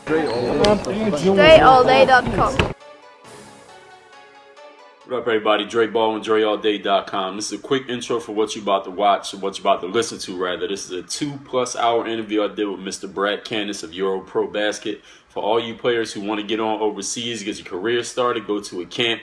DreAllDay.com. What up, everybody? Dre Baldwin, DreAllDay.com. This is a quick intro for what you're about to watch, or what you're about to listen to, rather. This is a 2+ hour interview I did with Mr. Kanis of EuroProBasket. For all you players who want to get on overseas, get your career started, go to a camp,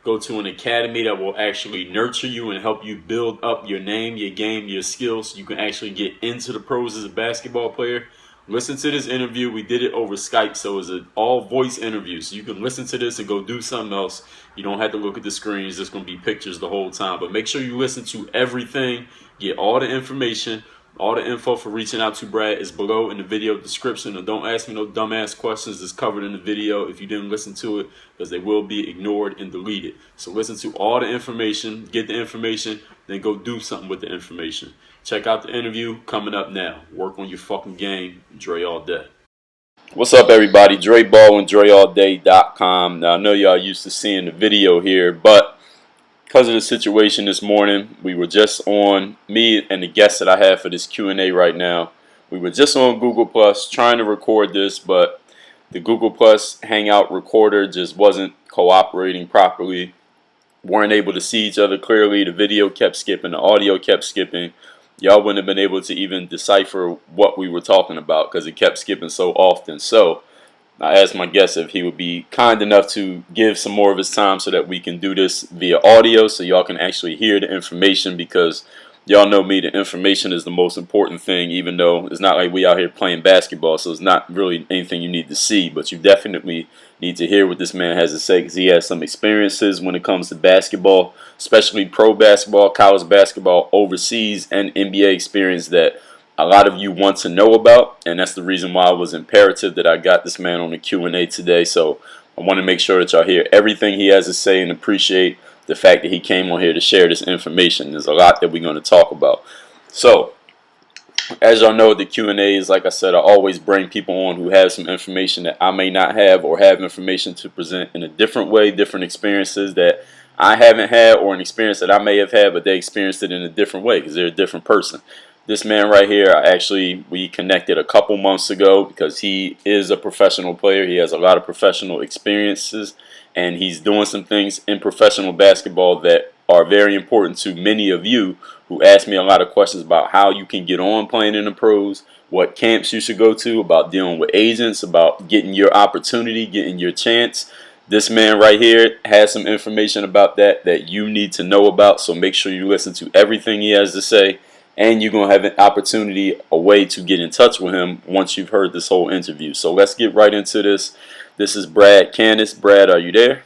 go to an academy that will actually nurture you and help you build up your name, your game, your skills, so you can actually get into the pros as a basketball player. Listen to this interview. We did it over Skype, so it's an all-voice interview. So you can listen to this and go do something else. You don't have to look at the screen. It's just going to be pictures the whole time. But make sure you listen to everything. Get all the information. All the info for reaching out to Brad is below in the video description. And don't ask me no dumbass questions. It's covered in the video if you didn't listen to it, because they will be ignored and deleted. So listen to all the information. Get the information. Then go do something with the information. Check out the interview coming up now. Work on your fucking game. Dre all day. What's up, everybody? Dre Baldwin, DreAllDay.com. Now, I know y'all used to seeing the video here, but because of the situation this morning, we were just on, me and the guest that I have for this Q&A right now, we were just on Google Plus trying to record this, but the Google Plus Hangout recorder just wasn't cooperating properly. Weren't able to see each other clearly. The video kept skipping. The audio kept skipping. Y'all wouldn't have been able to even decipher what we were talking about because it kept skipping so often. So I asked my guest if he would be kind enough to give some more of his time so that we can do this via audio so y'all can actually hear the information, because y'all know me, the information is the most important thing, even though it's not like we out here playing basketball, so it's not really anything you need to see, but you definitely need to hear what this man has to say, because he has some experiences when it comes to basketball, especially pro basketball, college basketball, overseas, and NBA experience that a lot of you want to know about, and that's the reason why it was imperative that I got this man on the Q&A today. So I want to make sure that y'all hear everything he has to say and appreciate the fact that he came on here to share this information. There's a lot that we're going to talk about. So, as y'all know, the Q&As, like I said, I always bring people on who have some information that I may not have, or have information to present in a different way, different experiences that I haven't had, or an experience that I may have had, but they experienced it in a different way because they're a different person. This man right here, we connected a couple months ago because he is a professional player. He has a lot of professional experiences, and he's doing some things in professional basketball that are very important to many of you who ask me a lot of questions about how you can get on playing in the pros, what camps you should go to, about dealing with agents, about getting your opportunity, getting your chance. This man right here has some information about that you need to know about, so make sure you listen to everything he has to say, and you're going to have an opportunity, a way to get in touch with him once you've heard this whole interview. So let's get right into this. This is Brad Kanis. Brad, are you there?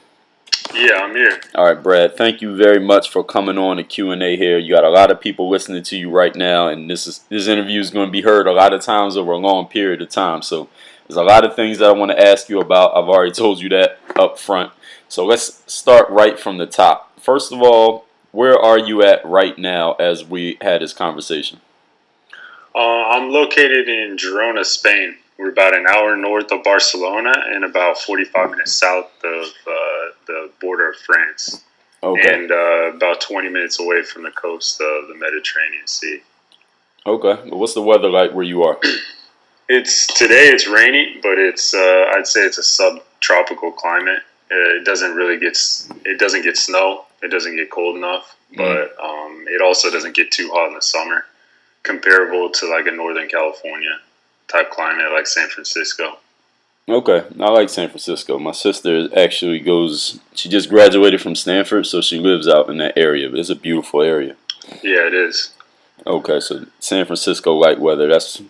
Yeah, I'm here. All right, Brad, thank you very much for coming on the Q&A here. You got a lot of people listening to you right now, and this interview is going to be heard a lot of times over a long period of time. So there's a lot of things that I want to ask you about. I've already told you that up front. So let's start right from the top. First of all, where are you at right now as we had this conversation? I'm located in Girona, Spain. We're about an hour north of Barcelona and about 45 minutes south of the border of France. Okay. And about 20 minutes away from the coast of the Mediterranean Sea. Okay. What's the weather like where you are? Today it's rainy, but I'd say it's a subtropical climate. It doesn't get snow. It doesn't get cold enough, but it also doesn't get too hot in the summer, comparable to like a Northern California type climate like San Francisco. Okay, I like San Francisco. My sister actually she just graduated from Stanford, so she lives out in that area, but it's a beautiful area. Yeah, it is. Okay, so San Francisco light weather, that's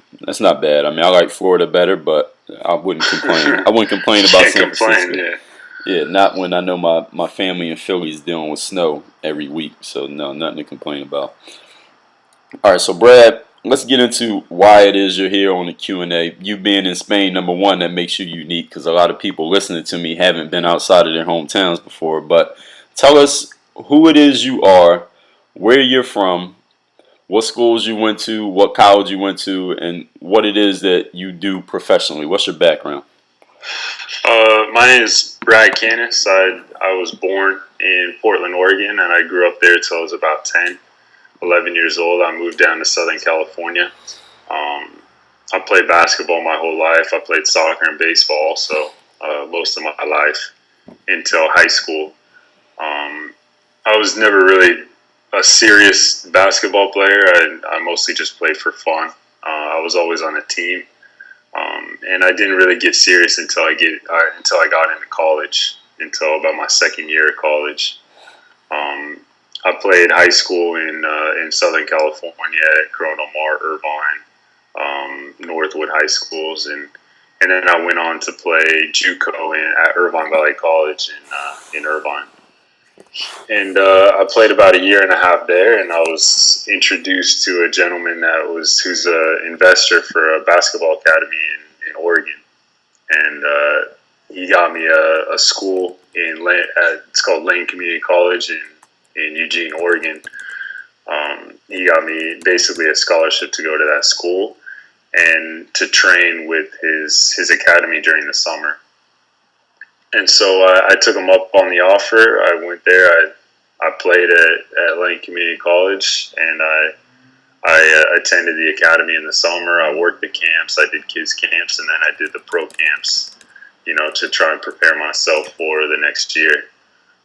not bad. I mean, I like Florida better, but I wouldn't complain. I wouldn't complain about San Francisco. Yeah, not when I know my family in Philly is dealing with snow every week, so no, nothing to complain about. All right, so Brad, let's get into why it is you're here on the Q&A. You being in Spain, number one, that makes you unique, because a lot of people listening to me haven't been outside of their hometowns before. But tell us who it is you are, where you're from, what schools you went to, what college you went to, and what it is that you do professionally. What's your background? My name is Brad Kanis. I was born in Portland, Oregon, and I grew up there until I was about 10, 11 years old. I moved down to Southern California. I played basketball my whole life. I played soccer and baseball also most of my life until high school. I was never really a serious basketball player. I mostly just played for fun. I was always on a team, and I didn't really get serious until I got into college. Until about my second year of college, I played high school in Southern California at Corona Mar, Irvine, Northwood High Schools, and then I went on to play JUCO at Irvine Valley College in Irvine. And I played about a year and a half there, and I was introduced to a gentleman who's an investor for a basketball academy in Oregon, and he got me a school it's called Lane Community College in Eugene, Oregon. He got me basically a scholarship to go to that school and to train with his academy during the summer. And so I took him up on the offer. I went there. I played at Lane Community College, and I attended the academy in the summer. I worked the camps. I did kids camps, and then I did the pro camps, to try and prepare myself for the next year.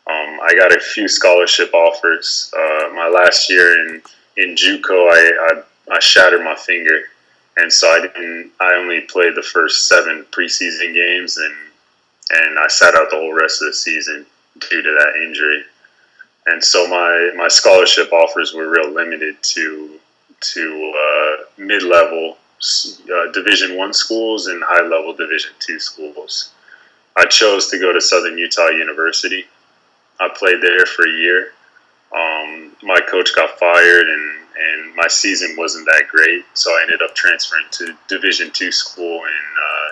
I got a few scholarship offers. My last year in JUCO, I shattered my finger, and so I only played the first 7 preseason games, and I sat out the whole rest of the season due to that injury. And so my scholarship offers were real limited to mid-level Division I schools and high-level Division II schools. I chose to go to Southern Utah University. I played there for a year. My coach got fired, and my season wasn't that great, so I ended up transferring to Division II school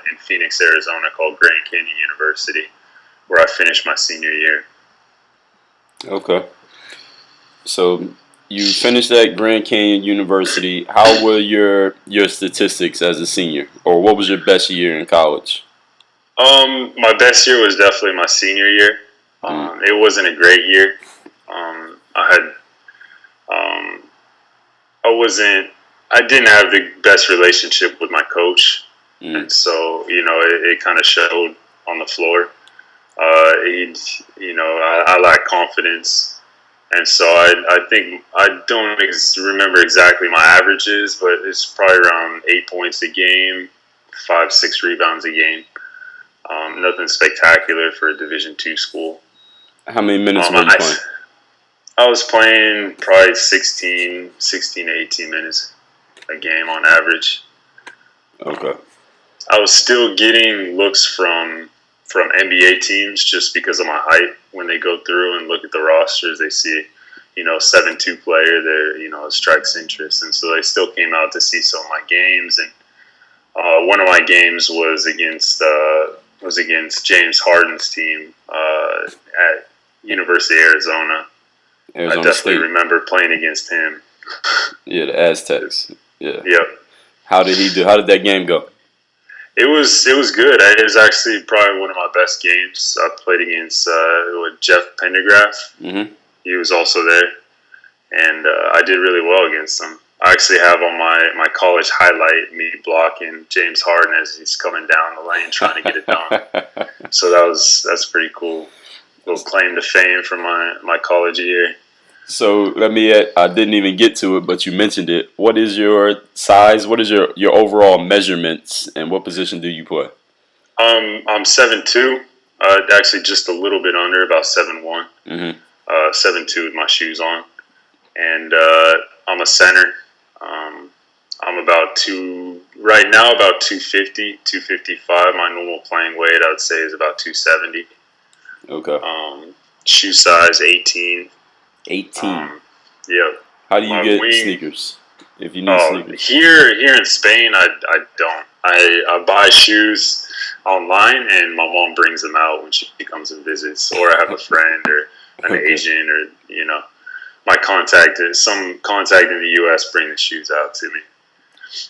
in Phoenix, Arizona, called Grand Canyon University, where I finished my senior year. Okay. So you finished at Grand Canyon University. How were your statistics as a senior, or what was your best year in college? My best year was definitely my senior year. It wasn't a great year. I didn't have the best relationship with my coach, and so it kind of showed on the floor. I lack confidence, and so I think I don't remember exactly my averages, but it's probably around 8 points a game, 5-6 rebounds a game. Nothing spectacular for a Division II school. How many minutes were you playing? I was playing probably 16 to 18 minutes a game on average. Okay. I was still getting looks from NBA teams just because of my height. When they go through and look at the rosters, they see, 7'2" player there, it strikes interest. And so they still came out to see some of my games. And one of my games was against James Harden's team at University of Arizona. I definitely remember playing against him. Yeah, the Aztecs. Yeah. Yep. How did he do? How did that game go? It was good. It was actually probably one of my best games. I played against Jeff Pendergraph. Mm-hmm. He was also there, and I did really well against him. I actually have on my college highlight me blocking James Harden as he's coming down the lane trying to get it done. So that's pretty cool. Little claim to fame from my college year. So I didn't even get to it, but you mentioned it. What is your size? What is your overall measurements, and what position do you play? I'm 7'2", actually just a little bit under, about 7'1". 7'2" with my shoes on, and I'm a center. I'm about right now about 250, 255. My normal playing weight, I would say, is about 270. Okay. Shoe size 18. 18. Yep. How do you get sneakers? If you need sneakers. Here in Spain, I don't. I buy shoes online, and my mom brings them out when she comes and visits, or I have a friend or an agent, or my some contact in the U.S. bring the shoes out to me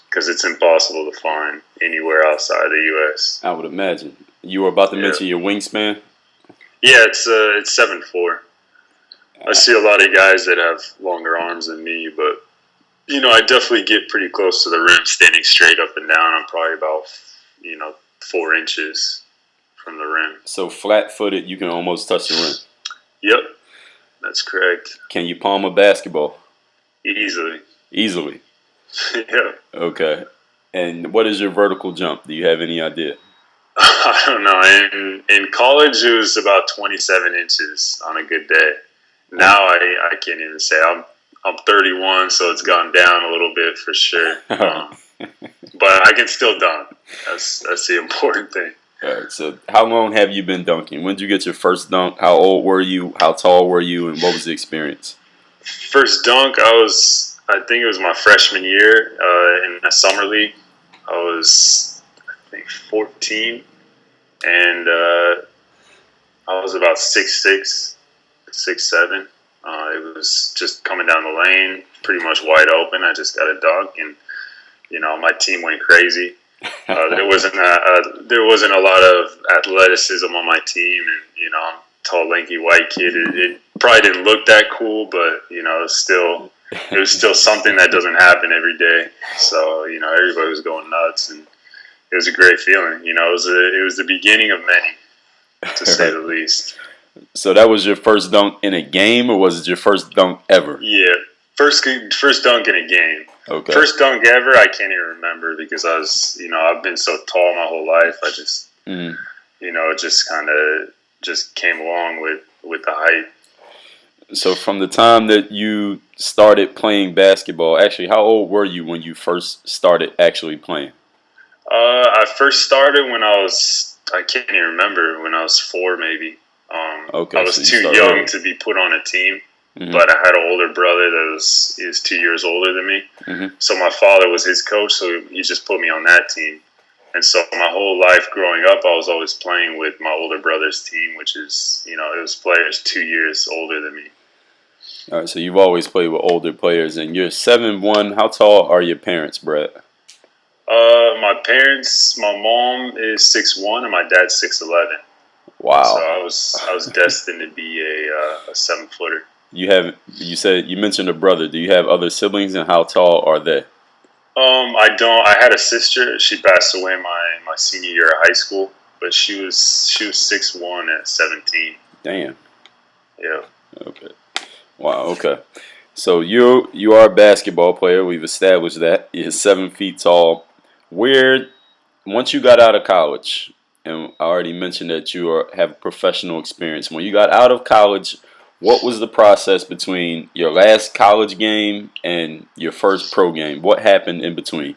because it's impossible to find anywhere outside the U.S. I would imagine. You were about to mention your wingspan. Yeah, it's 7'4". I see a lot of guys that have longer arms than me, but I definitely get pretty close to the rim, standing straight up and down. I'm probably about 4 inches from the rim. So flat-footed, you can almost touch the rim. Yep, that's correct. Can you palm a basketball? Easily. Yeah. Okay. And what is your vertical jump? Do you have any idea? I don't know. In college, it was about 27 inches on a good day. Now I can't even say. I'm 31, so it's gone down a little bit for sure. But I can still dunk. That's the important thing. All right. So how long have you been dunking? When did you get your first dunk? How old were you? How tall were you? And what was the experience? First dunk, I think it was my freshman year in a summer league. I was, I think, 14, and I was about 6'6", 6'7". It was just coming down the lane, pretty much wide open. I just got a dunk, and my team went crazy. There wasn't a lot of athleticism on my team, and I'm a tall, lanky white kid. It probably didn't look that cool, but it was still something that doesn't happen every day. So everybody was going nuts, and it was a great feeling. It was the beginning of many, to say the least. So that was your first dunk in a game, or was it your first dunk ever? Yeah, first dunk in a game. Okay. First dunk ever, I can't even remember because I've been so tall my whole life. I just, it just kind of just came along with the height. So from the time that you started playing basketball, actually, how old were you when you first started actually playing? I first started when I can't even remember, when I was 4 maybe. Okay, I was too young to be put on a team, but I had an older brother that is 2 years older than me. So my father was his coach, so he just put me on that team. And so my whole life growing up, I was always playing with my older brother's team, which is, it was players 2 years older than me. All right, so you've always played with older players, and you're 7'1". How tall are your parents, Brett? My parents, my mom is 6'1", and my dad's 6'11". Wow. So I was destined to be a 7-footer. You mentioned a brother. Do you have other siblings, and how tall are they? I don't. I had a sister. She passed away my senior year of high school, but she was 6'1" at 17. Damn. Yeah. Okay. Wow. Okay. So you are a basketball player. We've established that. You're 7 feet tall. Once you got out of college, and I already mentioned that you have professional experience. When you got out of college, what was the process between your last college game and your first pro game? What happened in between?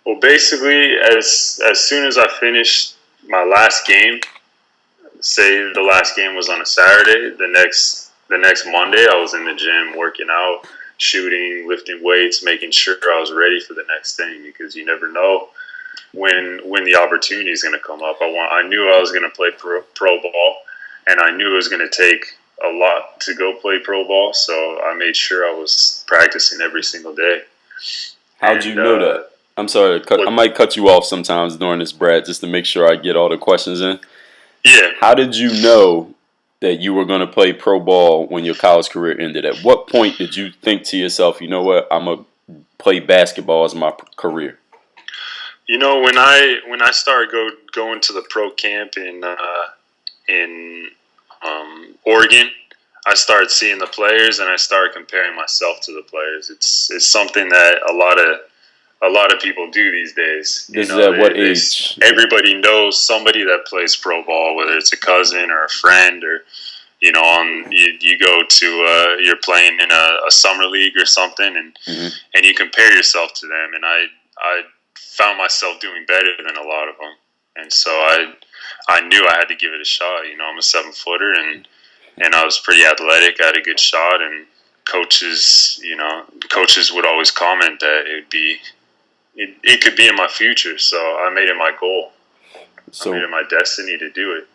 Well, basically, as soon as I finished my last game, say the last game was on a Saturday, the next Monday I was in the gym working out, shooting, lifting weights, making sure I was ready for the next thing, because you never know when the opportunity is going to come up. I knew I was going to play pro ball, and I knew it was going to take a lot to go play pro ball, so I made sure I was practicing every single day. How'd you know that? I'm sorry, I might cut you off sometimes during this, Brad, just to make sure I get all the questions in. Yeah. How did you know that you were going to play pro ball when your college career ended? At what point did you think to yourself, you know what, I'm going to play basketball as my career? When I started going to the pro camp in Oregon, I started seeing the players, and I started comparing myself to the players. It's something that a lot of people do these days. This is at what age? Everybody knows somebody that plays pro ball, whether it's a cousin or a friend, or you go to you're playing in a summer league or something, and you compare yourself to them. And I found myself doing better than a lot of them, and so I knew I had to give it a shot. I'm a 7-footer, and I was pretty athletic. I had a good shot, and coaches would always comment that it could be in my future. So I made it my goal. I made it my destiny to do it.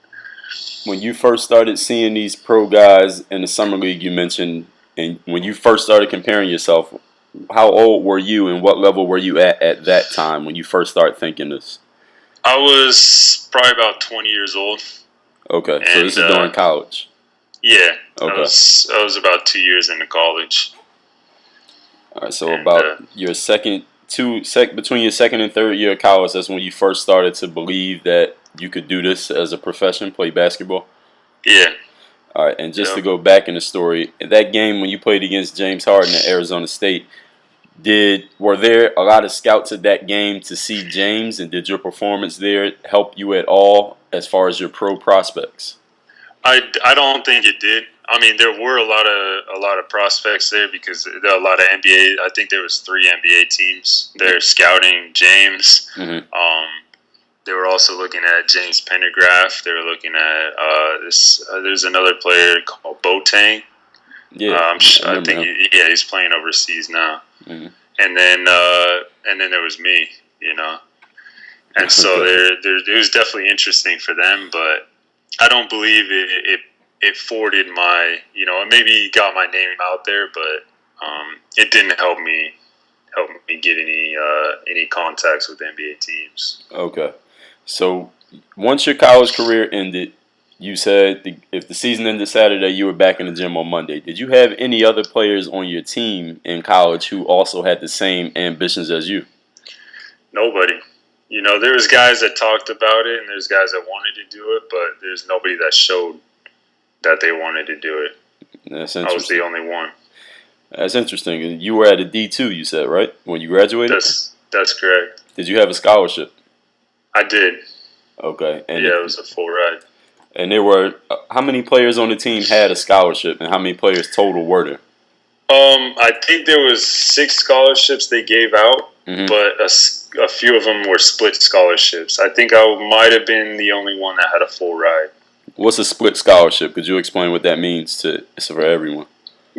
When you first started seeing these pro guys in the summer league, you mentioned, and when you first started comparing yourself, how old were you, and what level were you at that time when you first started thinking this? I was probably about 20 years old. Okay, so this is during college. Yeah. Okay. I was about 2 years into college. All right, so And about your between your second and third year of college, that's when you first started to believe that you could do this as a profession, play basketball. yeah, All right, and just to yep. go back in the story, in that game when you played against James Harden at Arizona State, were there a lot of scouts at that game to see James, and did your performance there help you at all as far as your pro prospects? I don't think it did. I mean, there were a lot of prospects there because there are a lot of NBA. I think there was 3 NBA teams. They're scouting James. Mm-hmm. They were also looking at James Pendergraph. They were looking at there's another player called Boateng. Yeah, I think he's playing overseas now. Mm-hmm. And then there was me, you know. And so it was definitely interesting for them, but I don't believe it forwarded my, you know, maybe got my name out there, but it didn't help me get any contacts with NBA teams. Okay. So once your college career ended, you said if the season ended Saturday, you were back in the gym on Monday. Did you have any other players on your team in college who also had the same ambitions as you? Nobody. You know, there was guys that talked about it, and there's guys that wanted to do it, but there's nobody that showed that they wanted to do it. That's I was interesting. the only one. That's interesting. You were at a D2, you said, right? When you graduated? That's correct. Did you have a scholarship? I did. Okay. And yeah, it was a full ride. And there were how many players on the team had a scholarship, and how many players total were there? I think there was 6 scholarships they gave out, Mm-hmm. but a few of them were split scholarships. I think I might have been the only one that had a full ride. What's a split scholarship? Could you explain what that means for everyone?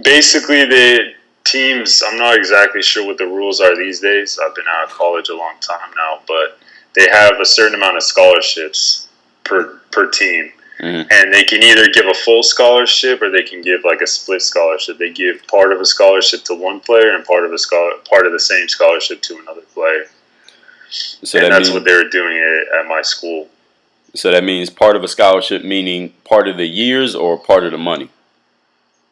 Basically, the teams, I'm not exactly sure what the rules are these days. I've been out of college a long time now, but they have a certain amount of scholarships per team. Mm-hmm. And they can either give a full scholarship or they can give like a split scholarship. They give part of a scholarship to one player and part of the same scholarship to another player. So and that's what they were doing at my school. So that means part of a scholarship, meaning part of the years or part of the money?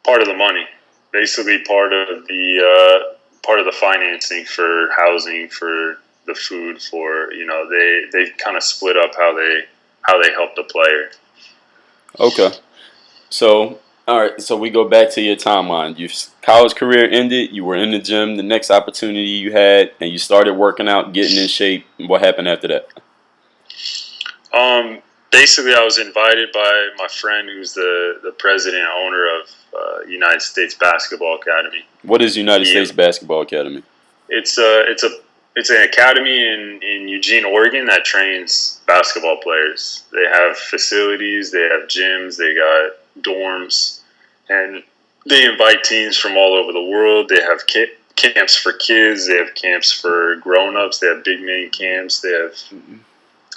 Part of the money. Basically part of the financing for housing, for the food, for, you know, they kind of split up how they help the player. Okay. So, all right. So we go back to your timeline. Your college career ended. You were in the gym. The next opportunity you had, and you started working out, getting in shape. What happened after that? Basically, I was invited by my friend, who's the president and owner of United States Basketball Academy. What is United States Basketball Academy? It's an academy in Eugene, Oregon that trains basketball players. They have facilities, they have gyms, they got dorms, and they invite teams from all over the world. They have camps for kids, they have camps for grown-ups, they have big man camps.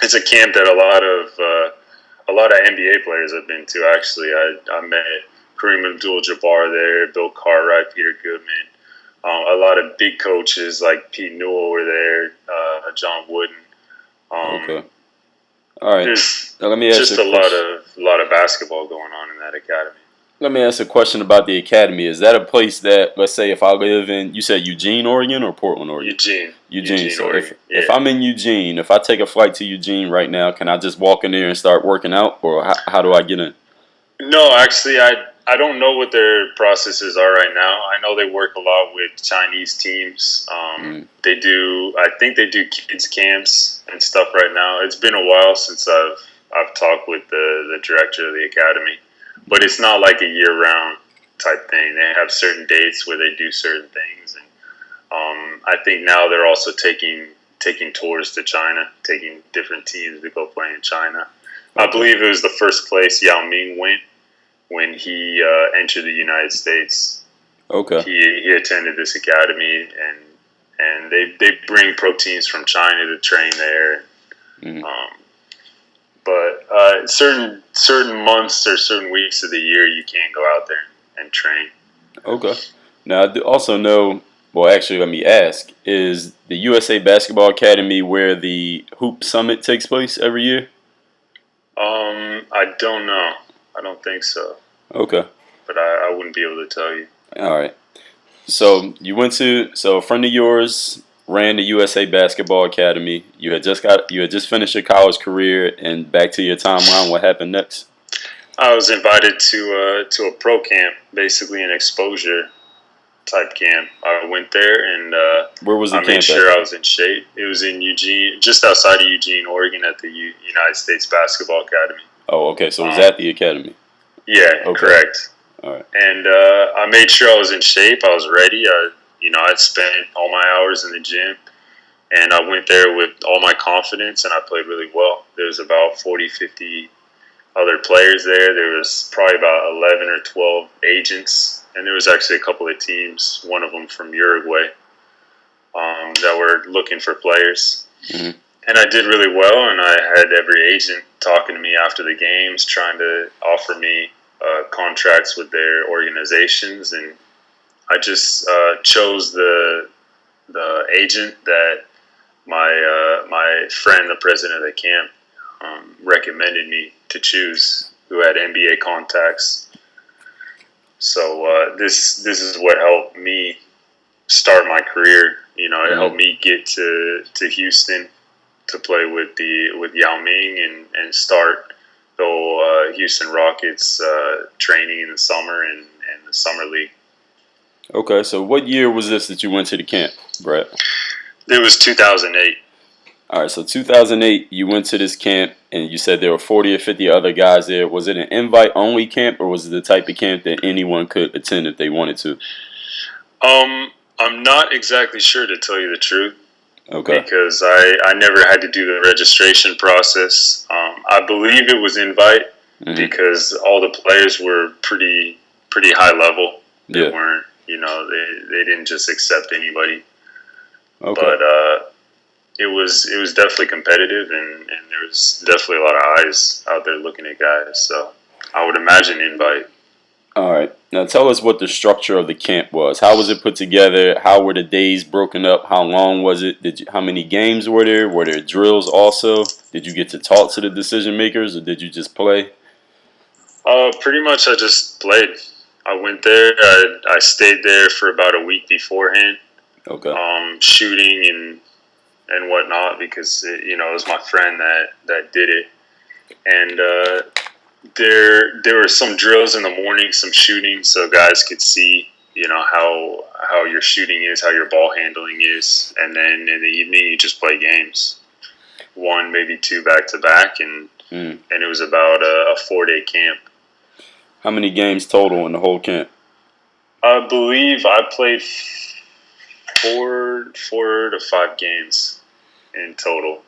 It's a camp that a lot of NBA players have been to. Actually, I met Kareem Abdul-Jabbar there, Bill Cartwright, Peter Goodman. A lot of big coaches like Pete Newell were there, John Wooden. Okay. All right. There's now, let me ask just a lot of basketball going on in that academy. Let me ask a question about the academy. Is that a place that, let's say, if I live in, you said Eugene, Oregon, or Portland, Oregon? Eugene. So Oregon. if I'm in Eugene, if I take a flight to Eugene right now, can I just walk in there and start working out, or how do I get in? No, actually, I don't know what their processes are right now. I know they work a lot with Chinese teams. I think they do kids camps and stuff right now. It's been a while since I've talked with the director of the academy, but it's not like a year-round type thing. They have certain dates where they do certain things, and I think now they're also taking tours to China, taking different teams to go play in China. I believe it was the first place Yao Ming went when he entered the United States. Okay. He attended this academy, and they bring pro teams from China to train there. Mm-hmm. But certain months or certain weeks of the year, you can't go out there and train. Okay. Now, I do also know, well, actually, let me ask, is the USA Basketball Academy where the Hoop Summit takes place every year? I don't know. I don't think so. Okay. But I wouldn't be able to tell you. All right. So you went to a friend of yours ran the USA Basketball Academy. You had just finished your college career, and back to your timeline. What happened next? I was invited to a pro camp, basically an exposure type camp. I went there and Where was the I camp made sure at? I was in shape. It was in Eugene, just outside of Eugene, Oregon, at the United States Basketball Academy. Oh, okay. So it was at the academy. Yeah, Okay. correct. All right. And I made sure I was in shape. I was ready. I'd spent all my hours in the gym, and I went there with all my confidence, and I played really well. There was about 40, 50 other players there. There was probably about 11 or 12 agents, and there was actually a couple of teams, one of them from Uruguay, that were looking for players. Mm-hmm. And I did really well, and I had every agent talking to me after the games, trying to offer me contracts with their organizations, and I just chose the agent that my friend, the president of the camp, recommended me to choose, who had NBA contacts. So this is what helped me start my career. It helped me get to Houston to play with Yao Ming and start the Houston Rockets training in the summer and the summer league. Okay. So what year was this that you went to the camp, Brett? It was 2008. All right. So 2008, you went to this camp, and you said there were 40 or 50 other guys there. Was it an invite-only camp, or was it the type of camp that anyone could attend if they wanted to? I'm not exactly sure, to tell you the truth. Okay. Because I never had to do the registration process. I believe it was invite because all the players were pretty high level. They weren't, they didn't just accept anybody. Okay. But it was definitely competitive, and there was definitely a lot of eyes out there looking at guys. So I would imagine invite. All right. Now tell us what the structure of the camp was. How was it put together? How were the days broken up? How long was it? How many games were there? Were there drills also? Did you get to talk to the decision makers, or did you just play? Pretty much I just played. I went there. I stayed there for about a week beforehand. Okay. Shooting and whatnot, because it was my friend that did it. And there were some drills in the morning, some shooting, so guys could see, how your shooting is, how your ball handling is, and then in the evening you just play games, one maybe two back to back, and it was about a 4-day camp. How many games total in the whole camp? I believe I played 4 to 5 games in total.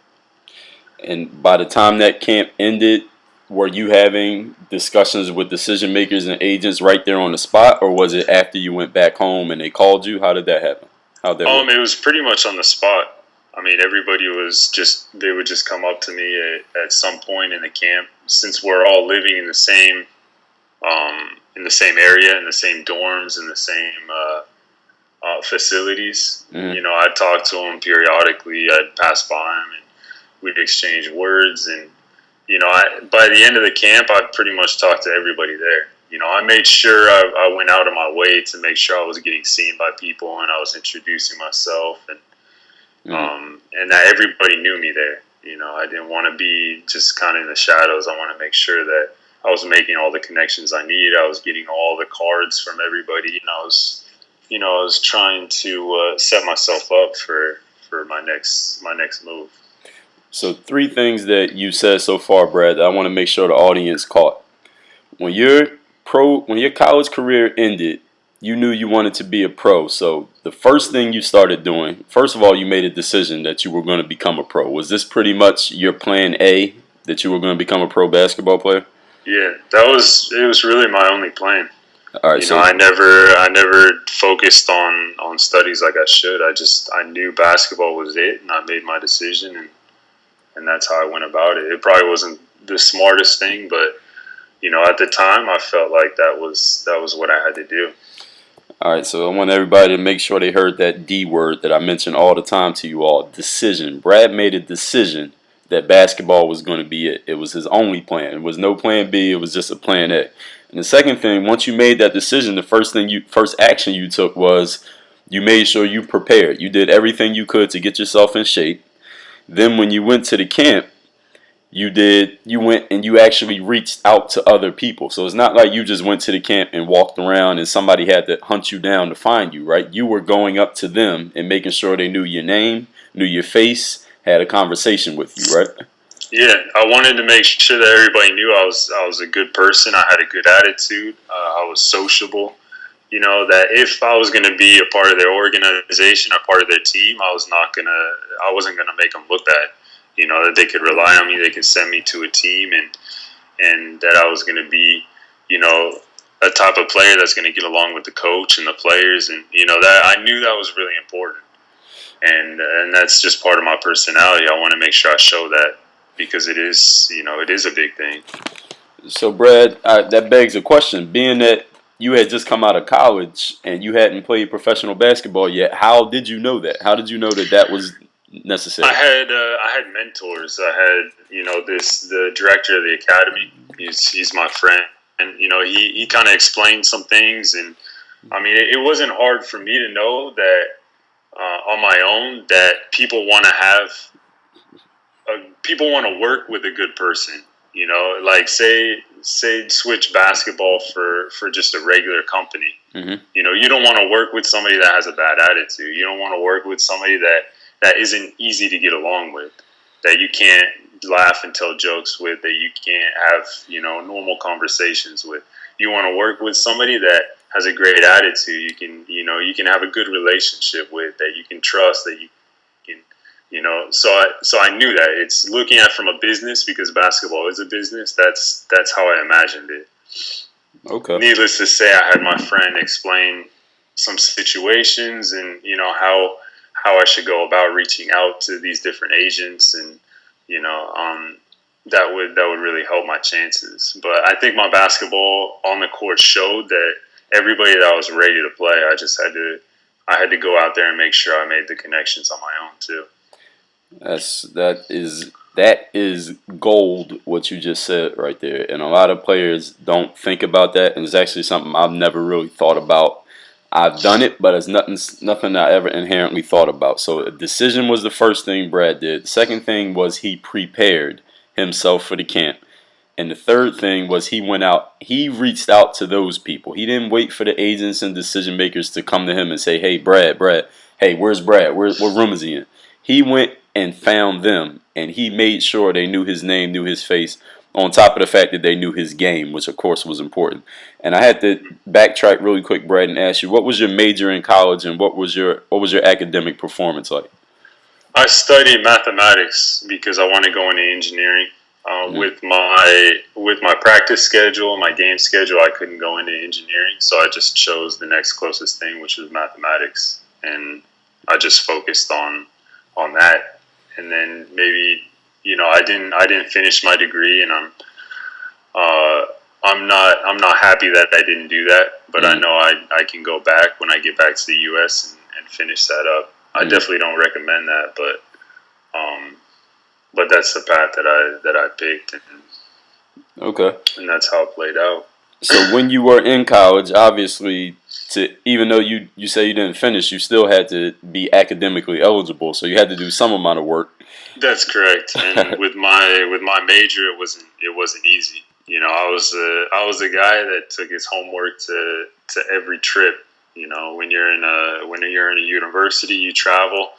And by the time that camp ended, were you having discussions with decision makers and agents right there on the spot, or was it after you went back home and they called you? How did that happen? How'd that work? It was pretty much on the spot. I mean, everybody they would just come up to me at some point in the camp, since we're all living in the same area, in the same dorms, in the same facilities. I'd talk to them periodically. I'd pass by them, and we'd exchange words. And by the end of the camp, I pretty much talked to everybody there. I made sure I went out of my way to make sure I was getting seen by people, and I was introducing myself, and that everybody knew me there. I didn't want to be just kind of in the shadows. I want to make sure that I was making all the connections I need. I was getting all the cards from everybody, and I was trying to set myself up for my next move. So 3 things that you said so far, Brad, that I want to make sure the audience caught. When your college career ended, you knew you wanted to be a pro. So the first thing you started doing, first of all, you made a decision that you were going to become a pro. Was this pretty much your plan A, that you were going to become a pro basketball player? Yeah, it was really my only plan. All right, I never focused on studies like I should. I knew basketball was it, and I made my decision, and that's how I went about it. It probably wasn't the smartest thing, but at the time, I felt like that was what I had to do. All right, so I want everybody to make sure they heard that D word that I mention all the time to you all, decision. Brad made a decision that basketball was going to be it. It was his only plan. It was no plan B. It was just a plan A. And the second thing, once you made that decision, the first action you took was you made sure you prepared. You did everything you could to get yourself in shape. Then when you went to the camp, you went and you actually reached out to other people. So it's not like you just went to the camp and walked around and somebody had to hunt you down to find you, right? You were going up to them and making sure they knew your name, knew your face, had a conversation with you, right? Yeah, I wanted to make sure that everybody knew I was a good person. I had a good attitude. I was sociable. You know, that if I was going to be a part of their organization or part of their team, I wasn't gonna make them look bad. You know, that they could rely on me, they could send me to a team, and that I was going to be, you know, a type of player that's going to get along with the coach and the players, and you know that I knew that was really important, and that's just part of my personality. I want to make sure I show that because it is, you know, it is a big thing. So, Brad, that begs a question. Being that you had just come out of college and you hadn't played professional basketball yet, how did you know that? How did you know that that was necessary? I had mentors. I had, you know, the director of the academy. He's my friend, and you know he kind of explained some things, and I mean it wasn't hard for me to know that on my own that people want to work with a good person. You know, like say switch basketball for just a regular company. Mm-hmm. You know, you don't want to work with somebody that has a bad attitude. You don't want to work with somebody that isn't easy to get along with, that you can't laugh and tell jokes with, that you can't have, you know, normal conversations with. You want to work with somebody that has a great attitude. You can have a good relationship with, that you can trust, that you can, you know. So I knew that it's looking at it from a business, because basketball is a business. That's how I imagined it. Okay. Needless to say, I had my friend explain some situations, and you know how I should go about reaching out to these different agents, and you know that would really help my chances. But I think my basketball on the court showed that everybody that was ready to play, I had to go out there and make sure I made the connections on my own too. That is gold, what you just said right there. And a lot of players don't think about that, and it's actually something I've never really thought about. I've done it, but it's nothing I ever inherently thought about. So a decision was the first thing Brad did. The second thing was he prepared himself for the camp. And the third thing was he went out, he reached out to those people. He didn't wait for the agents and decision makers to come to him and say, hey, Brad, hey, where's Brad? What room is he in? He went and found them, and he made sure they knew his name, knew his face, on top of the fact that they knew his game, which of course was important. And I had to backtrack really quick, Brad, and ask you, what was your major in college, and what was your academic performance like? I studied mathematics because I want to go into engineering. With my practice schedule, my game schedule, I couldn't go into engineering, so I just chose the next closest thing, which was mathematics, and I just focused on that. And then maybe, you know, I didn't finish my degree, and I'm not happy that I didn't do that, but I know I can go back when I get back to the U.S. and finish that up. I definitely don't recommend that, but that's the path that I picked, and that's how it played out. So when you were in college, obviously, even though you say you didn't finish, you still had to be academically eligible. So you had to do some amount of work. That's correct. And with my major, it wasn't easy. You know, I was the guy that took his homework to every trip. You know, when you're in a university, you travel.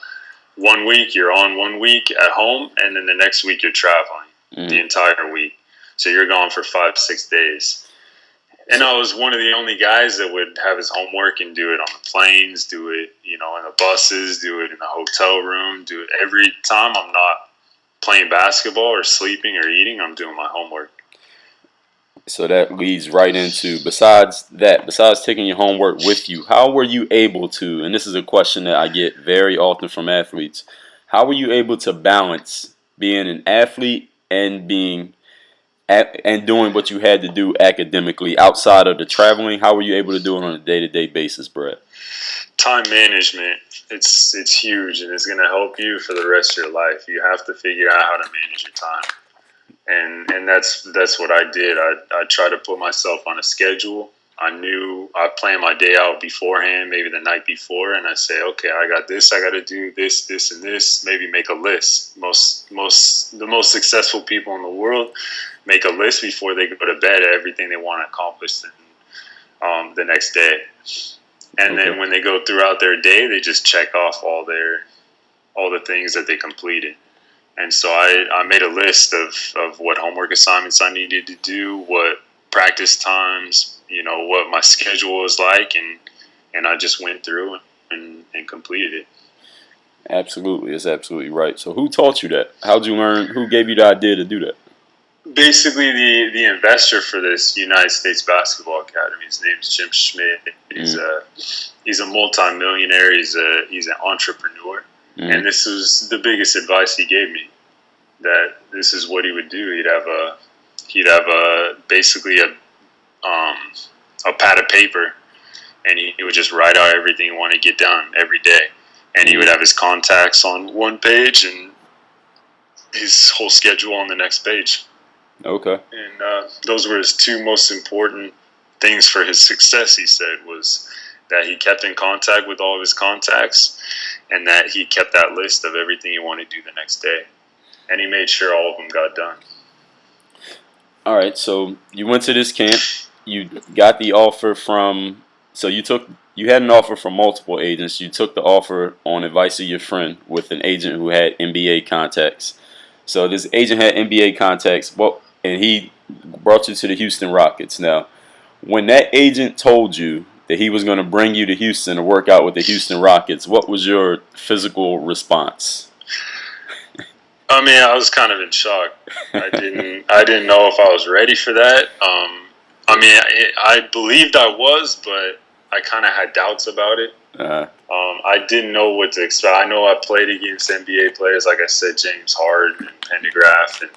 1 week you're on, 1 week at home, and then the next week you're traveling the entire week. So you're gone for 5-6 days. And I was one of the only guys that would have his homework and do it on the planes, do it, you know, in the buses, do it in the hotel room, do it every time I'm not playing basketball or sleeping or eating, I'm doing my homework. So that leads right into, besides taking your homework with you, how were you able to, and this is a question that I get very often from athletes, how were you able to balance being an athlete and being and doing what you had to do academically outside of the traveling? How were you able to do it on a day-to-day basis, Brett? Time management. It's huge, and it's going to help you for the rest of your life. You have to figure out how to manage your time, and that's what I did. I tried to put myself on a schedule. I planned my day out beforehand, maybe the night before, and I say, okay, I got this, I got to do this, this, and this. Maybe make a list. The most successful people in the world make a list before they go to bed of everything they want to accomplish the next day. And then when they go throughout their day, they just check off all the things that they completed. And so I made a list of what homework assignments I needed to do, what practice times, what my schedule was like, and I just went through and completed it. Absolutely. That's absolutely right. So who taught you that? How'd you learn? Who gave you the idea to do that? Basically, the investor for this United States Basketball Academy, his name's Jim Schmidt. He's a multi-millionaire. He's an entrepreneur, and this was the biggest advice he gave me. That this is what he would do. He'd have basically a pad of paper, and he would just write out everything he wanted to get done every day, and he would have his contacts on one page and his whole schedule on the next page. Okay. And those were his two most important things for his success, he said, was that he kept in contact with all of his contacts and that he kept that list of everything he wanted to do the next day. And he made sure all of them got done. All right, so you went to this camp. You got the offer from – so you had an offer from multiple agents. You took the offer on advice of your friend with an agent who had NBA contacts. So this agent had NBA contacts. And he brought you to the Houston Rockets. Now, when that agent told you that he was going to bring you to Houston to work out with the Houston Rockets, what was your physical response? I mean, I was kind of in shock. I didn't know if I was ready for that. I believed I was, but I kind of had doubts about it. I didn't know what to expect. I know I played against NBA players, like I said, James Harden and Pendergraft, and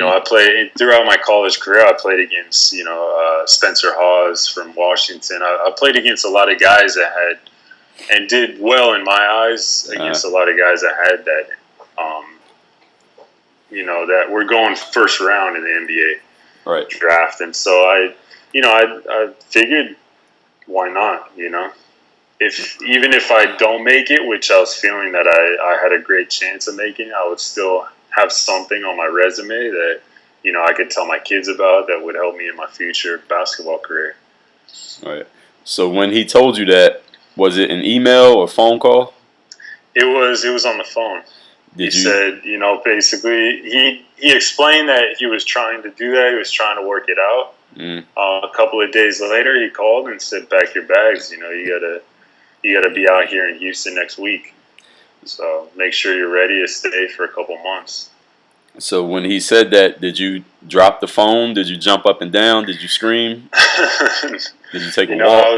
I played throughout my college career. I played against, Spencer Hawes from Washington. I played against a lot of guys that had and did well in my eyes against a lot of guys that had that, that were going first round in the NBA draft. And so I figured, why not? Even if I don't make it, which I was feeling that I had a great chance of making, I would still have something on my resume that I could tell my kids about that would help me in my future basketball career. All right. So when he told you that, was it an email or phone call? It was on the phone. He said, basically he explained that he was trying to do that. He was trying to work it out. A couple of days later, he called and said, "Pack your bags. You gotta be out here in Houston next week. So make sure you're ready to stay for a couple months." So when he said that, did you drop the phone? Did you jump up and down? Did you scream? Did you take a walk? I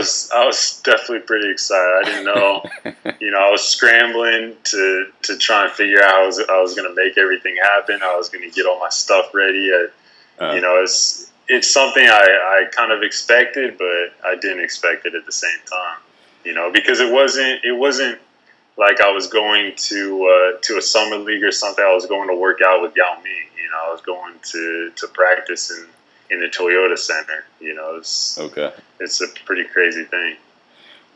was definitely pretty excited. I didn't know. I was scrambling to try and figure out how I was going to make everything happen. I was going to get all my stuff ready. It's something I kind of expected, but I didn't expect it at the same time. Because it wasn't like I was going to a summer league or something. I was going to work out with Yao Ming. I was going to practice in the Toyota Center. It's a pretty crazy thing.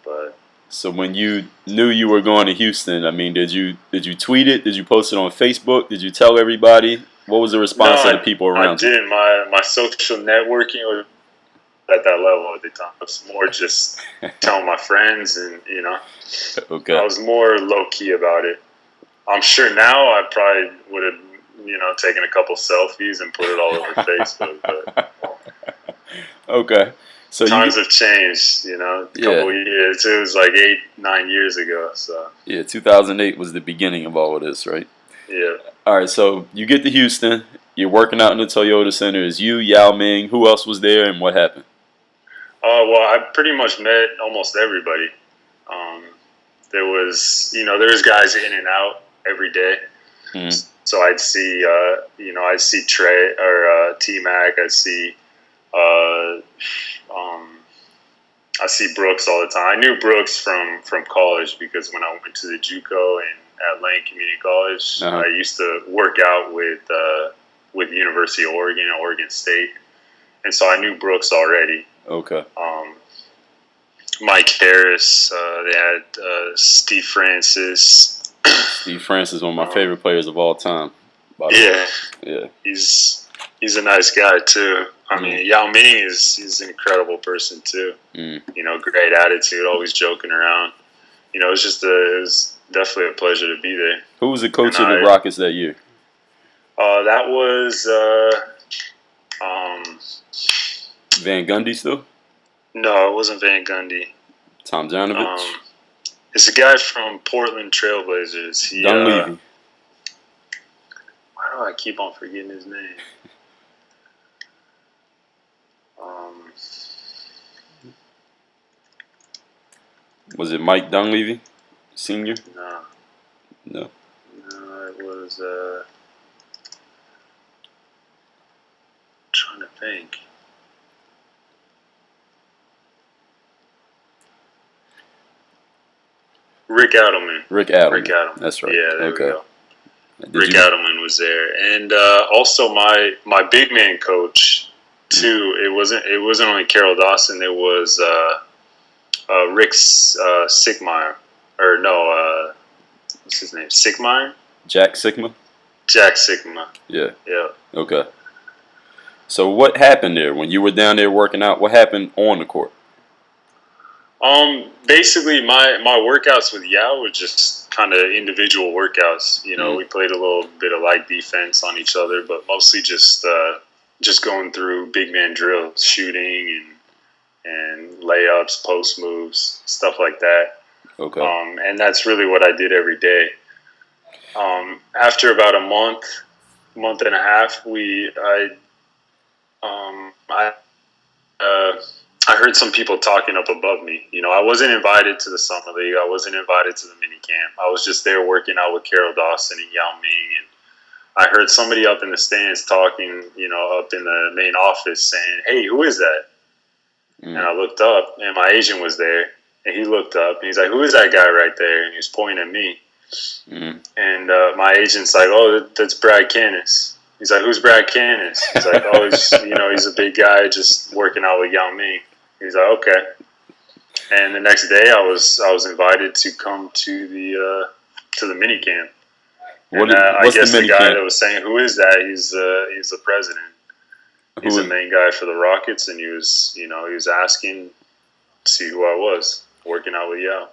But so when you knew you were going to Houston, I mean, did you tweet it? Did you post it on Facebook? Did you tell everybody? What was the response of the people around you? I didn't. My social networking was at that level at the time. It was more just telling my friends, and Okay. I was more low key about it. I'm sure now I probably would have taken a couple selfies and put it all over Facebook. But okay. So times have changed, a couple of years. It was like 8-9 years ago. So 2008 was the beginning of all of this, right? Yeah. All right, so you get to Houston. You're working out in the Toyota Center. Is you, Yao Ming? Who else was there, and what happened? Well, I pretty much met almost everybody. There was guys in and out every day. So I'd see T-Mac. I see Brooks all the time. I knew Brooks from college because when I went to the JUCO at Lane Community College, I used to work out with University of Oregon and Oregon State, and so I knew Brooks already. Okay. Mike Harris. They had Steve Francis. Steve Francis, one of my favorite players of all time. Yeah. He's a nice guy too. I mean, Yao Ming he's an incredible person too. Great attitude, always joking around. It was definitely a pleasure to be there. Who was the coach of the Rockets that year? That was Van Gundy still? No, it wasn't Van Gundy. Tom Janovich? It's a guy from Portland Trailblazers. Dunleavy. Why do I keep on forgetting his name? Was it Mike Dunleavy, Senior? No, it was. Trying to think. Rick Adelman. Rick Adelman. That's right. Yeah, there we go. Rick you... Adelman was there, and also my big man coach too. It wasn't only Carol Dawson. There was Rick Sigmeyer, or no, what's his name? Sigmeyer. Jack Sigma. Jack Sigma. Yeah. Yeah. Okay. So what happened there when you were down there working out? What happened on the court? Basically, my workouts with Yao were just kind of individual workouts. We played a little bit of light defense on each other, but mostly just going through big man drills, shooting and layups, post moves, stuff like that. Okay. And that's really what I did every day. After about a month and a half, I heard some people talking up above me. I wasn't invited to the summer league. I wasn't invited to the mini camp. I was just there working out with Carol Dawson and Yao Ming. And I heard somebody up in the stands talking, up in the main office saying, "Hey, who is that?" And I looked up, and my agent was there. And he looked up, and he's like, "Who is that guy right there?" And he was pointing at me. And my agent's like, "Oh, that's Brad Kanis." He's like, "Who's Brad Kanis?" He's like, "Oh, he's a big guy just working out with Yao Ming." He's like, "Okay." And the next day, I was invited to come to the mini camp. I guess the guy that was saying, "Who is that?" He's the president. He's the main guy for the Rockets, and he was asking to see who I was working out with Yao.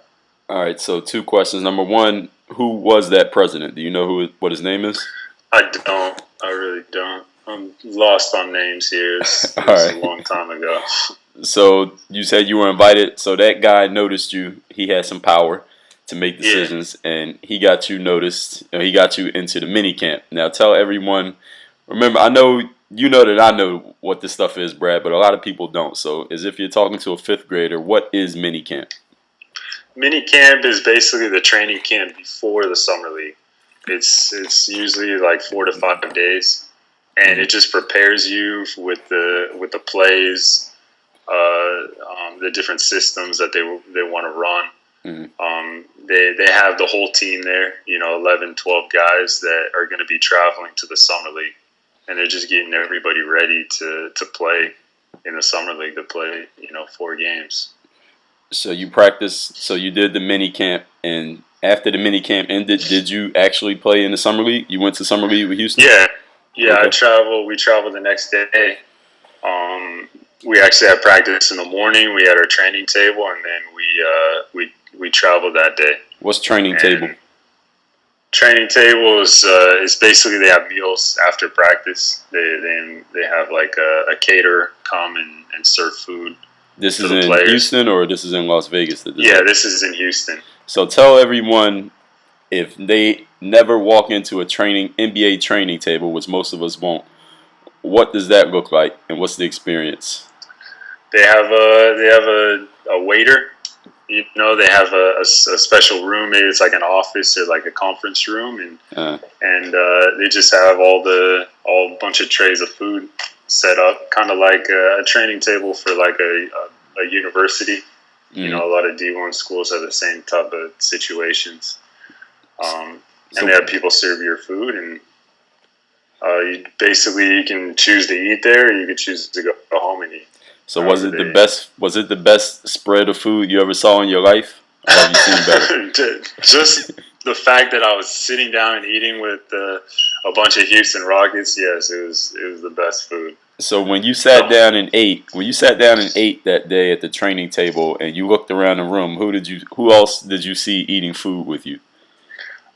All right, so 2 questions. Number 1, who was that president? Do you know what his name is? I don't. I really don't. I'm lost on names here. It was a long time ago. So you said you were invited. So that guy noticed you. He had some power to make decisions, and he got you noticed. He got you into the mini camp. Now tell everyone. Remember, I know you know that I know what this stuff is, Brad, but a lot of people don't. So as if you're talking to a 5th grader, what is mini camp? Mini camp is basically the training camp before the summer league. It's usually like 4 to 5 days, and it just prepares you with the plays, the different systems that they want to run. They have the whole team there, 11, 12 guys that are going to be traveling to the summer league, and they're just getting everybody ready to play in the summer league, to play 4 games. So you practiced. So you did the mini camp, and after the mini camp ended, did you actually play in the summer league? You went to summer league with Houston? Yeah. Okay. We traveled the next day. We actually had practice in the morning. We had our training table, and then we traveled that day. What's training table? Training table is basically they have meals after practice. They have like a caterer come and serve food. This is in Houston, or this is in Las Vegas? This is in Houston. So tell everyone, if they never walk into a NBA training table, which most of us won't, what does that look like, and what's the experience? They have a waiter, You know, they have a special room. Maybe it's like an office or like a conference room, and they just have all bunch of trays of food set up, kind of like a training table for like a university. You know, a lot of D1 schools have the same type of situations. And they have people serve your food, and you can choose to eat there, or you can choose to go home and eat. So was it the best? Was it the best spread of food you ever saw in your life? Or have you seen better? Just the fact that I was sitting down and eating with a bunch of Houston Rockets, yes, it was the best food. So when you sat down and ate that day at the training table, and you looked around the room, who else did you see eating food with you?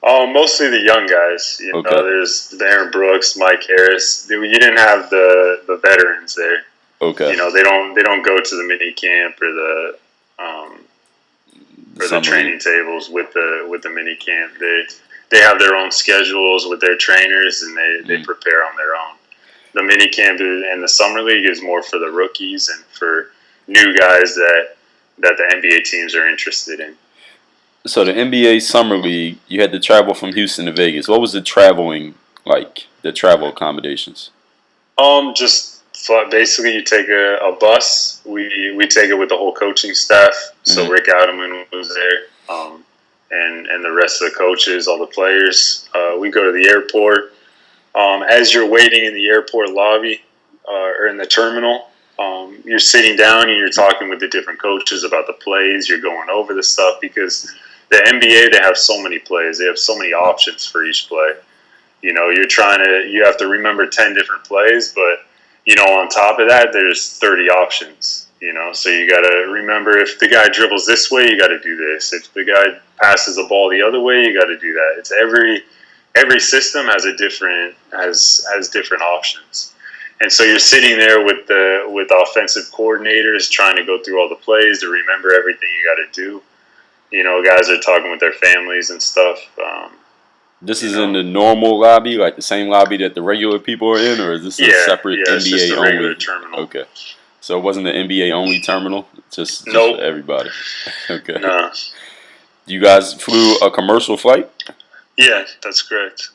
Mostly the young guys. You know, there's Aaron Brooks, Mike Harris. You didn't have the veterans there. Okay. You know, they don't go to the mini camp or the training tables with the mini camp. They have their own schedules with their trainers, and they prepare on their own. The mini camp and the summer league is more for the rookies and for new guys that the NBA teams are interested in. So the NBA summer league, you had to travel from Houston to Vegas. What was the traveling like? The travel accommodations? Basically, you take a bus. We take it with the whole coaching staff. So Rick Adelman was there, and the rest of the coaches, all the players. We go to the airport. As you're waiting in the airport lobby or in the terminal, you're sitting down and you're talking with the different coaches about the plays. You're going over the stuff because the NBA, they have so many plays. They have so many options for each play. You know, you have to remember 10 different plays, but you know, on top of that, there's 30 options, you know, so you got to remember if the guy dribbles this way, you got to do this. If the guy passes the ball the other way, you got to do that. It's every system has has different options. And so you're sitting there with the offensive coordinators trying to go through all the plays to remember everything you got to do. You know, guys are talking with their families and stuff. This is in the normal lobby, like the same lobby that the regular people are in, or is this a separate NBA it's just a only regular terminal? Okay, so it wasn't the NBA only terminal, just nope. For everybody. Okay. No. You guys flew a commercial flight? Yeah, that's correct.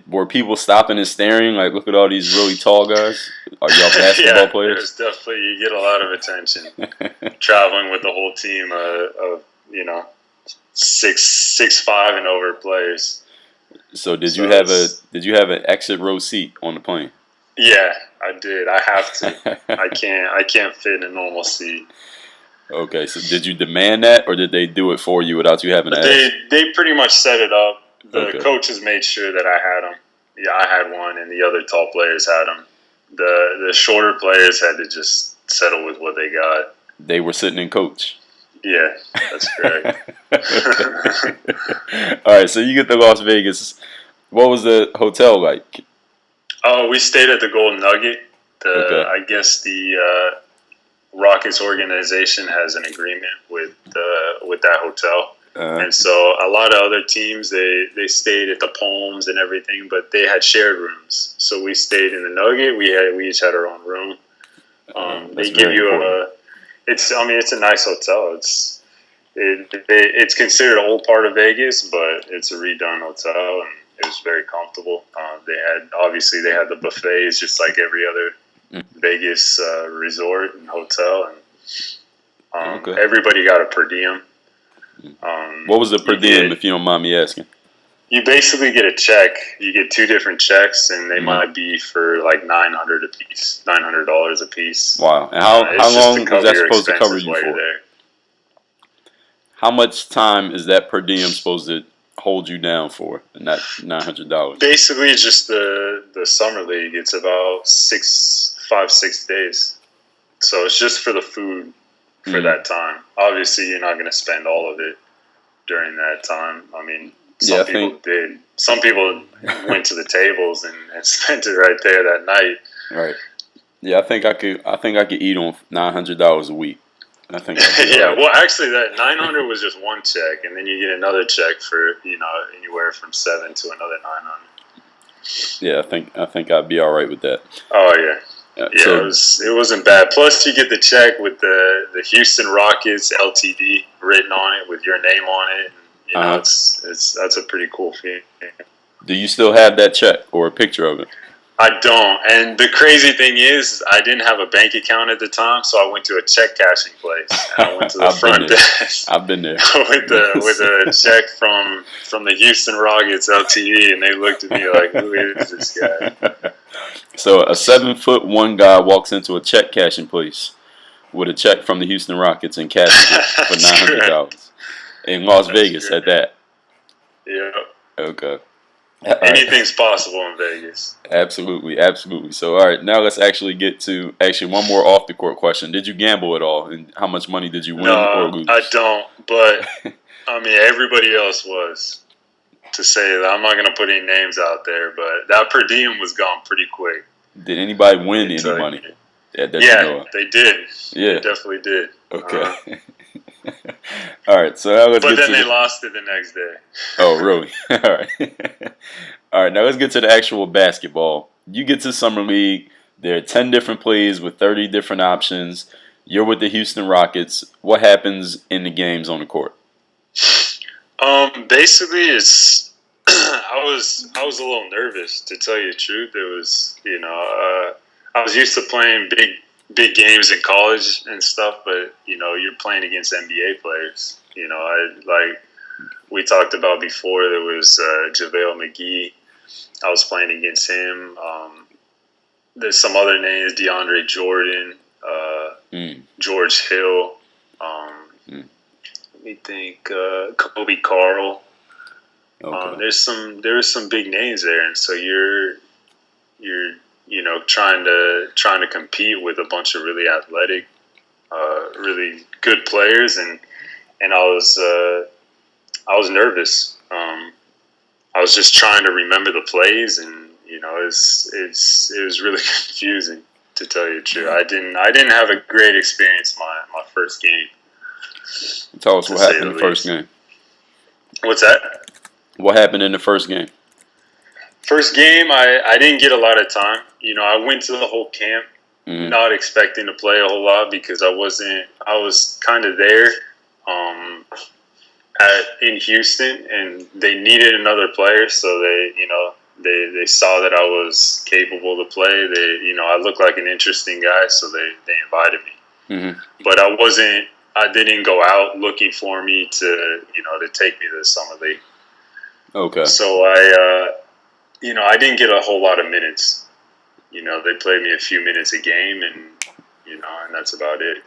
Were people stopping and staring? Like, look at all these really tall guys. Are y'all basketball players? There's definitely, you get a lot of attention traveling with the whole team of 6'5" and over players. So did you have an exit row seat on the plane? Yeah, I did. I have to. I can't fit in a normal seat. Okay, so did you demand that, or did they do it for you without you having to ask? They pretty much set it up. The coaches made sure that I had them. Yeah, I had one, and the other tall players had them. The shorter players had to just settle with what they got. They were sitting in coach. Yeah, that's correct. All right, so you get to Las Vegas. What was the hotel like? Oh, we stayed at the Golden Nugget. I guess the Rockets organization has an agreement with that hotel. And so a lot of other teams, they stayed at the Palms and everything, but they had shared rooms. So we stayed in the Nugget. We each had our own room. They give you it's a nice hotel. It's considered an old part of Vegas, but it's a redone hotel, and it was very comfortable. They had the buffets just like every other Vegas resort and hotel, and everybody got a per diem. What was the per diem, if you don't mind me asking? You basically get a check. You get two different checks, and they might be for like $900 a piece. Wow! And how long is that supposed to cover you for? How much time is that per diem supposed to hold you down for? And that $900. Basically, just the summer league. It's about 5-6 days. So it's just for the food for that time. Obviously, you're not going to spend all of it during that time. I mean, some people did. Some people went to the tables and spent it right there that night. Right. Yeah, I think I could eat on $900 a week. I think. Yeah. Well, actually, that $900 was just one check, and then you get another check for anywhere from $700 to another $900. Yeah, I think I'd be all right with that. Oh yeah. Yeah, it wasn't bad. Plus, you get the check with the Houston Rockets LTD written on it with your name on it. And, that's a pretty cool feeling. Do you still have that check or a picture of it? I don't. And the crazy thing is, I didn't have a bank account at the time, so I went to a check cashing place. And I went to the front desk. I've been there with a check from the Houston Rockets LTD, and they looked at me like, "Who is this guy?" So a 7'1" guy walks into a check cashing place with a check from the Houston Rockets and cashes it for $900 in Las Vegas at that. Yeah. Okay. Anything's possible in Vegas. Absolutely, absolutely. So, all right, now let's actually get to one more off the court question. Did you gamble at all, and how much money did you win or lose? I don't, but I mean everybody else was. To say that I'm not going to put any names out there, but that per diem was gone pretty quick. Did anybody win any money? Yeah, they did. Yeah, they definitely did. Okay. All right, so now let's but then they lost it the next day. Oh, really? All right. All right, now let's get to the actual basketball. You get to Summer League. There are 10 different plays with 30 different options. You're with the Houston Rockets. What happens in the games on the court? Basically, it's I was a little nervous, to tell you the truth. It was, I was used to playing big games in college and stuff, but you're playing against NBA players. Like we talked about before, there was JaVale McGee. I was playing against him. There's some other names: DeAndre Jordan, George Hill. Let me think. Kobe Carl. Okay. There's some big names there, and so you're trying to compete with a bunch of really athletic, really good players, and I was nervous. I was just trying to remember the plays, and it was really confusing, to tell you the truth. I didn't have a great experience my first game. Tell us what happened in the first game. What's that? What happened in the first game? First game, I didn't get a lot of time. I went to the whole camp not expecting to play a whole lot because I was kind of there in Houston, and they needed another player, so they saw that I was capable to play. I looked like an interesting guy, so they invited me. Mm-hmm. But I didn't go out looking for me to take me to the Summer League. Okay. So I didn't get a whole lot of minutes. They played me a few minutes a game, and and that's about it.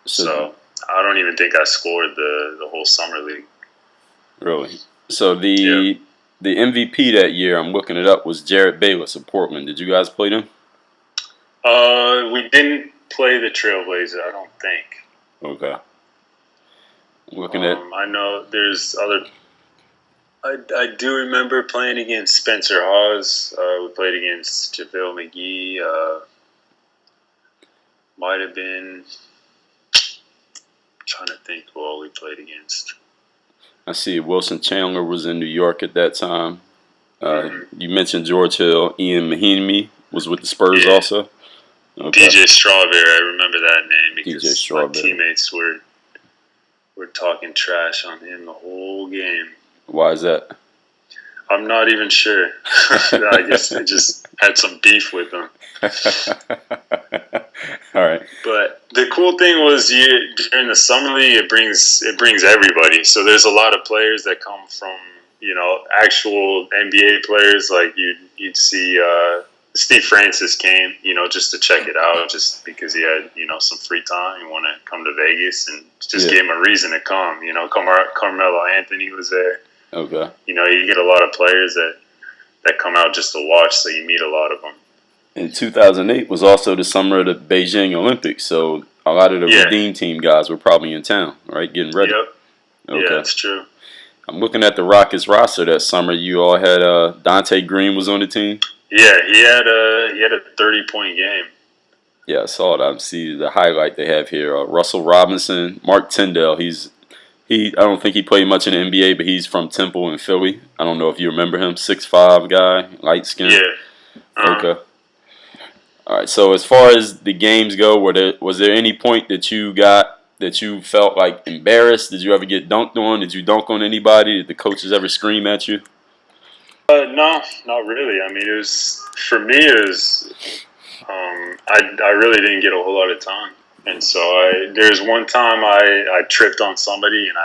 So I don't even think I scored the whole Summer League. Really? So the MVP that year, I'm looking it up, was Jared Bayless of Portland. Did you guys play them? We didn't play the Trailblazer, I don't think. Okay. Looking at. I know there's other. I do remember playing against Spencer Hawes. We played against JaVale McGee. Might have been. I'm trying to think who all we played against. I see Wilson Chandler was in New York at that time. You mentioned George Hill. Ian Mahinmi was with the Spurs also. Okay. DJ Strawberry, I remember that name because my teammates were talking trash on him the whole game. Why is that? I'm not even sure. I guess I just had some beef with him. All right. But the cool thing was during the Summer League, it brings everybody. So there's a lot of players that come from actual NBA players. Like you'd see Steve Francis came just to check it out, just because he had some free time. He wanted to come to Vegas, and just gave him a reason to come. Carmelo Anthony was there. Okay. You get a lot of players that come out just to watch, so you meet a lot of them. And 2008 was also the summer of the Beijing Olympics, so a lot of the Redeem Team guys were probably in town, right, getting ready. Yep. Okay. Yeah, that's true. I'm looking at the Rockets roster that summer. You all had Dante Green was on the team. Yeah, he had a 30-point game. Yeah, I saw it. I see the highlight they have here. Russell Robinson, Mark Tyndall. I don't think he played much in the NBA, but he's from Temple in Philly. I don't know if you remember him. 6'5" guy, light skin. Yeah. Okay. All right. So as far as the games go, was there any point that you felt like embarrassed? Did you ever get dunked on? Did you dunk on anybody? Did the coaches ever scream at you? No, not really. I mean, it was for me. It was I really didn't get a whole lot of time, and so there's one time I tripped on somebody, and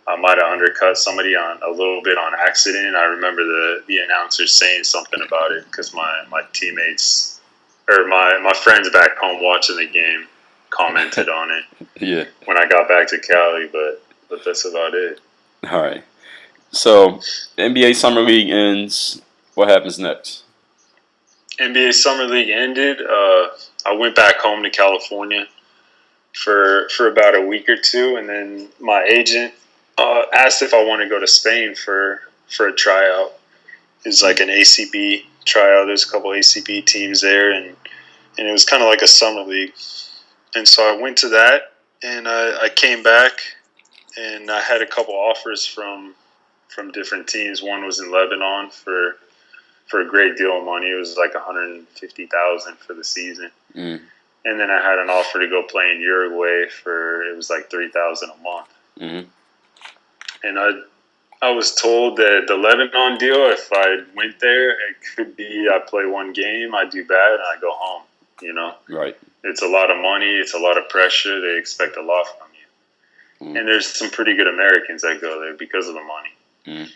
I might have undercut somebody on a little bit on accident. I remember the announcer saying something about it because my teammates or my friends back home watching the game commented on it. Yeah. When I got back to Cali, but that's about it. All right. So NBA Summer League ends. What happens next? NBA Summer League ended. I went back home to California for about a week or two, and then my agent asked if I want to go to Spain for a tryout. It's like an ACB tryout. There's a couple ACB teams there, and it was kind of like a summer league. And so I went to that, and I came back, and I had a couple offers from different teams. One was in Lebanon for a great deal of money. It was like $150,000 for the season. Mm. And then I had an offer to go play in Uruguay it was like $3,000 a month. Mm-hmm. And I was told that the Lebanon deal, if I went there, it could be I play one game, I do bad, and I go home. Right. It's a lot of money. It's a lot of pressure. They expect a lot from you. Mm. And there's some pretty good Americans that go there because of the money. Mm.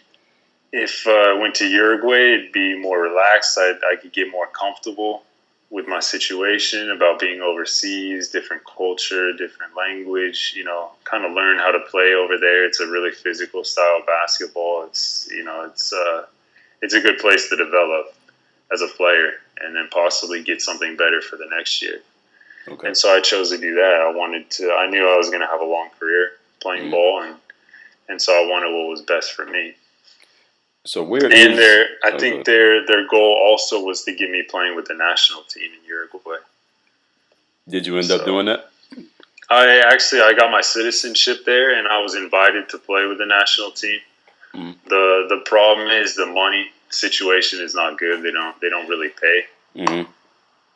If I went to Uruguay, it'd be more relaxed. I could get more comfortable with my situation about being overseas, different culture, different language, kind of learn how to play over there. It's a really physical style of basketball. It's a good place to develop as a player and then possibly get something better for the next year. Okay. And so I chose to do that. I knew I was going to have a long career playing ball, and so I wanted what was best for me. So I think their goal also was to get me playing with the national team in Uruguay. Did you end up doing that? I got my citizenship there, and I was invited to play with the national team. Mm. The problem is the money situation is not good. They don't really pay. Mm-hmm.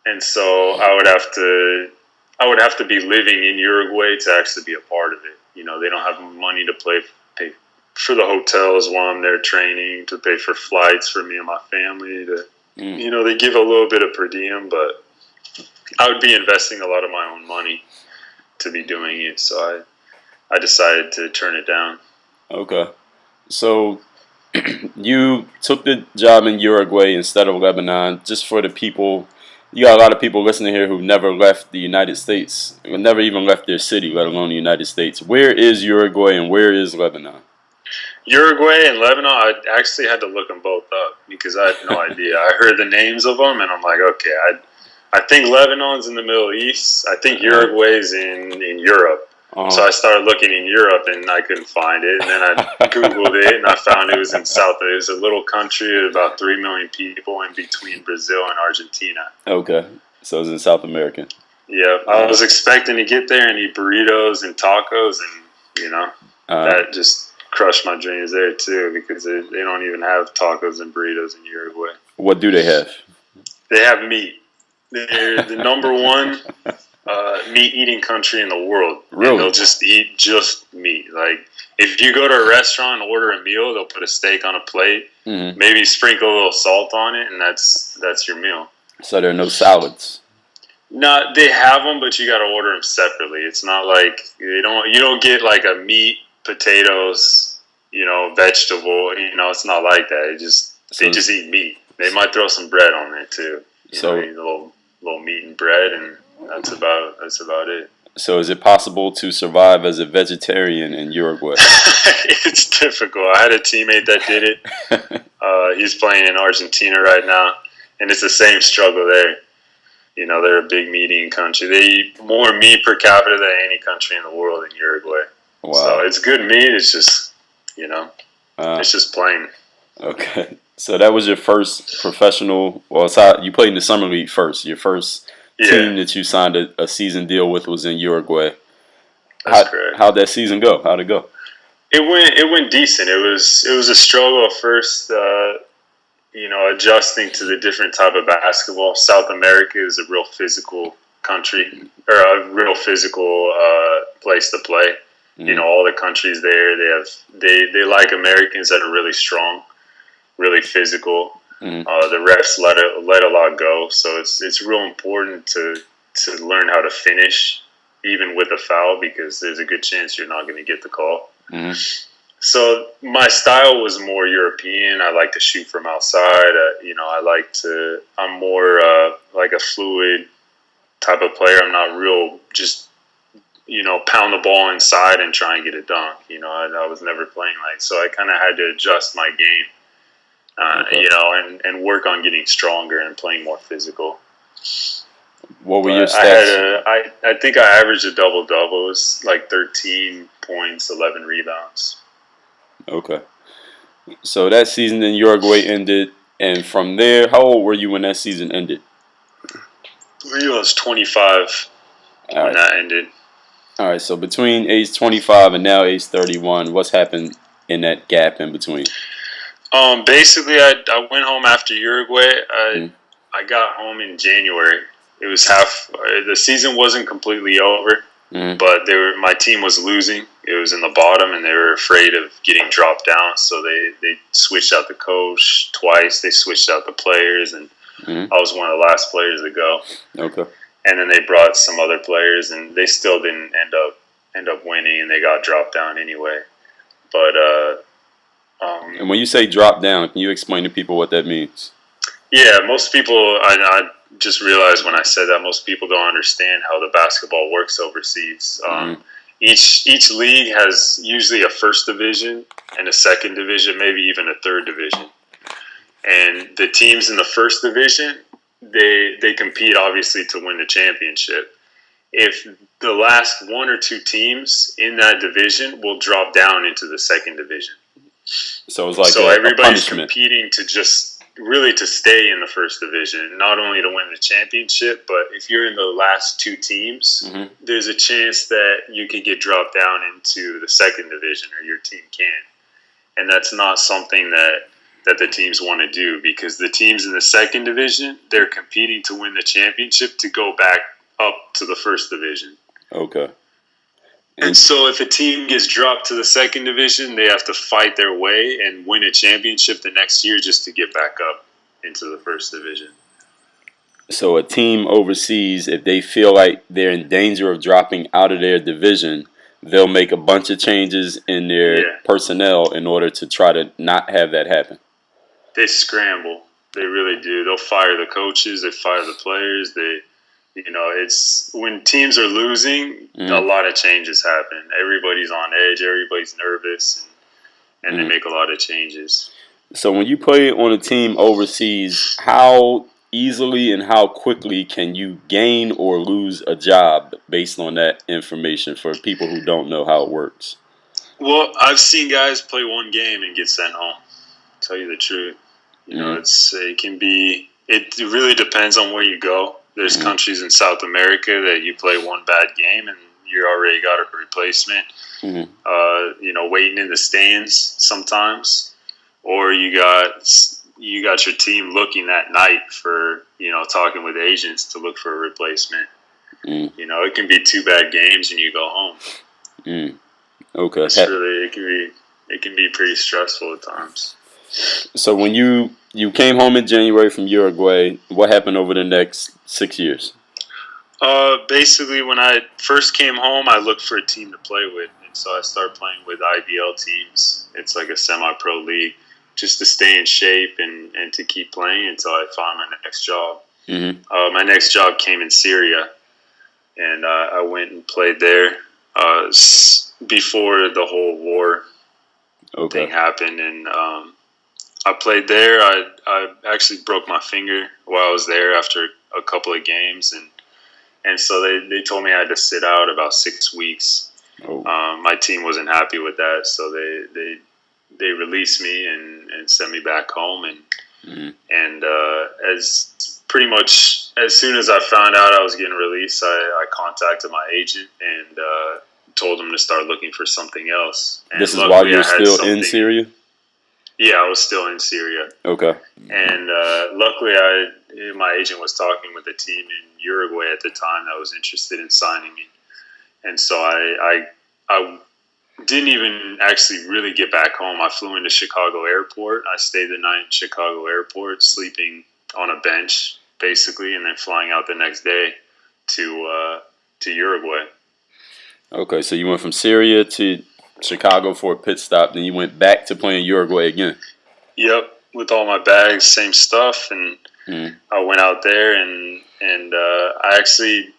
And so I would have to be living in Uruguay to actually be a part of it. They don't have money to pay for the hotels while I'm there training, to pay for flights for me and my family. They give a little bit of per diem, but I would be investing a lot of my own money to be doing it. So I decided to turn it down. Okay. So you took the job in Uruguay instead of Lebanon. Just for the people, you got a lot of people listening here who've never left the United States, who never even left their city, let alone the United States. Where is Uruguay and where is Lebanon? Uruguay and Lebanon, I actually had to look them both up because I had no idea. I heard the names of them, and I'm like, okay, I think Lebanon's in the Middle East. I think Uruguay's in Europe. Uh-huh. So I started looking in Europe, and I couldn't find it. And then I Googled it, and I found it was in South. It was a little country of about 3 million people in between Brazil and Argentina. Okay, so it's in South America. Yeah, I was expecting to get there and eat burritos and tacos, and that just crushed my dreams there too because they don't even have tacos and burritos in Uruguay. What do they have? They have meat. They're the number one meat-eating country in the world. Really? And they'll just eat just meat. Like, if you go to a restaurant and order a meal, they'll put a steak on a plate, mm-hmm. maybe sprinkle a little salt on it, and that's your meal. So there are no salads? No, they have them, but you got to order them separately. It's not like you don't get like a meat, potatoes, vegetable. It's not like that. They just eat meat. They might throw some bread on there too. A little meat and bread, and that's about it. So is it possible to survive as a vegetarian in Uruguay? It's difficult. I had a teammate that did it. He's playing in Argentina right now, and it's the same struggle there. They're a big meat eating country. They eat more meat per capita than any country in the world in Uruguay. Wow. So it's good meat. It's just, it's just plain. Okay. So that was your first professional. Well, it's how you played in the summer league first. Your first team that you signed a season deal with was in Uruguay. That's correct. How'd that season go? How'd it go? It went decent. It was a struggle at first. adjusting to the different type of basketball. South America is a real physical country, or a real physical place to play. All the countries there, they like Americans that are really strong, really physical. The refs let a lot go, so it's real important to learn how to finish, even with a foul, because there's a good chance you're not going to get the call. So my style was more European. I like to shoot from outside. I'm more like a fluid type of player. I'm not real just, pound the ball inside and try and get it dunk. I was never playing so I kind of had to adjust my game, and work on getting stronger and playing more physical. What were your stats? I think I averaged a double-double. It was like 13 points, 11 rebounds. Okay. So that season in Uruguay ended, and from there, how old were you when that season ended? I was 25 when that ended. All right, so between age 25 and now age 31, what's happened in that gap in between? Basically, I went home after Uruguay. I got home in January. It was the season wasn't completely over, but my team was losing. It was in the bottom, and they were afraid of getting dropped down, so they switched out the coach twice. They switched out the players, and I was one of the last players to go. Okay. And then they brought some other players, and they still didn't end up winning, and they got dropped down anyway. But and when you say drop down, can you explain to people what that means? Yeah, most people, I just realized when I said that, most people don't understand how the basketball works overseas. Each league has usually a first division and a second division, maybe even a third division. And the teams in the first division, they compete obviously to win the championship. If the last one or two teams in that division will drop down into the second division. So it's like everybody's punishment. competing to just really to stay in the first division, not only to win the championship, but if you're in the last two teams, there's a chance that you could get dropped down into the second division, or your team can. And that's not something that the teams want to do, because the teams in the second division, they're competing to win the championship to go back up to the first division. Okay. And so if a team gets dropped to the second division, they have to fight their way and win a championship the next year just to get back up into the first division. So a team overseas, if they feel like they're in danger of dropping out of their division, they'll make a bunch of changes in their personnel in order to try to not have that happen. They scramble. They really do. They'll fire the coaches. They fire the players. It's when teams are losing, a lot of changes happen. Everybody's on edge. Everybody's nervous, and they make a lot of changes. So when you play on a team overseas, how easily and how quickly can you gain or lose a job based on that information for people who don't know how it works? Well, I've seen guys play one game and get sent home. To tell you the truth, it really depends on where you go. There's countries in South America that you play one bad game and you already got a replacement. Waiting in the stands sometimes, or you got your team looking that night for talking with agents to look for a replacement. It can be 2 bad games and you go home. Okay, it can be pretty stressful at times. So when you came home in January from Uruguay, what happened over the next 6 years? Basically, when I first came home, I looked for a team to play with. And so I started playing with IBL teams. It's like a semi-pro league, just to stay in shape and to keep playing until I found my next job. My next job came in Syria, and I went and played there before the whole war thing happened. And I played there. I actually broke my finger while I was there after a couple of games, and so they told me I had to sit out about 6 weeks. My team wasn't happy with that, so they released me and sent me back home. And as soon as I found out I was getting released, I contacted my agent and told him to start looking for something else. And this is while you're still in Syria? Yeah, I was still in Syria. Okay. And luckily, my agent was talking with a team in Uruguay at the time that was interested in signing me. And so I didn't even actually really get back home. I flew into Chicago Airport. I stayed the night in Chicago Airport, sleeping on a bench, basically, and then flying out the next day to Uruguay. Okay, so you went from Syria to Chicago for a pit stop, then you went back to playing Uruguay again. Yep, with all my bags, same stuff, and I went out there and I actually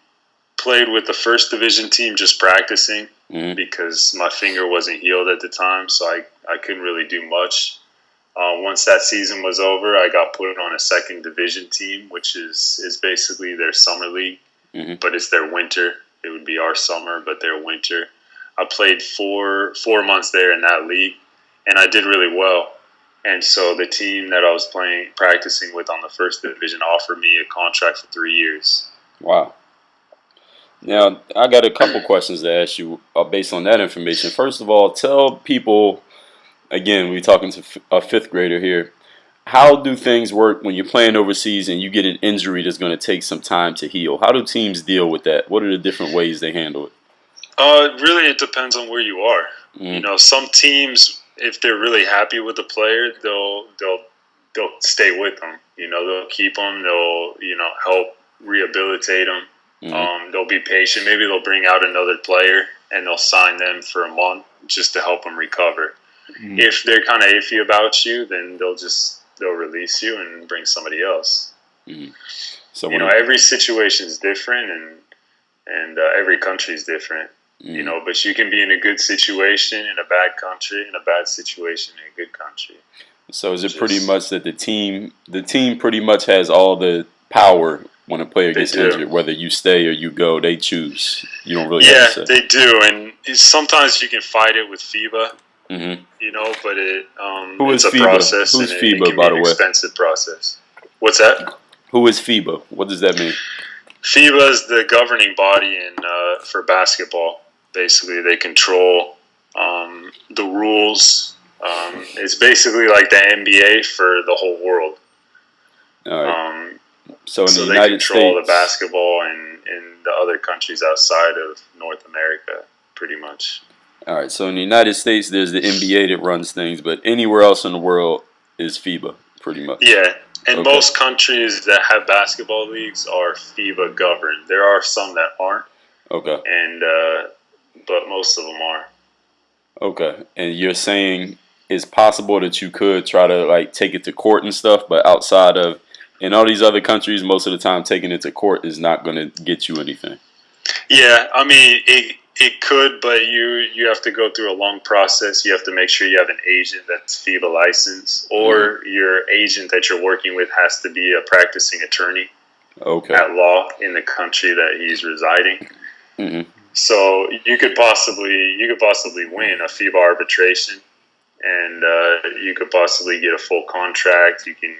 played with the first division team just practicing because my finger wasn't healed at the time, so I couldn't really do much. Once that season was over, I got put on a second division team, which is basically their summer league, but it's their winter. It would be our summer, but their winter. I played 4 months there in that league, and I did really well. And so the team that I was practicing with on the first division offered me a contract for 3 years. Wow. Now, I got a couple questions to ask you based on that information. First of all, tell people, again, we're talking to a fifth grader here, how do things work when you're playing overseas and you get an injury that's going to take some time to heal? How do teams deal with that? What are the different ways they handle it? Really, it depends on where you are. You know, some teams, if they're really happy with the player, they'll stay with them. You know, they'll keep them. They'll help rehabilitate them. They'll be patient. Maybe they'll bring out another player and they'll sign them for a month just to help them recover. If they're kind of iffy about you, then they'll release you and bring somebody else. So every situation is different, and every country is different. You know, but you can be in a good situation in a bad country, in a bad situation in a good country. So is it pretty much that the team pretty much has all the power when a player gets injured, whether you stay or you go, they choose. You don't really have to say. They do, and sometimes you can fight it with FIBA. You know, but it's a FIBA? process. Who's and FIBA, it can by be the an way? expensive process. What's that? Who is FIBA? What does that mean? FIBA is the governing body for basketball. Basically, they control the rules. It's basically like the NBA for the whole world. All right. So in the they United control States, the basketball in the other countries outside of North America, pretty much. All right. So in the United States, there's the NBA that runs things, but anywhere else in the world is FIBA, pretty much. Yeah. And most countries that have basketball leagues are FIBA governed. There are some that aren't. Okay. And but most of them are. Okay. And you're saying it's possible that you could try to take it to court and stuff, but outside of in all these other countries, most of the time taking it to court is not going to get you anything. Yeah, I mean it could, but you have to go through a long process. You have to make sure you have an agent that's FIBA licensed, or your agent that you're working with has to be a practicing attorney at law in the country that he's residing. So you could possibly win a FIBA arbitration, and you could possibly get a full contract. You can,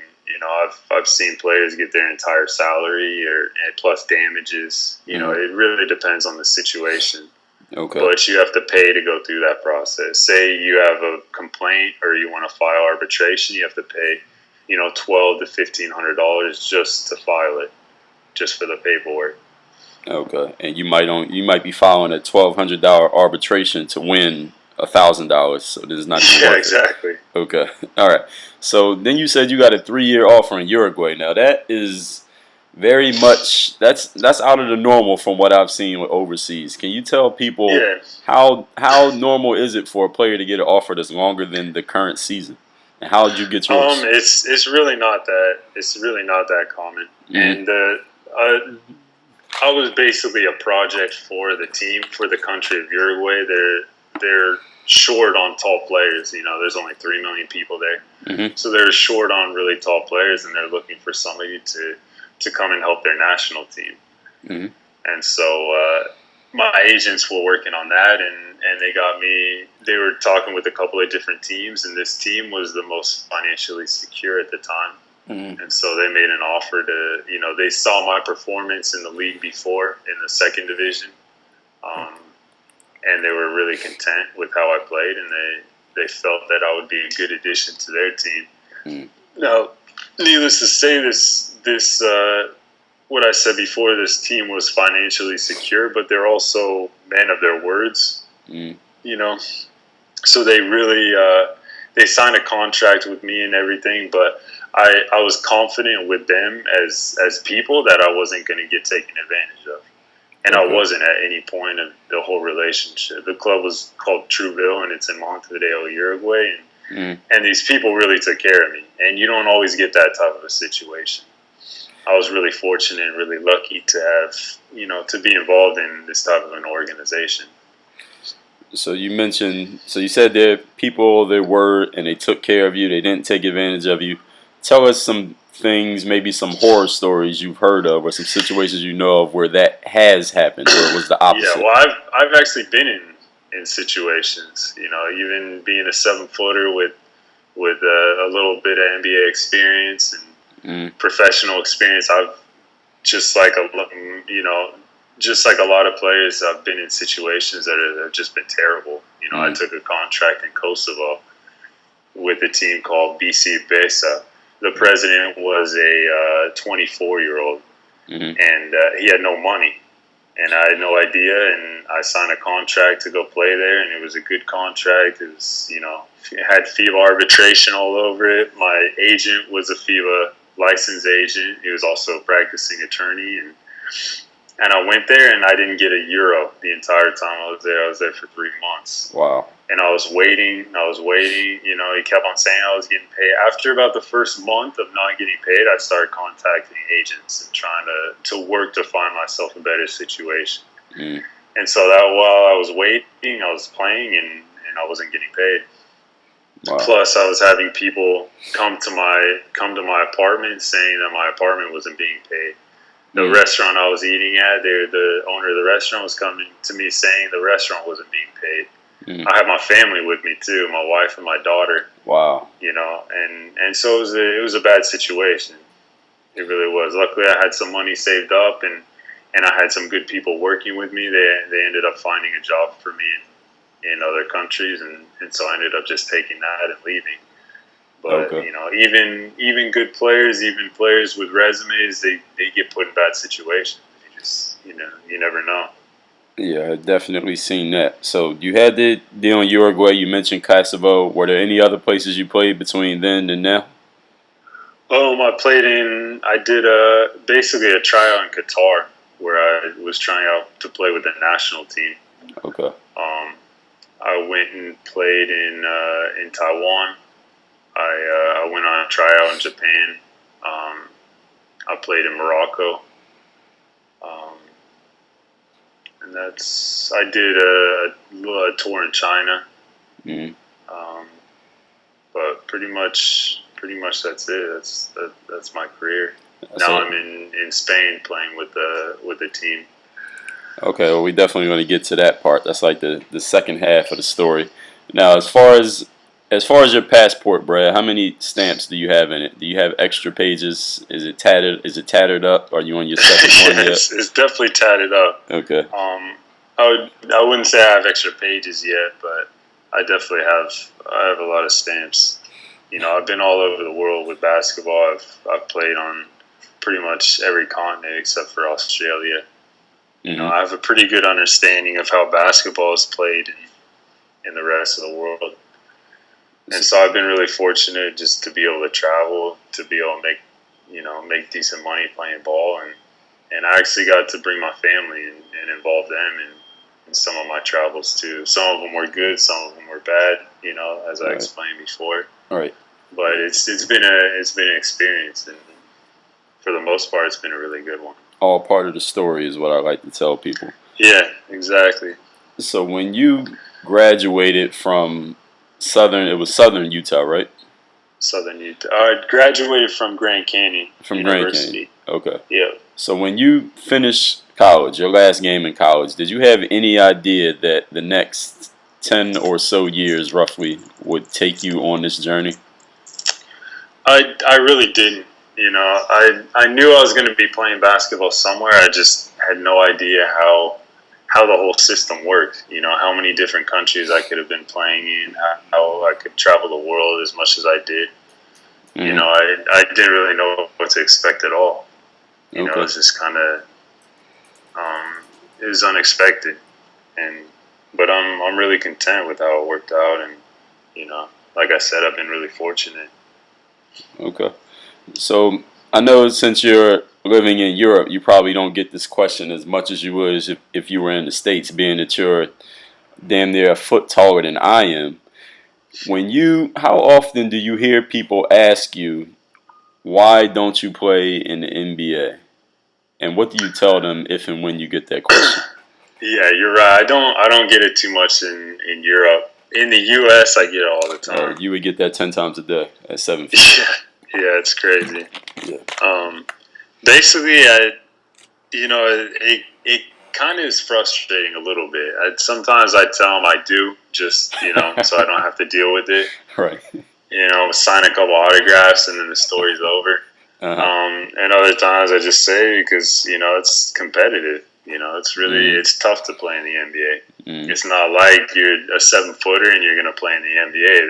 I've seen players get their entire salary and plus damages. You know, it really depends on the situation. Okay. But you have to pay to go through that process. Say you have a complaint or you want to file arbitration, you have to pay, $1,200 to $1,500 just to file it, just for the paperwork. Okay, and you might be filing a $1,200 arbitration to win $1,000. So this is not even worth exactly. It. Okay, all right. So then you said you got a 3-year offer in Uruguay. Now that is very much that's out of the normal from what I've seen with overseas. Can you tell people how normal is it for a player to get an offer that's longer than the current season? And how did you get yours? It's really not that common. And I was basically a project for the team, for the country of Uruguay. They're short on tall players. There's only 3 million people there, so they're short on really tall players, and they're looking for somebody to come and help their national team. And so my agents were working on that, and they got me. They were talking with a couple of different teams, and this team was the most financially secure at the time. And so they made an offer to, they saw my performance in the league before in the second division. And they were really content with how I played, and they felt that I would be a good addition to their team. Mm. Now, needless to say, this what I said before, this team was financially secure, but they're also men of their words. Mm. You know, so they really they signed a contract with me and everything, but I was confident with them as people that I wasn't going to get taken advantage of. And I wasn't at any point of the whole relationship. The club was called Trouville, and it's in Montevideo, Uruguay. And these people really took care of me. And you don't always get that type of a situation. I was really fortunate and really lucky to have, to be involved in this type of an organization. So you said they're people of their word, and they took care of you. They didn't take advantage of you. Tell us some things, maybe some horror stories you've heard of, or some situations you know of where that has happened, where it was the opposite. Yeah, well, I've actually been in situations, even being a 7-footer with a little bit of NBA experience and professional experience. I've just like a lot of players, I've been in situations that have just been terrible. I took a contract in Kosovo with a team called BC Besa. The president was a 24-year-old, and he had no money, and I had no idea. And I signed a contract to go play there, and it was a good contract. It was, it had FIBA arbitration all over it. My agent was a FIBA licensed agent. He was also a practicing attorney, and I went there, and I didn't get a euro the entire time I was there. I was there for 3 months. Wow. And I was waiting. He kept on saying I was getting paid. After about the first month of not getting paid, I started contacting agents and trying to work to find myself a better situation. And so that while I was waiting, I was playing, and I wasn't getting paid. Wow. Plus, I was having people come to my apartment saying that my apartment wasn't being paid. The restaurant I was eating at, the owner of the restaurant was coming to me saying the restaurant wasn't being paid. I had my family with me too, my wife and my daughter. Wow. And so it was a bad situation. It really was. Luckily, I had some money saved up, and I had some good people working with me. They ended up finding a job for me in other countries, and so I ended up just taking that and leaving. But even good players, even players with resumes, they get put in bad situations. You never know. Yeah, I've definitely seen that. So you had the deal in Uruguay. You mentioned Kosovo. Were there any other places you played between then and now? I did basically a tryout in Qatar where I was trying out to play with the national team. Okay. I went and played in Taiwan. I went on a tryout in Japan. I played in Morocco. And I did a tour in China. But pretty much that's it. That's my career. Now I'm in Spain playing with the team. Okay, well, we're definitely going to get to that part. That's like the second half of the story. Now, as far as your passport, Brad, how many stamps do you have in it? Do you have extra pages? Is it tattered? Is it tattered up? Are you on your second one yet? It's definitely tattered up. Okay. I wouldn't say I have extra pages yet, but I definitely have a lot of stamps. I've been all over the world with basketball. I've played on pretty much every continent except for Australia. I have a pretty good understanding of how basketball is played in the rest of the world. And so I've been really fortunate just to be able to travel, to be able to make decent money playing ball. And I actually got to bring my family and involve them in some of my travels too. Some of them were good, some of them were bad, as I explained before. Right. But it's been an experience, and for the most part, it's been a really good one. All part of the story is what I like to tell people. Yeah, exactly. So when you graduated from Southern Utah, right? Southern Utah. I graduated from Grand Canyon Grand University. Canyon. Okay. Yeah. So when you finished college, your last game in college, did you have any idea that the next 10 or so years, roughly, would take you on this journey? I really didn't. I knew I was going to be playing basketball somewhere. I just had no idea how how the whole system worked. You know, how many different countries I could have been playing in, how I could travel the world as much as I did. You know, I didn't really know what to expect at all. You know, it was just kind of it was unexpected, but I'm really content with how it worked out, and you know, like I said, I've been really fortunate. Okay. So I know since you're living in Europe, you probably don't get this question as much as you would if you were in the States, being that you're damn near a foot taller than I am. How often do you hear people ask you, why don't you play in the NBA? And what do you tell them if and when you get that question? Yeah, you're right. I don't get it too much in Europe. In the U.S., I get it all the time. You would get that 10 times a day at 7 feet. Yeah, it's crazy. Yeah. Basically, it kind of is frustrating a little bit. Sometimes I tell them I do, just so I don't have to deal with it. Right. You know, sign a couple autographs and then the story's over. And other times I just say because it's competitive. You know, it's tough to play in the NBA. It's not like you're a 7-footer and you're going to play in the NBA.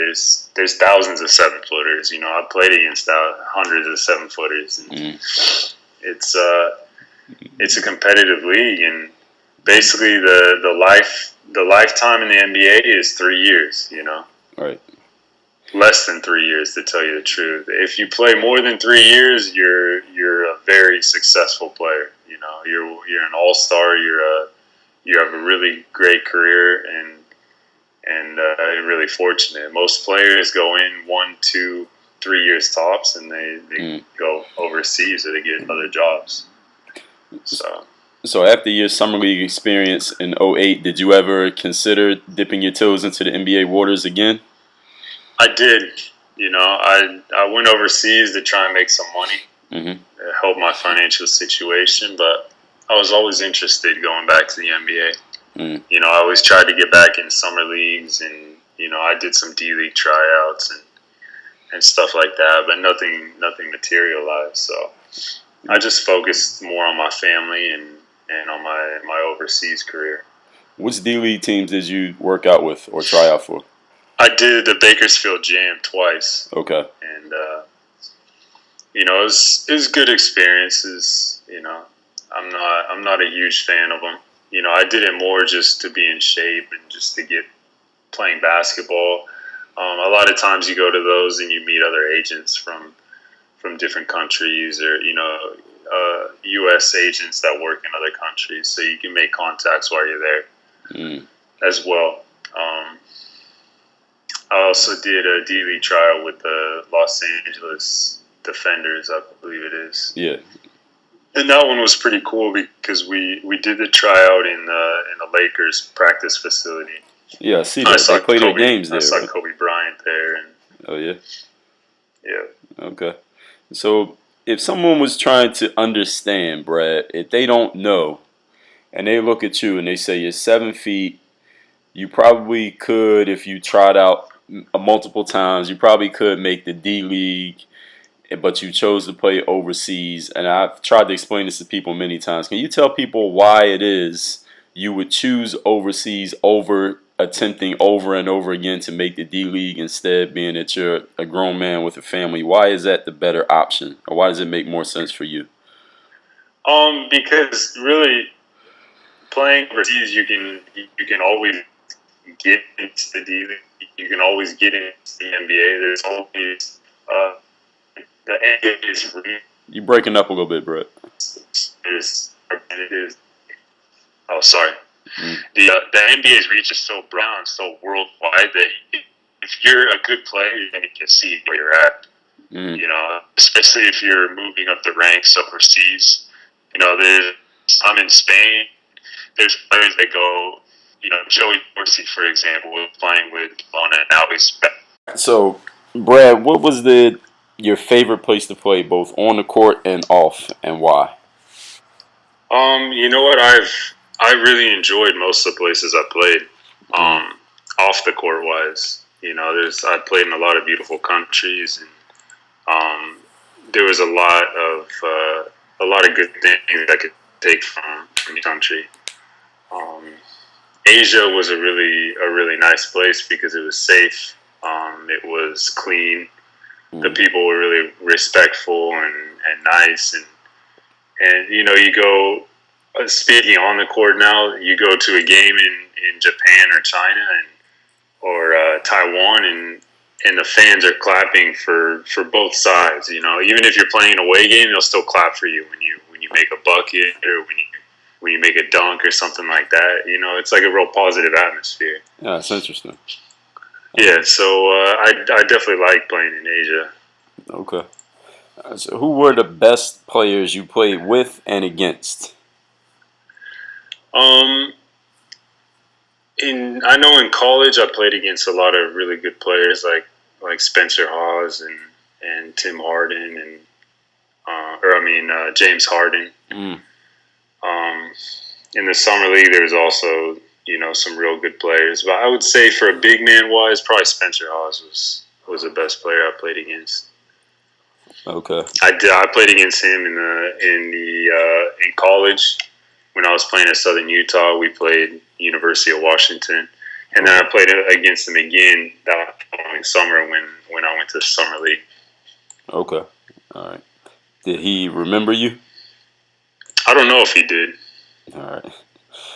There's thousands of 7-footers. You know, I've played against hundreds of 7-footers. And it's a competitive league, and basically the lifetime in the NBA is 3 years. You know, right. Less than 3 years, to tell you the truth. If you play more than 3 years, you're a very successful player. You know, you're an all-star. You have a really great career, and really fortunate. Most players go in 1, 2, 3 years tops, and they go overseas or they get other jobs. So after your summer league experience in 2008, did you ever consider dipping your toes into the NBA waters again? I did. You know, I went overseas to try and make some money, help my financial situation, but I was always interested going back to the NBA. You know, I always tried to get back in summer leagues, and I did some D-League tryouts and stuff like that, but nothing materialized. So I just focused more on my family and on my overseas career. Which D-League teams did you work out with or try out for? I did the Bakersfield Jam twice. Okay. And it was good experiences. You know, I'm not a huge fan of them. You know, I did it more just to be in shape and just to get playing basketball. A lot of times you go to those and you meet other agents from different countries, or U.S. agents that work in other countries, so you can make contacts while you're there as well. I also did a D-League trial with the Los Angeles Defenders, I believe it is. Yeah. And that one was pretty cool because we did the tryout in the Lakers practice facility. Yeah, I see that. They play their games there. I saw right? Kobe Bryant there. Oh, yeah? Yeah. Okay. So if someone was trying to understand, Brad, if they don't know, and they look at you and they say you're 7 feet, you probably could, if you tried out multiple times, you probably could make the D-League, but you chose to play overseas. And I've tried to explain this to people many times. Can you tell people why it is you would choose overseas over attempting over and over again to make the D-League instead, being that you're a grown man with a family? Why is that the better option? Or why does it make more sense for you? Because really playing overseas, you can always get into the D-League. You can always get into the NBA. There's always the NBA is free. You're breaking up a little bit, Brett. Oh, sorry. The NBA's reach is so broad and so worldwide that if you're a good player, you're going to get see where you're at. You know, especially if you're moving up the ranks overseas. You know, I'm in Spain. There's players that go. You know, Joey Dorsey, for example, was playing with Barcelona, and now he's back. So, Brad, what was your favorite place to play, both on the court and off, and why? You know what? I really enjoyed most of the places I played. Off the court wise, you know, I played in a lot of beautiful countries, and there was a lot of good things I could take from each country. Asia was a really nice place because it was safe. It was clean. The people were really respectful and nice, and you go. Speaking on the court now, you go to a game in Japan or China or Taiwan, and the fans are clapping for both sides. Even if you're playing an away game, they'll still clap for you when you make a bucket or when you make a dunk or something like that. It's like a real positive atmosphere. Yeah, that's interesting. Yeah, so I definitely like playing in Asia. Okay. So who were the best players you played with and against? I know in college I played against a lot of really good players like Spencer Hawes and Tim Harden and James Harden. In the summer league, there was also some real good players, but I would say for a big man wise, probably Spencer Hawes was the best player I played against. Okay. I played against him in college when I was playing at Southern Utah. We played University of Washington, and then I played against him again that following summer when I went to the summer league. Okay. All right. Did he remember you? I don't know if he did. All right.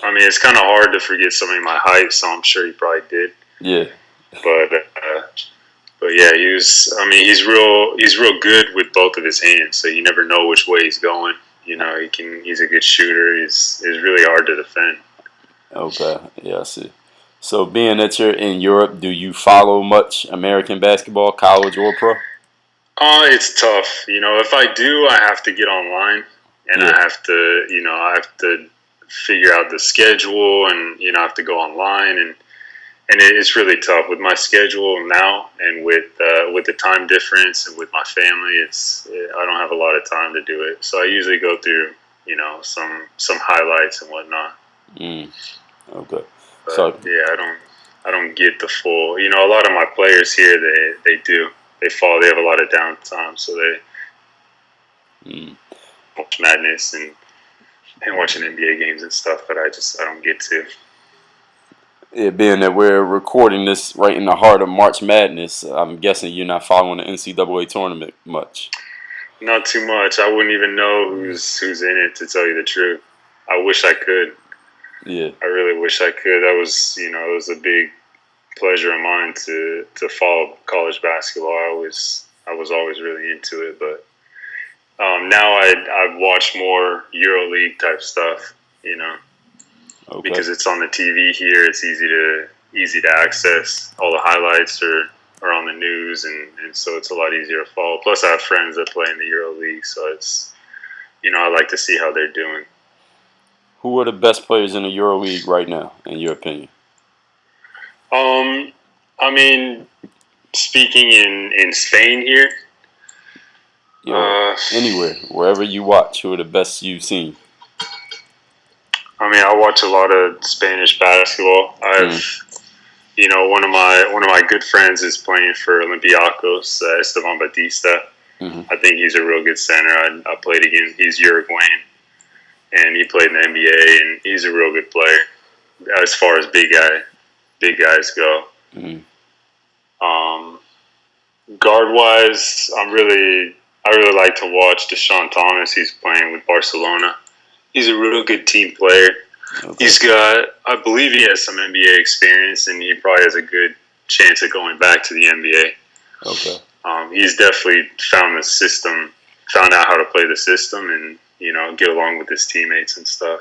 I mean, it's kind of hard to forget somebody my height, so I'm sure he probably did. Yeah. But yeah, he was. I mean, he's real good with both of his hands, so you never know which way he's going. He's a good shooter. He's really hard to defend. Okay. Yeah, I see. So being that you're in Europe, do you follow much American basketball, college or pro? It's tough. If I do, I have to get online, and I have to figure out the schedule, and I have to go online, and it's really tough with my schedule now, and with the time difference, and with my family. I don't have a lot of time to do it, so I usually go through some highlights and whatnot. Okay. But, So yeah, I don't get the full. A lot of my players here they do. They have a lot of downtime, so they watch Madness and watching NBA games and stuff, but I don't get to. it being that we're recording this right in the heart of March Madness, I'm guessing you're not following the NCAA tournament much. Not too much. I wouldn't even know who's in it, to tell you the truth. I wish I could. Yeah. I really wish I could. That was, it was a big pleasure of mine to follow college basketball. I was always really into it, but now I watch more EuroLeague type stuff, Okay. because it's on the TV here. It's easy to access. All the highlights are on the news, and so it's a lot easier to follow. Plus, I have friends that play in the EuroLeague, so it's I like to see how they're doing. Who are the best players in the EuroLeague right now, in your opinion? I mean, speaking in Spain here. Anywhere, wherever you watch, who are the best you've seen? I mean, I watch a lot of Spanish basketball. One of my good friends is playing for Olympiacos, Esteban Batista. I think he's a real good center. I played against. He's Uruguayan, and he played in the NBA, and he's a real good player as far as big guys go. Guard wise, I really like to watch Deshaun Thomas. He's playing with Barcelona. He's a real good team player. Okay. I believe he has some NBA experience, and he probably has a good chance of going back to the NBA. Okay. He's definitely found out how to play the system, and get along with his teammates and stuff.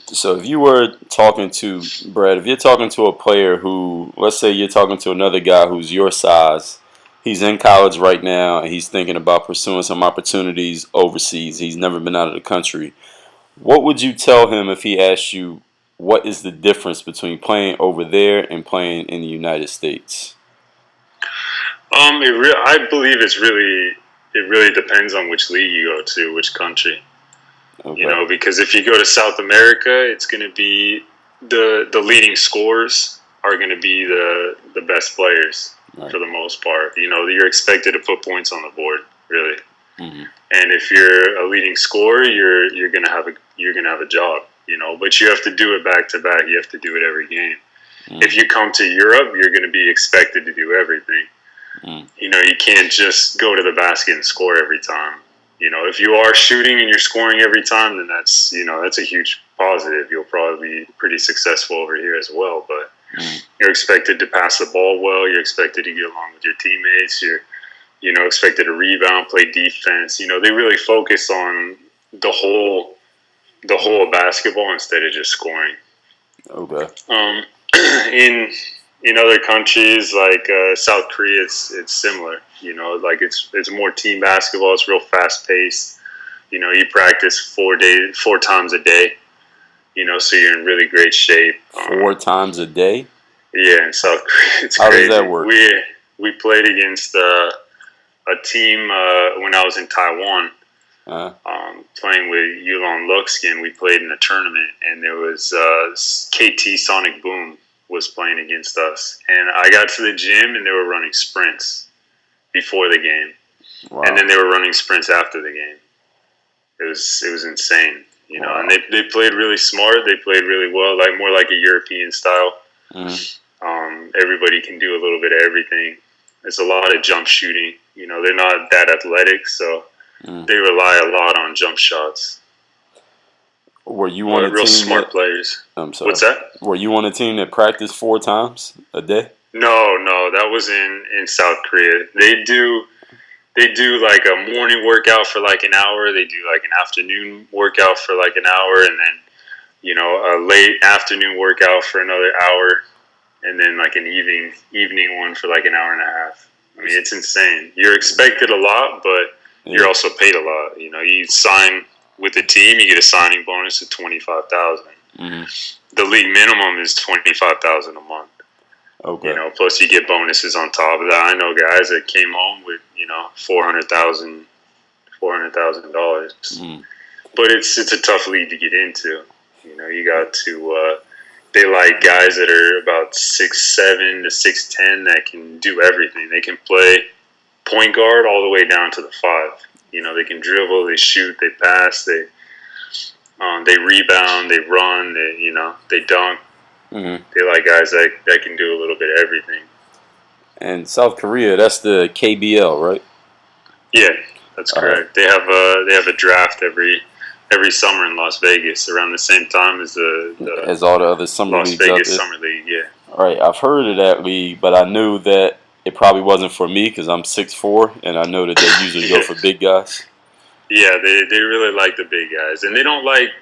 So if you were talking to Brad, if you're talking to a player who, let's say you're talking to another guy who's your size, he's in college right now and he's thinking about pursuing some opportunities overseas. He's never been out of the country. What would you tell him if he asked you what is the difference between playing over there and playing in the United States? I believe it really depends on which league you go to, which country. Okay. Because if you go to South America, it's going to be the leading scorers are going to be the best players for the most part. You're expected to put points on the board, really. And if you're a leading scorer, you're going to have a job. But you have to do it back to back. You have to do it every game. If you come to Europe, you're going to be expected to do everything. You can't just go to the basket and score every time. If you are shooting and you're scoring every time, then that's a huge positive. You'll probably be pretty successful over here as well. But you're expected to pass the ball well. You're expected to get along with your teammates. You're expected to rebound, play defense. They really focus on the whole of basketball instead of just scoring. Okay. In other countries like South Korea, it's similar. It's more team basketball. It's real fast paced. You practice 4 times a day. So you're in really great shape. 4 times a day? Yeah, in South Korea, it's How crazy. does that work? We played against a team when I was in Taiwan. Playing with Yulon Luxkin. We played in a tournament, and there was KT Sonic Boom was playing against us. And I got to the gym, and they were running sprints before the game. Wow. And then they were running sprints after the game. It was insane, Wow. And they played really smart. They played really well, more like a European style. Everybody can do a little bit of everything. There's a lot of jump shooting. They're not that athletic, so they rely a lot on jump shots. Were you on a real team smart players? I'm sorry. What's that? Were you on a team that practiced 4 times a day? No, that was in South Korea. They do like a morning workout for like an hour. They do like an afternoon workout for like an hour, and then a late afternoon workout for another hour, and then like an evening one for like an hour and a half. I mean, it's insane. You're expected a lot, but you're also paid a lot. You sign with the team, you get a signing bonus of $25,000. The league minimum is $25,000 a month. Okay. Plus you get bonuses on top of that. I know guys that came home with $400,000. But it's a tough league to get into. You got to. They like guys that are about 6'7" to 6'10" that can do everything. They can play point guard all the way down to the 5. They can dribble, they shoot, they pass, they rebound, they run, they dunk. They like guys that can do a little bit of everything. And South Korea, that's the KBL, right? Yeah, that's correct. They have a draft every summer in Las Vegas around the same time as as all the other summer Las leagues Vegas out there. Summer League. Yeah. All right, I've heard of that league, but I knew that it probably wasn't for me because I'm 6'4", and I know that they usually go for big guys. Yeah, they really like the big guys, and they don't like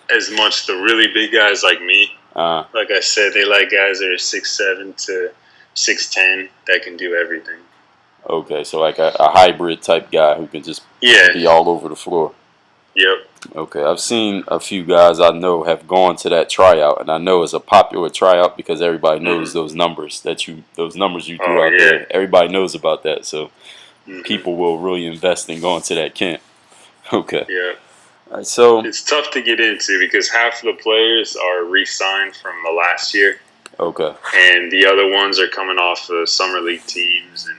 as much the really big guys like me. Like I said, they like guys that are 6'7" to 6'10" that can do everything. Okay, so like a hybrid type guy who can just be all over the floor. Yep. Okay, I've seen a few guys I know have gone to that tryout, and I know it's a popular tryout because everybody knows those numbers you threw out there. Everybody knows about that, so people will really invest in going to that camp. Okay. Yeah. All right, so it's tough to get into because half of the players are re-signed from the last year. Okay. And the other ones are coming off of summer league teams, and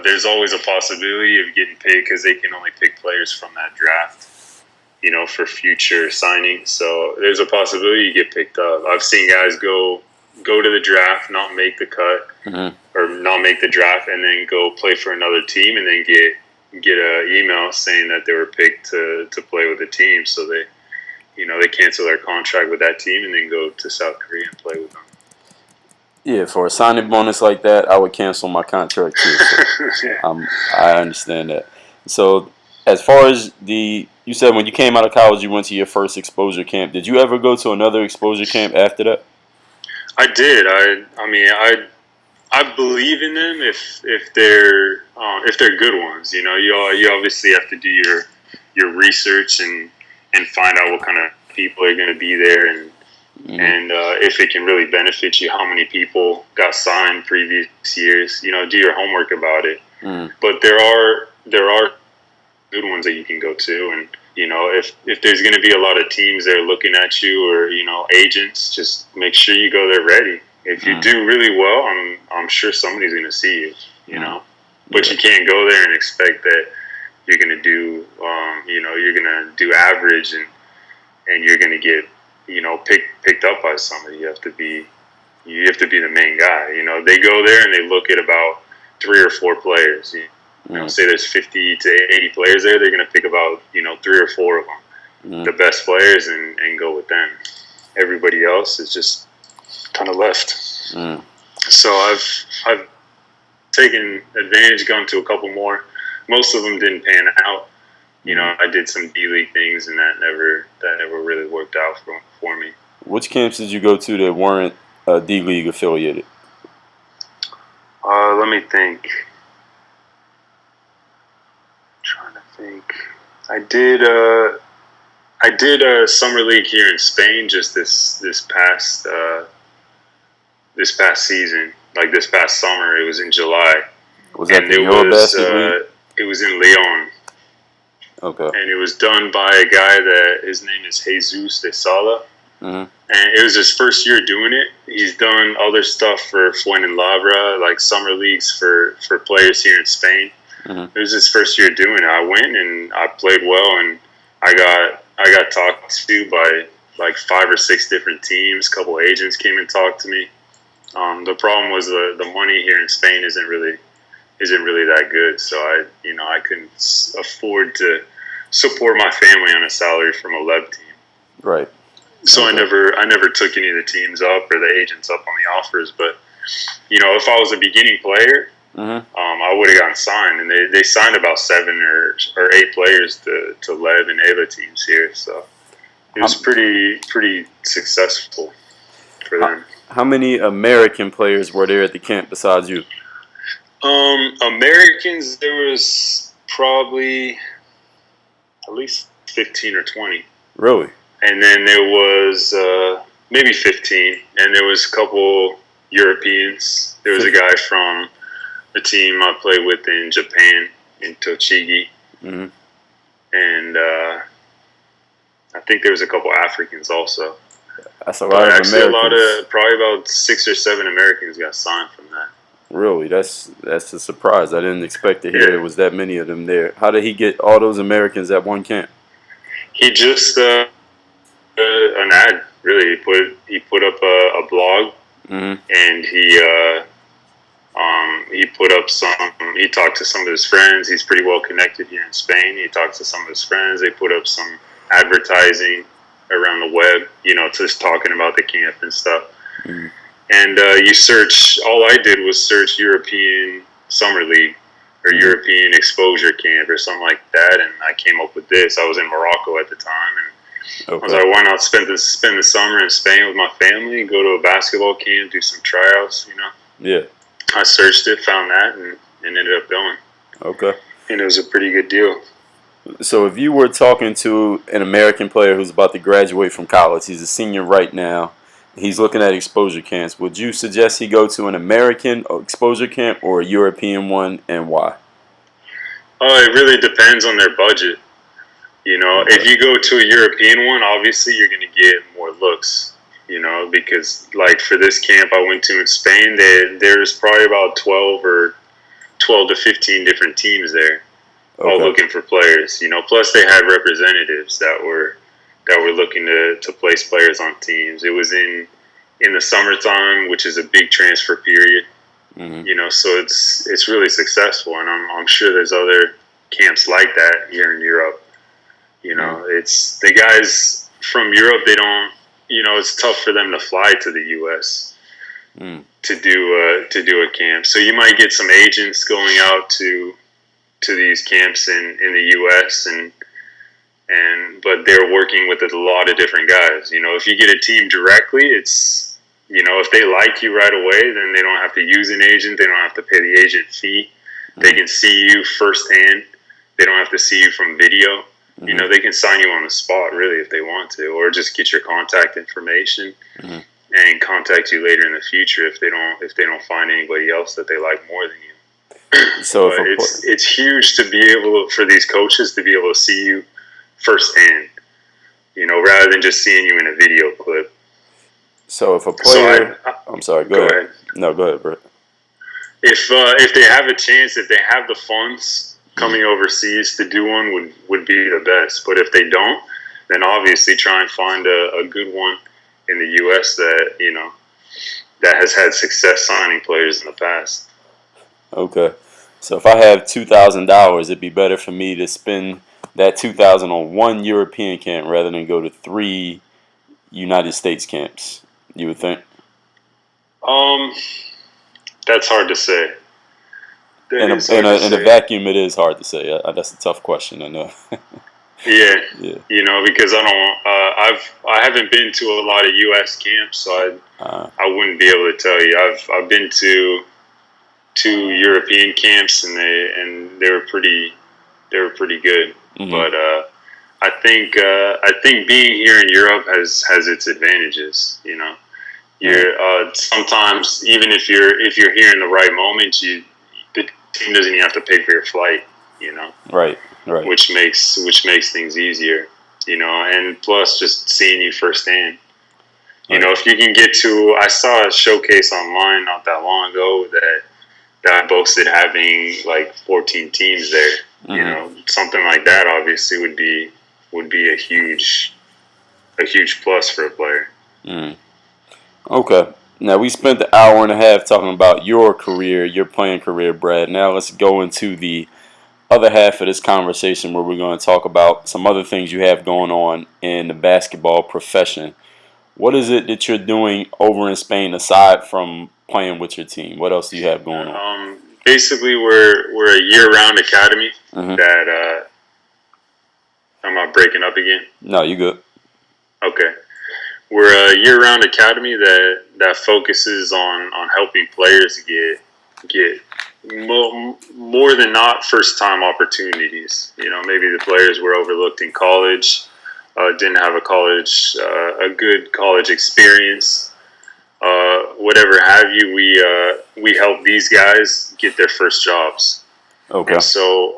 there's always a possibility of getting picked because they can only pick players from that draft, for future signings. So there's a possibility you get picked up. I've seen guys go to the draft, not make the cut, or not make the draft, and then go play for another team, and then get an email saying that they were picked to play with the team. So they cancel their contract with that team and then go to South Korea and play with them. Yeah, for a signing bonus like that, I would cancel my contract too. So I understand that. So as far as you said when you came out of college, you went to your first exposure camp. Did you ever go to another exposure camp after that? I did. I believe in them if they're good ones. You obviously have to do your research and find out what kind of people are going to be there and if it can really benefit you. How many people got signed previous years? Do your homework about it. But there are good ones that you can go to, and if there's going to be a lot of teams that are looking at you or agents, just make sure you go there ready. If you do really well, I'm sure somebody's going to see you. But you can't go there and expect that you're going to do you're going to do average and you're going to get, picked up by somebody. You have to be the main guy. They go there and they look at about 3 or 4 players. Say there's 50 to 80 players there, they're going to pick about 3 or 4 of them, the best players, and go with them. Everybody else is just kind of left. So I've taken advantage, gone to a couple more. Most of them didn't pan out. I did some D-League things, and that never really worked out for me. Which camps did you go to that weren't D-League affiliated? Let me think. I'm trying to think. I did a summer league here in Spain just this past season, like this past summer. It was in July. Was that the EuroBasket league? It was in Leon. Okay. And it was done by a guy that his name is Jesus de Sala. And it was his first year doing it. He's done other stuff for Fuenlabrada, like summer leagues for players here in Spain. It was his first year doing it. I went and I played well, and I got talked to by like 5 or 6 different teams. A couple agents came and talked to me. The problem was the money here in Spain isn't really that good. So I couldn't afford to support my family on a salary from a LEB team. Right. So I never took any of the teams up or the agents up on the offers. But if I was a beginning player, I would have gotten signed, and they signed about 7 or 8 players to LEB and AVA teams here. So it was pretty successful for them. How many American players were there at the camp besides you? Americans, there was probably at least 15 or 20. Really? And then there was maybe 15, and there was a couple Europeans. There was a guy from the team I played with in Japan, in Tochigi. And I think there was a couple Africans also. That's a lot of Americans. Probably about 6 or 7 Americans got signed from that. Really? That's a surprise. I didn't expect to hear it was that many of them there. How did he get all those Americans at one camp? He just an ad, really. He put up a blog, and he put up he talked to some of his friends. He's pretty well connected here in Spain. He talked to some of his friends. They put up some advertising around the web, just talking about the camp and stuff. And you search, all I did was search European Summer League or European Exposure Camp or something like that, and I came up with this. I was in Morocco at the time, and I was like, why not spend the summer in Spain with my family, go to a basketball camp, do some tryouts, Yeah. I searched it, found that, and ended up going. Okay. And it was a pretty good deal. So if you were talking to an American player who's about to graduate from college, he's a senior right now, he's looking at exposure camps, would you suggest he go to an American exposure camp or a European one, and why? It really depends on their budget. If you go to a European one, obviously you're going to get more looks, because like for this camp I went to in Spain, there's probably about 12 to 15 different teams there, all looking for players, plus they had representatives that were looking to place players on teams. It was in the summertime, which is a big transfer period, so it's really successful, and I'm sure there's other camps like that here in Europe. It's the guys from Europe, they don't, it's tough for them to fly to the U.S. To do a camp. So you might get some agents going out to these camps in the U.S. but they're working with a lot of different guys. If you get a team directly, it's, if they like you right away, then they don't have to use an agent. They don't have to pay the agent fee. They can see you firsthand. They don't have to see you from video. They can sign you on the spot, really, if they want to, or just get your contact information and contact you later in the future if they don't find anybody else that they like more than you. So it's huge to be for these coaches to be able to see you firsthand, rather than just seeing you in a video clip. So if a player, I'm sorry, go ahead. No, go ahead, Brett. If they have a chance, if they have the funds, coming overseas to do one would be the best. But if they don't, then obviously try and find a good one in the U.S. that that has had success signing players in the past. Okay. So if I have $2,000, it'd be better for me to spend that $2,000 on one European camp rather than go to 3 United States camps. You would think? That's hard to say. In a vacuum, it is hard to say. That's a tough question, I know. Yeah. Yeah. Because I haven't been to a lot of U.S. camps, so I wouldn't be able to tell you. I've been to 2 European camps, and they were pretty good. Mm-hmm. But I think being here in Europe has its advantages. You're sometimes, even if you're here in the right moment, the team doesn't even have to pay for your flight. Right. Which makes things easier. And plus just seeing you firsthand. If you can get to, I saw a showcase online not that long ago that boasted having like 14 teams there. Mm-hmm. Something like that obviously would be a huge plus for a player. Mm. Okay. Now we spent the hour and a half talking about your career, your playing career, Brad. Now let's go into the other half of this conversation where we're going to talk about some other things you have going on in the basketball profession. What is it that you're doing over in Spain aside from playing with your team? What else do you have going on? Basically, we're a year-round academy Mm-hmm. that. Am I breaking up again? No, you good. Okay, we're a year-round academy that focuses on helping players get more than not first-time opportunities. Maybe the players were overlooked in college, didn't have a good college experience, whatever have you. We help these guys get their first jobs. Okay. And so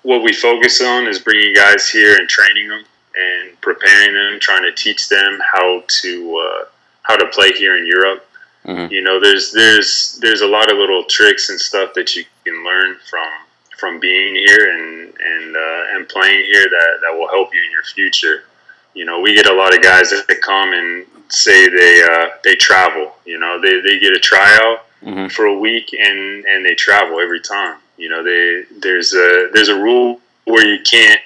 what we focus on is bringing guys here and training them and preparing them, trying to teach them how to play here in Europe. Mm-hmm. There's a lot of little tricks and stuff that you can learn from being here and playing here that will help you in your future. We get a lot of guys that come and say they travel. They get a tryout Mm-hmm. for a week and they travel every time. There's a rule where you can't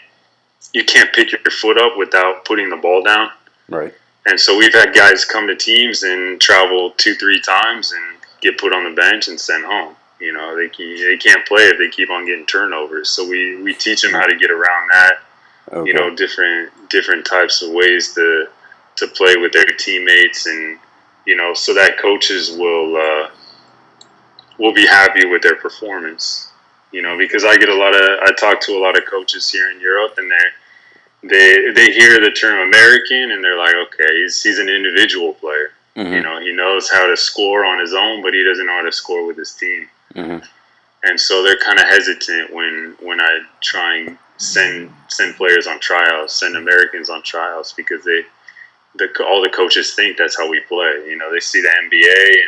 pick your foot up without putting the ball down. Right. And so we've had guys come to teams and travel 2-3 times and get put on the bench and sent home. They can't play if they keep on getting turnovers. So we teach them how to get around that. Okay. Different types of ways to play with their teammates, and so that coaches will be happy with their performance. Because I talk to a lot of coaches here in Europe, and they hear the term American and they're like, okay, he's an individual player. Mm-hmm. He knows how to score on his own, but he doesn't know how to score with his team. Mm-hmm. And so they're kind of hesitant when I try and send players on tryouts, send Americans on tryouts, because all the coaches think that's how we play. They see the NBA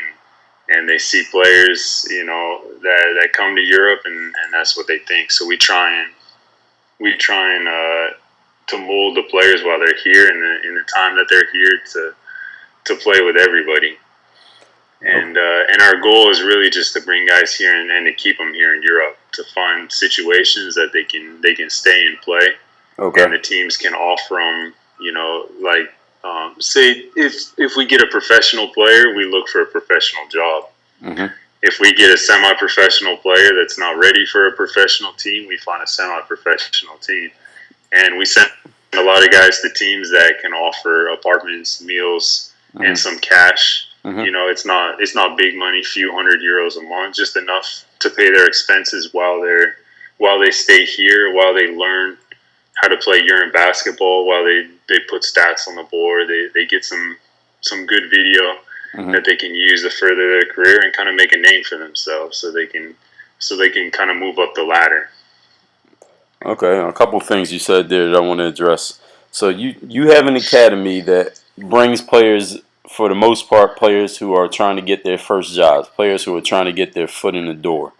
and they see players, that come to Europe, and that's what they think. So we try and to mold the players while they're here in the time that they're here to play with everybody. And our goal is really just to bring guys here and to keep them here in Europe, to find situations that they can stay and play. Okay. And the teams can offer them, say if we get a professional player, we look for a professional job. Mm-hmm. If we get a semi-professional player that's not ready for a professional team, we find a semi-professional team. And we send a lot of guys to teams that can offer apartments, meals, Mm-hmm. and some cash. Mm-hmm. It's not big money, few €100 a month, just enough to pay their expenses while they stay here, while they learn how to play Euro basketball, while they put stats on the board, they get some good video Mm-hmm. that they can use to further their career and kind of make a name for themselves, so they can kind of move up the ladder. Okay, a couple of things you said there that I want to address. So you have an academy that brings players, for the most part, players who are trying to get their first jobs, players who are trying to get their foot in the door.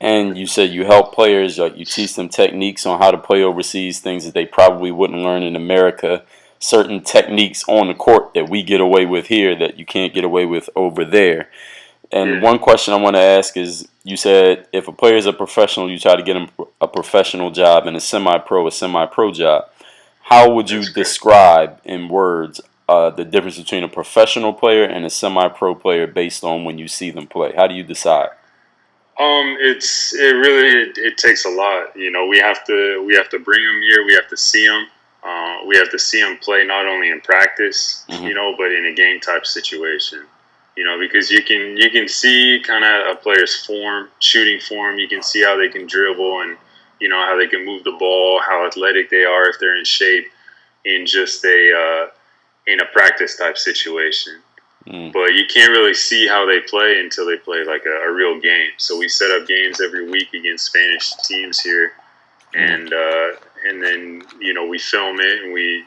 And you said you help players, like you teach them techniques on how to play overseas, things that they probably wouldn't learn in America, certain techniques on the court that we get away with here that you can't get away with over there. And Yeah. one question I want to ask is, you said if a player is a professional, you try to get him a professional job, and a semi-pro job. How would you That's correct. describe in words the difference between a professional player and a semi-pro player based on when you see them play? How do you decide? It takes a lot. We have to bring them here. We have to see them. We have to see them play not only in practice, but in a game type situation. Because you can see kind of a player's form, shooting form. You can see how they can dribble and how they can move the ball, how athletic they are if they're in shape in just in a practice type situation. But you can't really see how they play until they play like a real game. So we set up games every week against Spanish teams here, and then we film it and we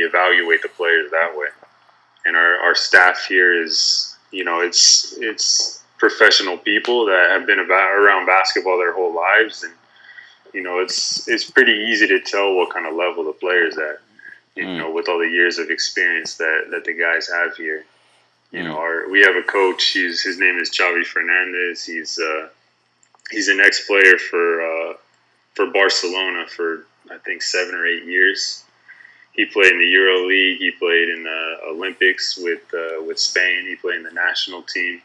evaluate the players that way. And our staff here is it's professional people that have been around basketball their whole lives, and it's pretty easy to tell what kind of level the players at. With all the years of experience that the guys have here. We have a coach. His name is Xavi Fernandez. He's an ex-player for Barcelona for I think 7 or 8 years. He played in the Euro League. He played in the Olympics with Spain. He played in the national team.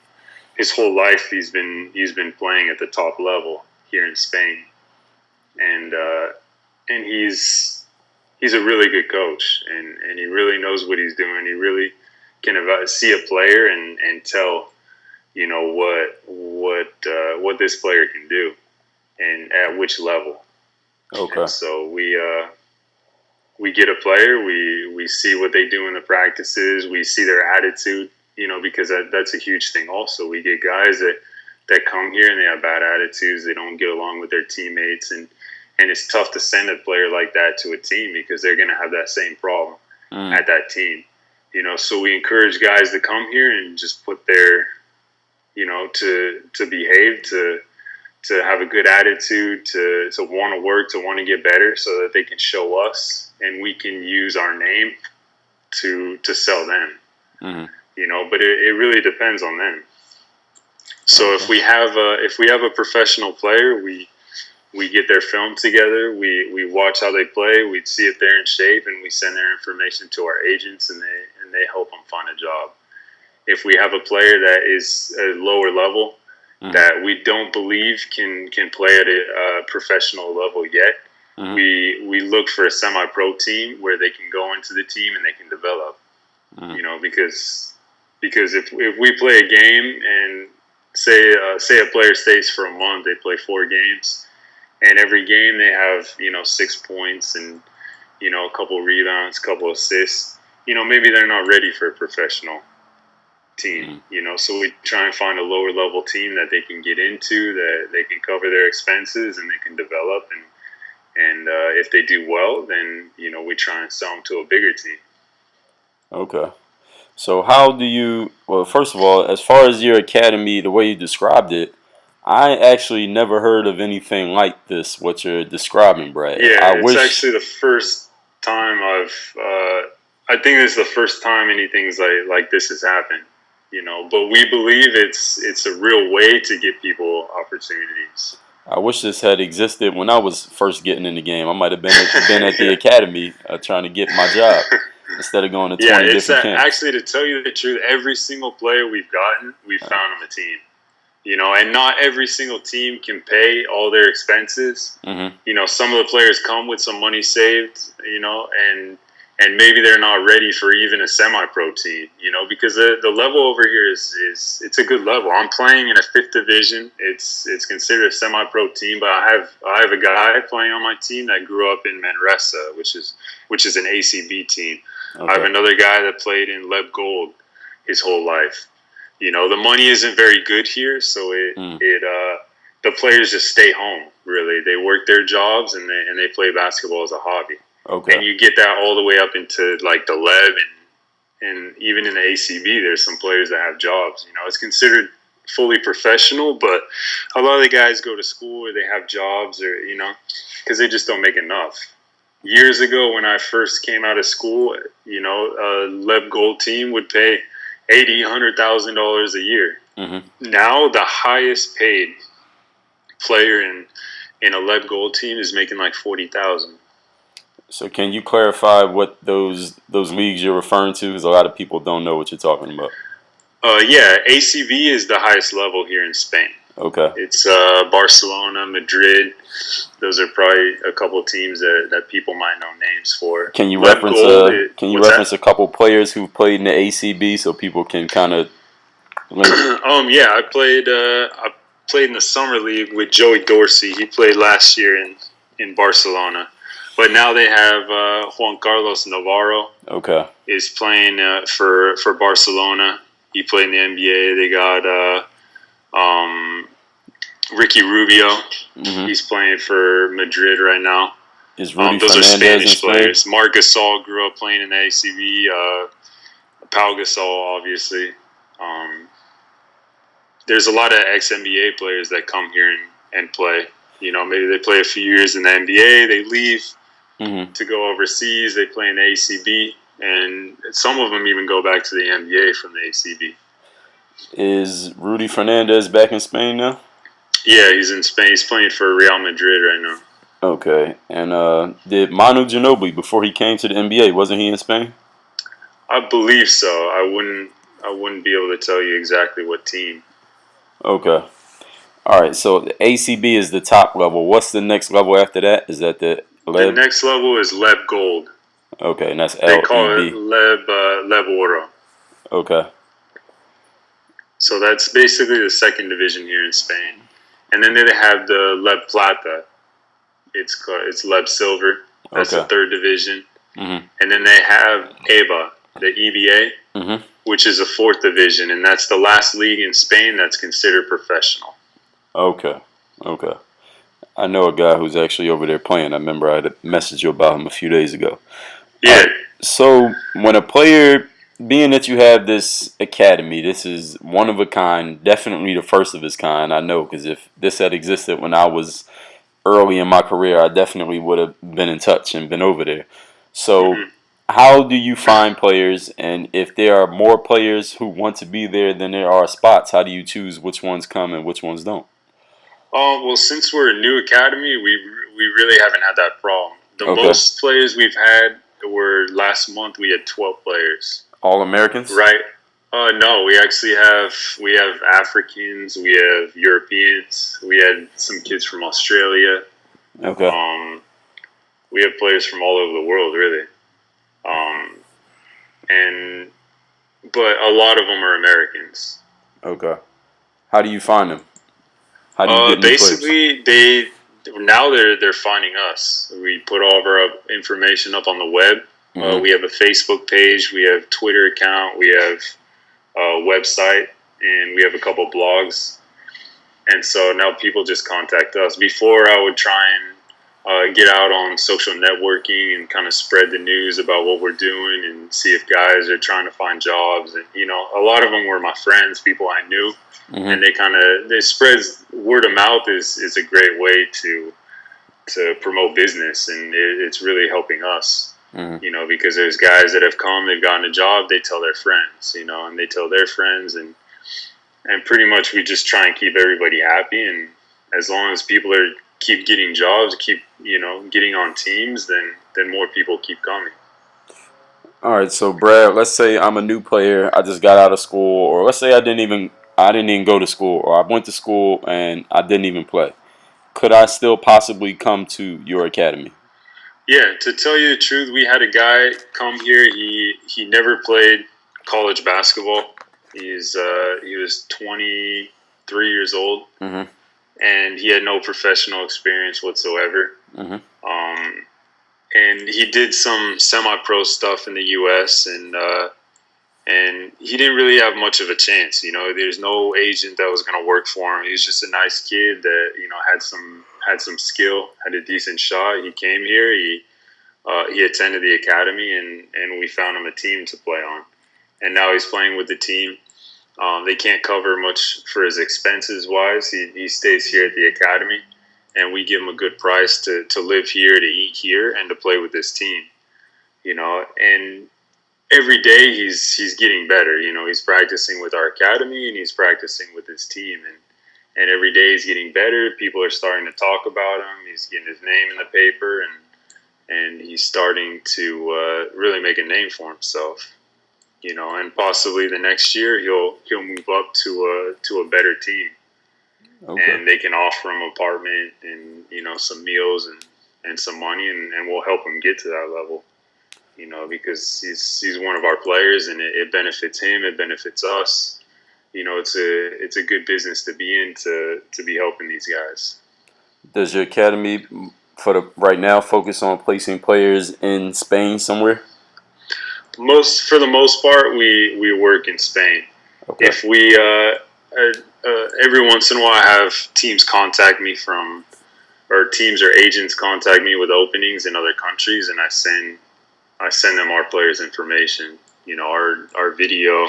His whole life he's been playing at the top level here in Spain, and he's a really good coach, and he really knows what he's doing. He really can see a player and tell what this player can do and at which level. Okay. And so we get a player, we see what they do in the practices, we see their attitude, because that's a huge thing. Also, we get guys that come here and they have bad attitudes, they don't get along with their teammates, and it's tough to send a player like that to a team because they're going to have that same problem at that team. So we encourage guys to come here and just put their, to behave, to have a good attitude, to want to work, to want to get better so that they can show us and we can use our name to sell them. But it really depends on them. So if we have a professional player, we get their film together, we watch how they play, we see if they're in shape, and we send their information to our agents, and they help them find a job. If we have a player that is at a lower level that we don't believe can play at a professional level yet, we look for a semi-pro team where they can go into the team and they can develop. Because if we play a game and say a player stays for a month, they play 4 games. And every game they have, 6 points and, a couple rebounds, a couple assists. Maybe they're not ready for a professional team, So we try and find a lower level team that they can get into, that they can cover their expenses and they can develop. And if they do well, then, we try and sell them to a bigger team. Okay. So how do you, well, first of all, as far as your academy, the way you described it, I actually never heard of anything like this, what you're describing, Brad. Yeah, it's actually the first time I think it's the first time anything like this has happened, but we believe it's a real way to give people opportunities. I wish this had existed when I was first getting in the game. I might have been at the academy trying to get my job instead of going to 20 different camps. Actually, to tell you the truth, every single player we've gotten, we've found them a team. And not every single team can pay all their expenses. Some of the players come with some money saved, and maybe they're not ready for even a semi-pro team, because the level over here is it's a good level. I'm playing in a 5th division. It's considered a semi-pro team, but I have a guy playing on my team that grew up in Manresa, which is an ACB team. Okay. I have another guy that played in Leb Gold his whole life. The money isn't very good here, so the players just stay home. Really, they work their jobs and they play basketball as a hobby. Okay. And you get that all the way up into like the Leb and even in the ACB, there's some players that have jobs. It's considered fully professional, but a lot of the guys go to school or they have jobs or, because they just don't make enough. Years ago when I first came out of school, a Leb Gold team would pay $100,000 a year. Mm-hmm. Now the highest paid player in a Leb Gold team is making like $40,000. So can you clarify what those leagues you're referring to? Because a lot of people don't know what you're talking about. Yeah, ACB is the highest level here in Spain. Okay. It's Barcelona, Madrid. Those are probably a couple of teams that people might know names for. Can you Leb reference Gold, a couple players who played in the ACB so people can kind of link? Yeah, I played in the summer league with Joey Dorsey. He played last year in Barcelona, but now they have Juan Carlos Navarro. Okay. Is playing for Barcelona. He played in the NBA. They got Ricky Rubio. Mm-hmm. He's playing for Madrid right now. Is Rudy those Fernandez are Spanish in Spain? players. Marc Gasol grew up playing in the ACB. Pau Gasol, obviously. There's a lot of ex-NBA players that come here and play. Maybe they play a few years in the NBA, they leave to go overseas. They play in the ACB, and some of them even go back to the NBA from the ACB. Is Rudy Fernandez back in Spain now? Yeah, he's in Spain. He's playing for Real Madrid right now. Okay. And did Manu Ginobili, before he came to the NBA, wasn't he in Spain? I believe so. I wouldn't be able to tell you exactly what team. Okay. All right. So the ACB is the top level. What's the next level after that? Is that the Leb? The next level is Leb Gold. Okay, and that's They call LEB. it Leb Oro. Okay. So that's basically the second division here in Spain. And then they have the Leb Plata. It's Leb Silver. That's the third division. Mm-hmm. And then they have EBA, the EBA, which is a fourth division, and that's the last league in Spain that's considered professional. Okay. I know a guy who's actually over there playing. I remember I had messaged you about him a few days ago. Yeah. So when a player, being that you have this academy, this is one of a kind, definitely the first of its kind, I know, because if this had existed when I was early in my career, I definitely would have been in touch and been over there. So how do you find players, and if there are more players who want to be there than there are spots, how do you choose which ones come and which ones don't? Well, since we're a new academy, we really haven't had that problem. The most players we've had were last month. We had 12 players. All Americans? Right. No, we actually have Africans, we have Europeans, we had some kids from Australia. Okay. We have players from all over the world, really. But a lot of them are Americans. Okay. How do you find them? How do you get new basically, they're finding us. We put all of our information up on the web. We have a Facebook page, we have Twitter account, we have a website, and we have a couple blogs. And so now people just contact us. Before, I would try and get out on social networking and kind of spread the news about what we're doing and see if guys are trying to find jobs. And, a lot of them were my friends, people I knew. And they spread word of mouth is a great way to promote business, and it's really helping us. Because there's guys that have come, they've gotten a job, they tell their friends, and they tell their friends, and pretty much we just try and keep everybody happy. And as long as people keep getting jobs, keep getting on teams, then more people keep coming. All right, so Brad, let's say I'm a new player, I just got out of school, or let's say I didn't even go to school, or I went to school and I didn't even play. Could I still possibly come to your academy? Yeah, to tell you the truth, we had a guy come here. He never played college basketball. He was 23 years old, and he had no professional experience whatsoever. And he did some semi-pro stuff in the U.S. and he didn't really have much of a chance. There's no agent that was going to work for him. He was just a nice kid that had some skill, had a decent shot. He came here. He attended the academy, and we found him a team to play on. And now he's playing with the team. They can't cover much for his expenses wise. He stays here at the academy, and we give him a good price to live here, to eat here, and to play with this team. And every day he's getting better. He's practicing with our academy and he's practicing with his team, and every day he's getting better. People are starting to talk about him. He's getting his name in the paper, and he's starting to really make a name for himself. And possibly the next year he'll move up to a better team, and they can offer him an apartment and some meals and some money, and we'll help him get to that level. Because he's one of our players, and it benefits him, it benefits us. It's a good business to be in, to be helping these guys. Does your academy right now focus on placing players in Spain somewhere? For the most part, we work in Spain. Okay. If we every once in a while, I have teams contact me or teams or agents contact me with openings in other countries, and I send them our players' information. Our video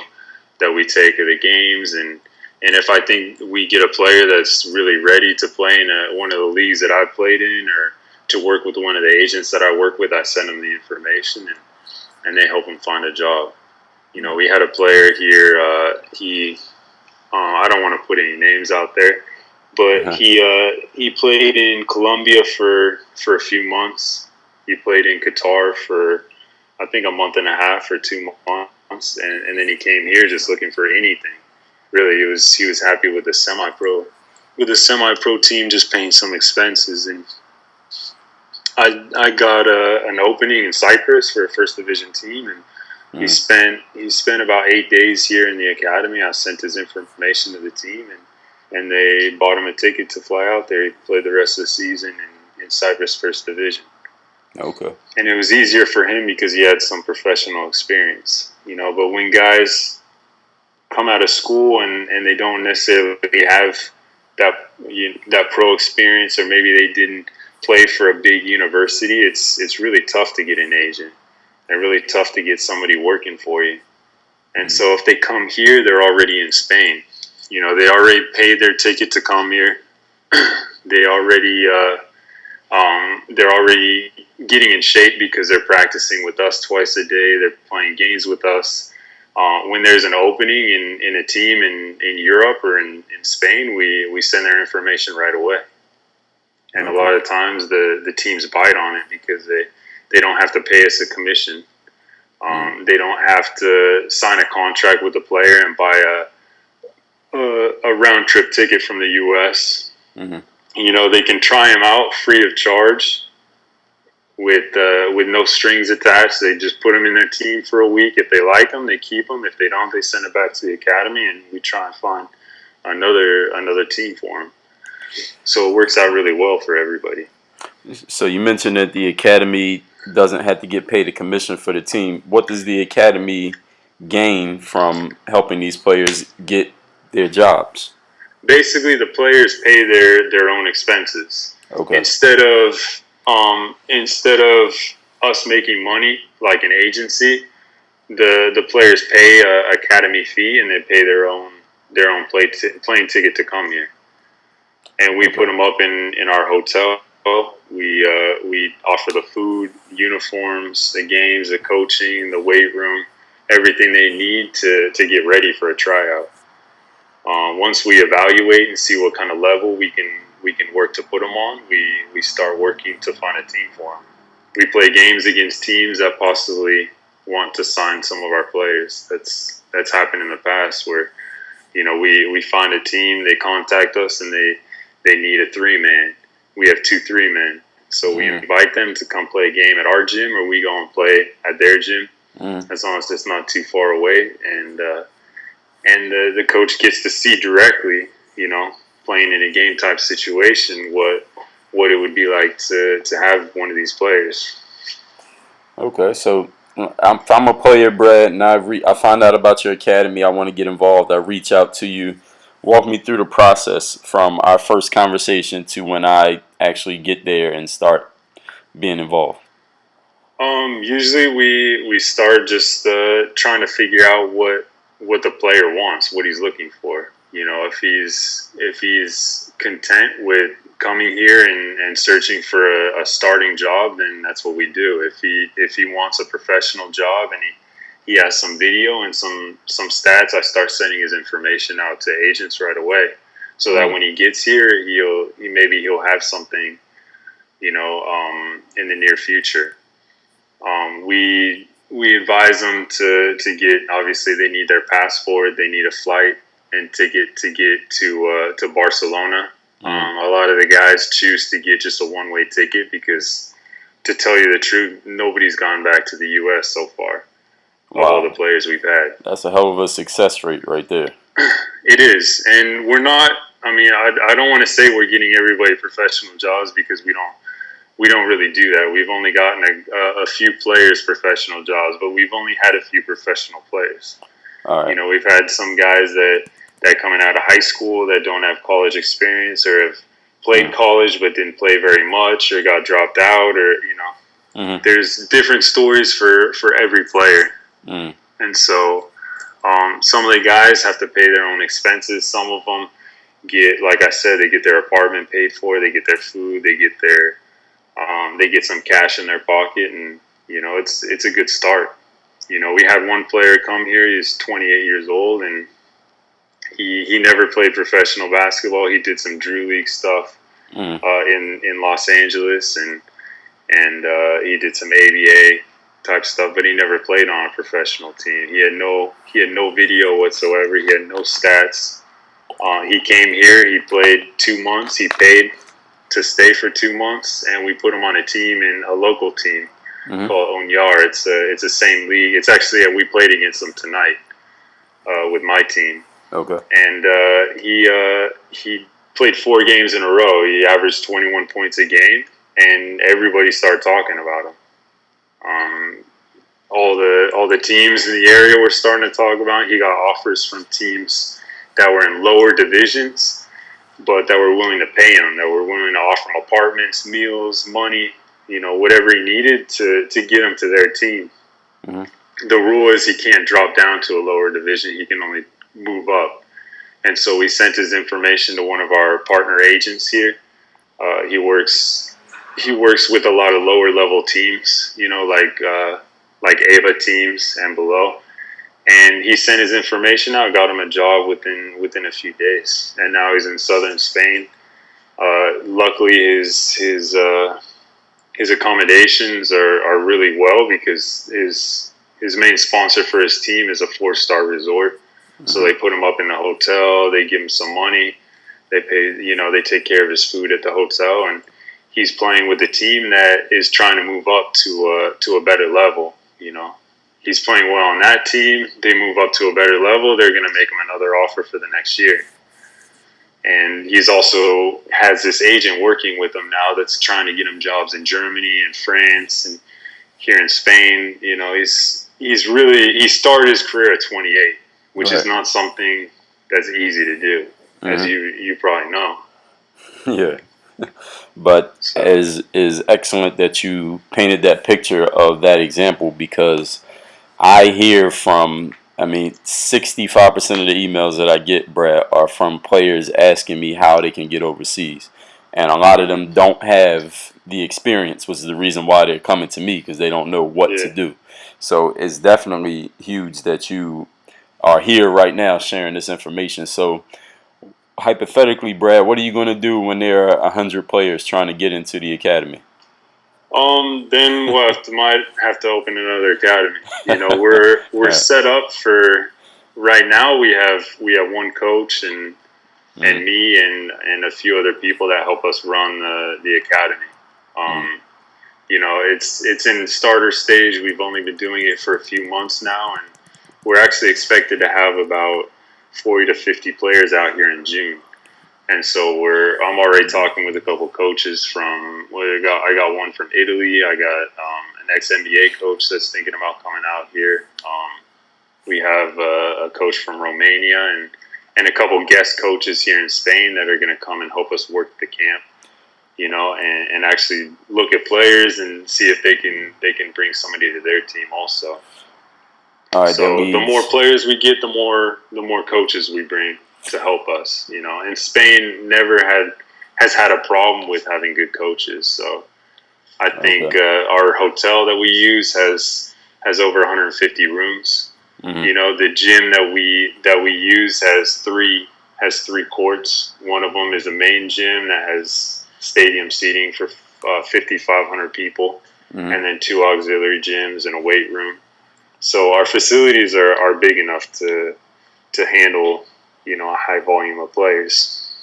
that we take of the games, and if I think we get a player that's really ready to play in one of the leagues that I've played in, or to work with one of the agents that I work with, I send them the information, and they help them find a job. We had a player here. I don't want to put any names out there, but he played in Colombia for a few months. He played in Qatar for I think a month and a half or 2 months, and then he came here just looking for anything. Really, he was happy with the semi-pro team, just paying some expenses, and I got an opening in Cyprus for a first division team, and he spent about 8 days here in the academy. I sent his information to the team, and they bought him a ticket to fly out there. He played the rest of the season in Cyprus first division. Okay. And it was easier for him because he had some professional experience, But when guys come out of school and they don't necessarily have that pro experience, or maybe they didn't play for a big university, it's really tough to get an agent and really tough to get somebody working for you. And so if they come here, they're already in Spain. They already paid their ticket to come here. They're already getting in shape because they're practicing with us twice a day. They're playing games with us. When there's an opening in a team in Europe or in Spain, we send their information right away. And a lot of times the teams bite on it because they don't have to pay us a commission. They don't have to sign a contract with the player and buy a round trip ticket from the U.S. Mm-hmm. They can try them out free of charge with no strings attached. They just put them in their team for a week. If they like them, they keep them. If they don't, they send it back to the academy, and we try and find another team for them. So it works out really well for everybody. So you mentioned that the academy doesn't have to get paid a commission for the team. What does the academy gain from helping these players get their jobs? Basically, the players pay their own expenses. Okay. Instead of us making money like an agency, the players pay a academy fee, and they pay their own plane ticket to come here. And we put them up in our hotel. We offer the food, uniforms, the games, the coaching, the weight room, everything they need to get ready for a tryout. Once we evaluate and see what kind of level we can work to put them on, we start working to find a team for them. We play games against teams that possibly want to sign some of our players. That's happened in the past where we find a team, they contact us, and they need a 3-man. We have 2 3-men, so we invite them to come play a game at our gym, or we go and play at their gym, as long as it's not too far away, and the coach gets to see directly, playing in a game type situation, what it would be like to have one of these players. Okay, so if I'm a player, Brad, and I find out about your academy, I want to get involved, I reach out to you. Walk me through the process from our first conversation to when I actually get there and start being involved. Usually we start just trying to figure out what the player wants, what he's looking for. If he's content with coming here and searching for a starting job, then that's what we do. If he wants a professional job and he has some video and some stats, I start sending his information out to agents right away, so that when he gets here, he'll have something, in the near future. We advise them to get, obviously they need their passport, they need a flight and ticket to get to Barcelona. A lot of the guys choose to get just a one-way ticket because, to tell you the truth, nobody's gone back to the U.S. so far. Wow. All the players we've had. That's a hell of a success rate right there. It is, and we're not. I don't want to say we're getting everybody professional jobs because we don't really do that. We've only gotten a few players professional jobs, but we've only had a few professional players. All right. We've had some guys that coming out of high school that don't have college experience or have played college but didn't play very much or got dropped out, or there's different stories for every player. And so some of the guys have to pay their own expenses. Some of them get, like I said, they get their apartment paid for, they get their food, they get some cash in their pocket, and it's a good start. We had one player come here. He's 28 years old, and he never played professional basketball. He did some Drew League stuff in Los Angeles, and he did some ABA type stuff, but he never played on a professional team. He had no video whatsoever. He had no stats. He came here. He played 2 months. He paid to stay for 2 months, and we put him on a local team called Onyar. It's the same league. It's actually we played against them tonight with my team. Okay. And he played 4 games in a row. He averaged 21 points a game, and everybody started talking about him. All the teams in the area were starting to talk about him. He got offers from teams that were in lower divisions, but that were willing to pay him, that were willing to offer him apartments, meals, money, whatever he needed to get him to their team. The rule is he can't drop down to a lower division. He can only move up. And so we sent his information to one of our partner agents here. He works with a lot of lower level teams, like AVA teams and below. And he sent his information out, got him a job within a few days, and now he's in southern Spain. Luckily, his accommodations are really well because his main sponsor for his team is a 4-star resort. So they put him up in the hotel. They give him some money. They pay, they take care of his food at the hotel, and he's playing with a team that is trying to move up to a better level. He's playing well on that team. They move up to a better level. They're going to make him another offer for the next year. And he's also has this agent working with him now that's trying to get him jobs in Germany and France and here in Spain. He started his career at 28, which is not something that's easy to do, as you probably know. Yeah. But is excellent that you painted that picture of that example, because I hear from, 65% of the emails that I get, Brad, are from players asking me how they can get overseas. And a lot of them don't have the experience, which is the reason why they're coming to me, because they don't know what to do. So it's definitely huge that you are here right now sharing this information. So hypothetically, Brad, what are you going to do when there are 100 players trying to get into the academy? Then might have to open another academy. We're set up for right now. We have one coach and me and a few other people that help us run the academy. It's in starter stage. We've only been doing it for a few months now, and we're actually expected to have about 40 to 50 players out here in June. And so I'm already talking with a couple coaches I got one from Italy. I got an ex-NBA coach that's thinking about coming out here. We have a coach from Romania and a couple guest coaches here in Spain that are going to come and help us work the camp, and actually look at players and see if they can bring somebody to their team also. All right, that So the more leaves. players we get, the more coaches we bring to help us. And Spain never has had a problem with having good coaches. So I think Okay. our hotel that we use has over 150 rooms. Mm-hmm. The gym that we use has three courts. One of them is a main gym that has stadium seating for 5,500 people, Mm-hmm. and then two auxiliary gyms and a weight room. So our facilities are big enough to handle a high volume of players.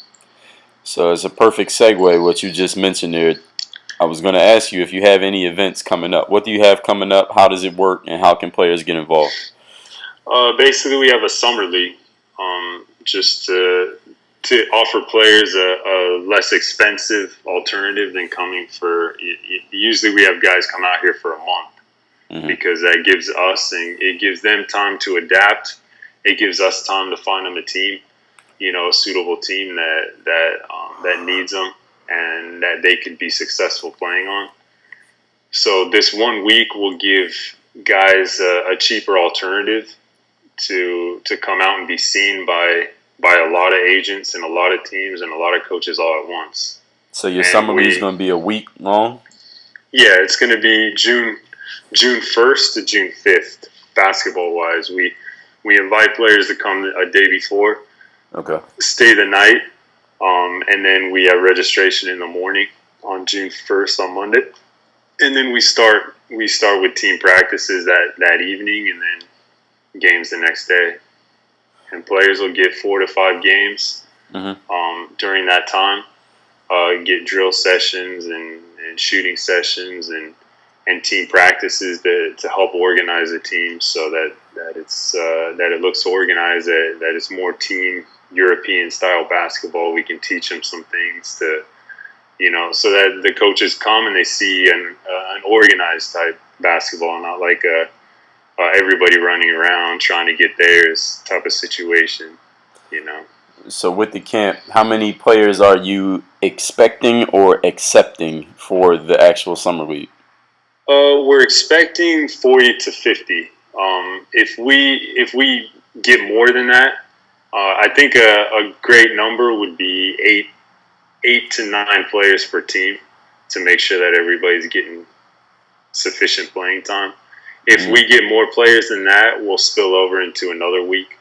So it's a perfect segue what you just mentioned there. I was going to ask you if you have any events coming up. What do you have coming up? How does it work? And how can players get involved? Basically, we have a summer league, just to offer players a less expensive alternative than coming for. Usually, we have guys come out here for a month Mm-hmm. because that gives us and it gives them time to adapt. It gives us time to find them a team, a suitable team that needs them and that they could be successful playing on. So this 1 week will give guys a cheaper alternative to come out and be seen by a lot of agents and a lot of teams and a lot of coaches all at once. So your And summer league is going to be a week long? Yeah, it's going to be June 1st to June 5th, basketball-wise. We invite players to come a day before, Okay. stay the night, and then we have registration in the morning on June 1st on Monday. And then we start with team practices that evening and then games the next day. And players will get 4 to 5 games during that time. Get drill sessions and shooting sessions and team practices to help organize the team so that it looks organized, that it's more team European style basketball. We can teach them some things so that the coaches come and they see an organized type basketball, not like everybody running around trying to get theirs type of situation. So with the camp, how many players are you expecting or accepting for the actual summer league? We're expecting 40 to 50. If we get more than that, I think a great number would be eight to 9 players per team to make sure that everybody's getting sufficient playing time. If we get more players than that, we'll spill over into another week,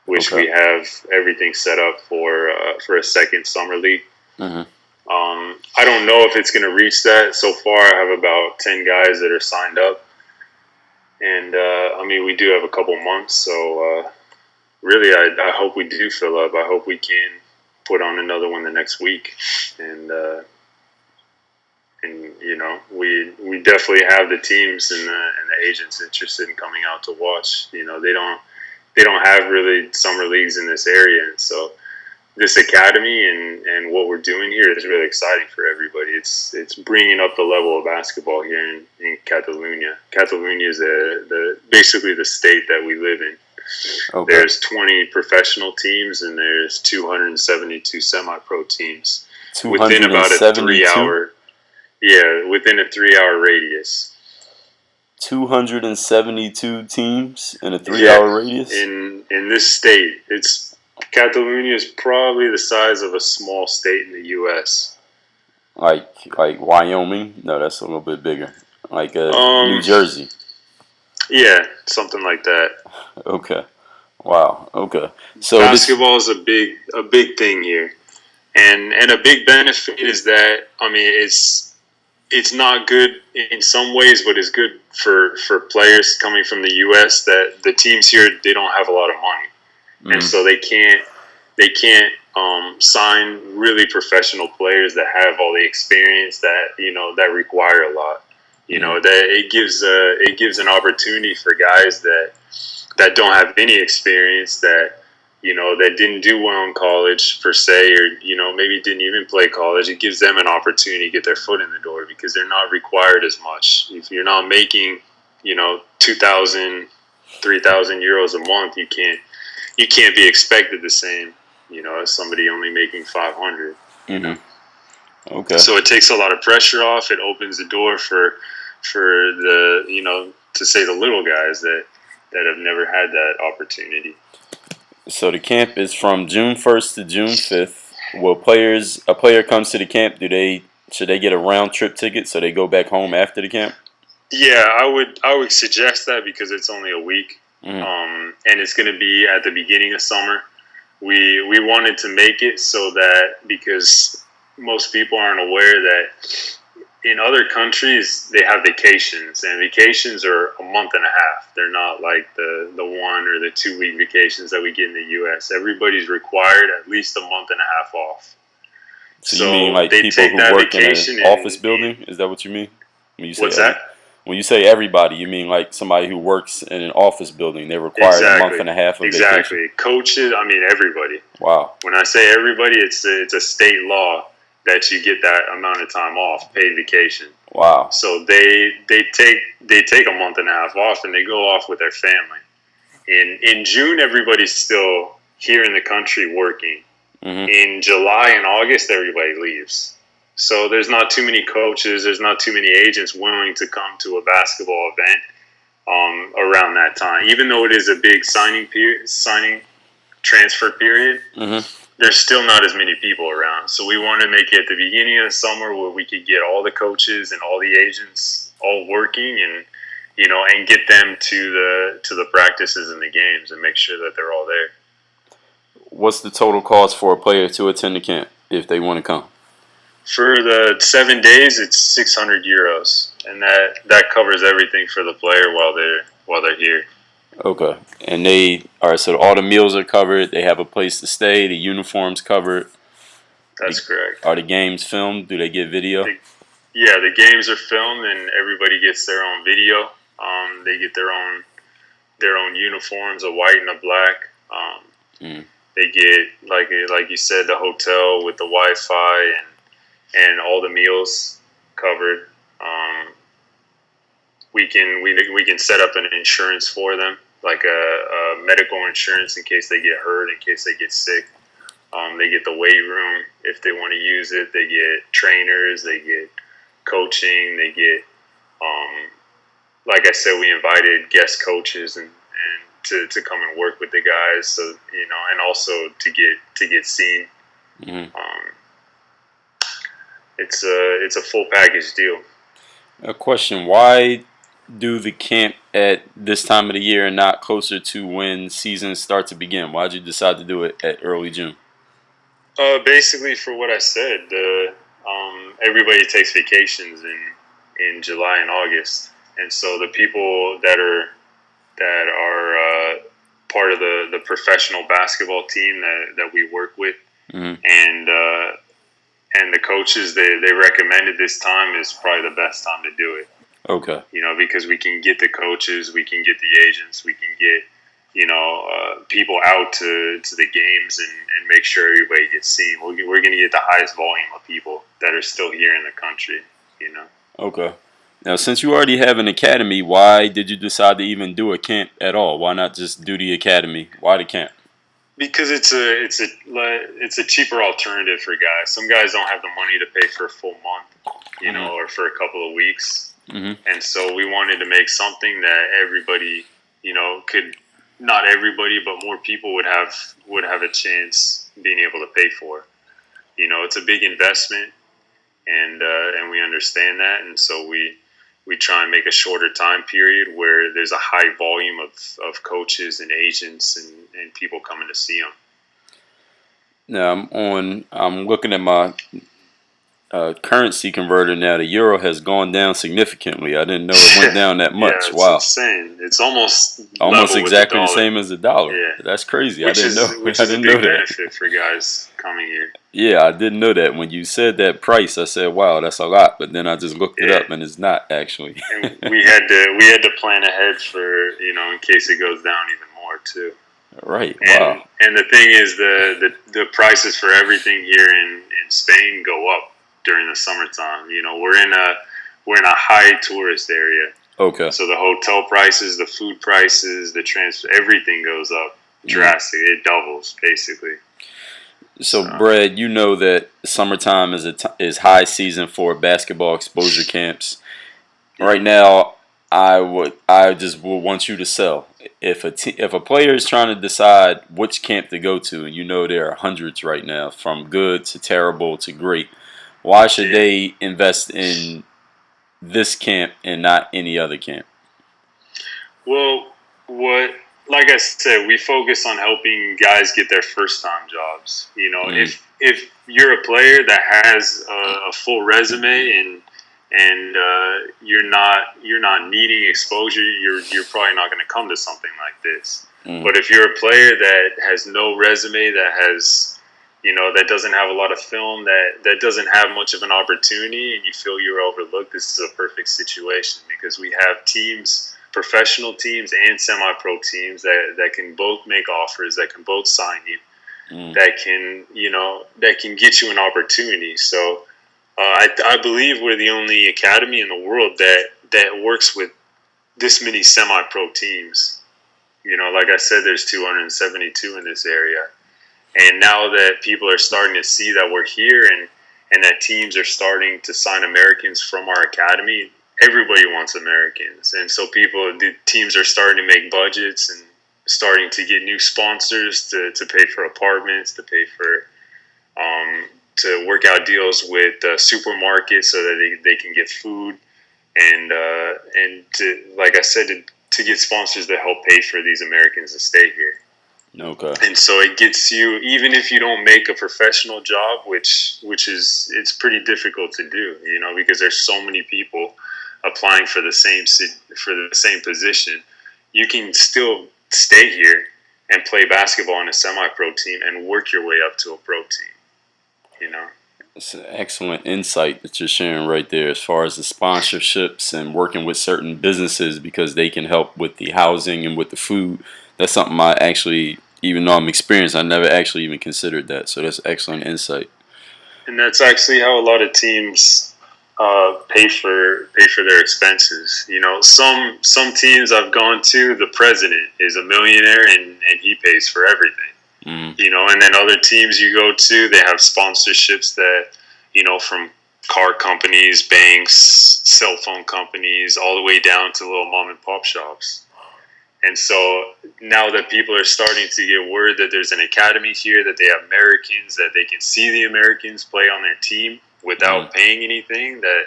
which we have everything set up for a second summer league. Mm-hmm. I don't know if it's going to reach that. So far, I have about 10 guys that are signed up. And, we do have a couple months. So, really, I hope we do fill up. I hope we can put on another one the next week. And we definitely have the teams and the agents interested in coming out to watch. They don't have really summer leagues in this area. And so this academy and what we're doing here is really exciting for everybody. It's bringing up the level of basketball here in Catalonia. Catalonia is basically the state that we live in. Okay. There's 20 professional teams and there's 272 semi-pro teams within about a 3-hour. Yeah, within a 3-hour radius. 272 teams in a 3-hour radius? In this state, Catalonia is probably the size of a small state in the U.S. Like Wyoming? No, that's a little bit bigger. Like New Jersey? Yeah, something like that. Okay. Wow. Okay. So basketball is a big thing here, and a big benefit is that it's not good in some ways, but it's good for players coming from the U.S. that the teams here, they don't have a lot of money, and so they can't sign really professional players that have all the experience that require a lot. That it gives an opportunity for guys that don't have any experience, that didn't do well in college per se, or maybe didn't even play college. It gives them an opportunity to get their foot in the door because they're not required as much. If you're not making 2,000, 3,000 euros a month, you can't be expected the same as somebody only making 500. Okay. So it takes a lot of pressure off. It opens the door for the to say the little guys that that have never had that opportunity. So the camp is from June 1st to June 5th. Will a player comes to the camp, should they get a round trip ticket so they go back home after the camp? Yeah, I would suggest that because it's only a week, and it's going to be at the beginning of summer. We wanted to make it so that, because most people aren't aware that in other countries they have vacations, and vacations are a month and a half. They're not like the 1 or the 2 week vacations that we get in the U.S. Everybody's required at least a month and a half off. So you mean like people who work in an office building? Is that what you mean? When you say what's that? When you say everybody, you mean like somebody who works in an office building. They're required a month and a half of vacation. Coaches, I mean everybody. Wow. When I say everybody, it's a state law that you get that amount of time off, paid vacation. Wow. So they take a month and a half off, and they go off with their family. In June, everybody's still here in the country working. Mm-hmm. In July and August, everybody leaves. So there's not too many coaches, there's not too many agents willing to come to a basketball event around that time. Even though it is a big signing transfer period, there's still not as many people around. So we want to make it at the beginning of the summer where we could get all the coaches and all the agents all working, and and get them to the practices and the games and make sure that they're all there. What's the total cost for a player to attend the camp if they want to come? For the 7 days, it's 600 euros, and that covers everything for the player while they're here. Okay, and so all the meals are covered. They have a place to stay. The uniforms covered. That's correct. Are the games filmed? Do they get video? The games are filmed, and everybody gets their own video. They get their own uniforms, a white and a black. They get, like you said, the hotel with the Wi-Fi and all the meals covered. We can set up an insurance for them, like a medical insurance in case they get hurt, in case they get sick. They get the weight room if they want to use it. They get trainers. They get coaching. They get, like I said, we invited guest coaches and to come and work with the guys. So and also to get seen. It's a full package deal. A question: why do the camp at this time of the year and not closer to when seasons start to begin? Why did you decide to do it at early June? Basically, for what I said, everybody takes vacations in July and August, and so the people that are part of the professional basketball team that we work with, and the coaches, they recommended this time is probably the best time to do it. Okay. Because we can get the coaches, we can get the agents, we can get people out to the games and make sure everybody gets seen. We're going to get the highest volume of people that are still here in the country. Okay. Now, since you already have an academy, why did you decide to even do a camp at all? Why not just do the academy? Why the camp? Because it's a cheaper alternative for guys. Some guys don't have the money to pay for a full month, or for a couple of weeks. And so we wanted to make something that everybody, could, not everybody, but more people would have a chance being able to pay for. It's a big investment, and we understand that, and so we try and make a shorter time period where there's a high volume of coaches and agents and people coming to see them. Now I'm looking at my currency converter now. The euro has gone down significantly. I didn't know it went down that much. It's wow, insane. It's almost exactly the same as the dollar. Yeah. That's crazy. Which I didn't know. Which I is didn't a big know that. benefit for guys coming here. Yeah, I didn't know that. When you said that price, I said, "Wow, that's a lot." But then I just looked it up, and it's not actually. And we had to plan ahead for in case it goes down even more too. Right. Wow. And the thing is, the prices for everything here in Spain go up during the summertime. We're in a high tourist area. Okay. So the hotel prices, the food prices, the transfer, everything goes up drastically. It doubles basically. So, Brad, you know that summertime is high season for basketball exposure camps. Right now, I just would want you to sell. If a player is trying to decide which camp to go to, and you know there are hundreds right now, from good to terrible to great, why should they invest in this camp and not any other camp? Well, like I said, we focus on helping guys get their first time jobs. If you're a player that has a full resume and you're not needing exposure, you're probably not going to come to something like this. But if you're a player that has no resume, that doesn't have a lot of film, that doesn't have much of an opportunity, and you feel you're overlooked, this is a perfect situation because we have teams, professional teams and semi-pro teams that can both make offers, that can both sign you, that can get you an opportunity. So I believe we're the only academy in the world that works with this many semi-pro teams. Like I said, there's 272 in this area. And now that people are starting to see that we're here and that teams are starting to sign Americans from our academy, everybody wants Americans. And so the teams are starting to make budgets and starting to get new sponsors to pay for apartments, to pay for to work out deals with supermarkets so that they can get food and to, like I said, to get sponsors that help pay for these Americans to stay here. Okay. And so it gets you, even if you don't make a professional job, which is, it's pretty difficult to do, because there's so many people applying for the same position, you can still stay here and play basketball on a semi-pro team and work your way up to a pro team. It's an excellent insight that you're sharing right there as far as the sponsorships and working with certain businesses because they can help with the housing and with the food. That's something I actually, even though I'm experienced, I never actually even considered that. So that's excellent insight. And that's actually how a lot of teams pay for their expenses. Some teams I've gone to, the president is a millionaire and he pays for everything. And then other teams you go to, they have sponsorships that, from car companies, banks, cell phone companies, all the way down to little mom and pop shops. And so now that people are starting to get word that there's an academy here, that they have Americans, that they can see the Americans play on their team without paying anything, that,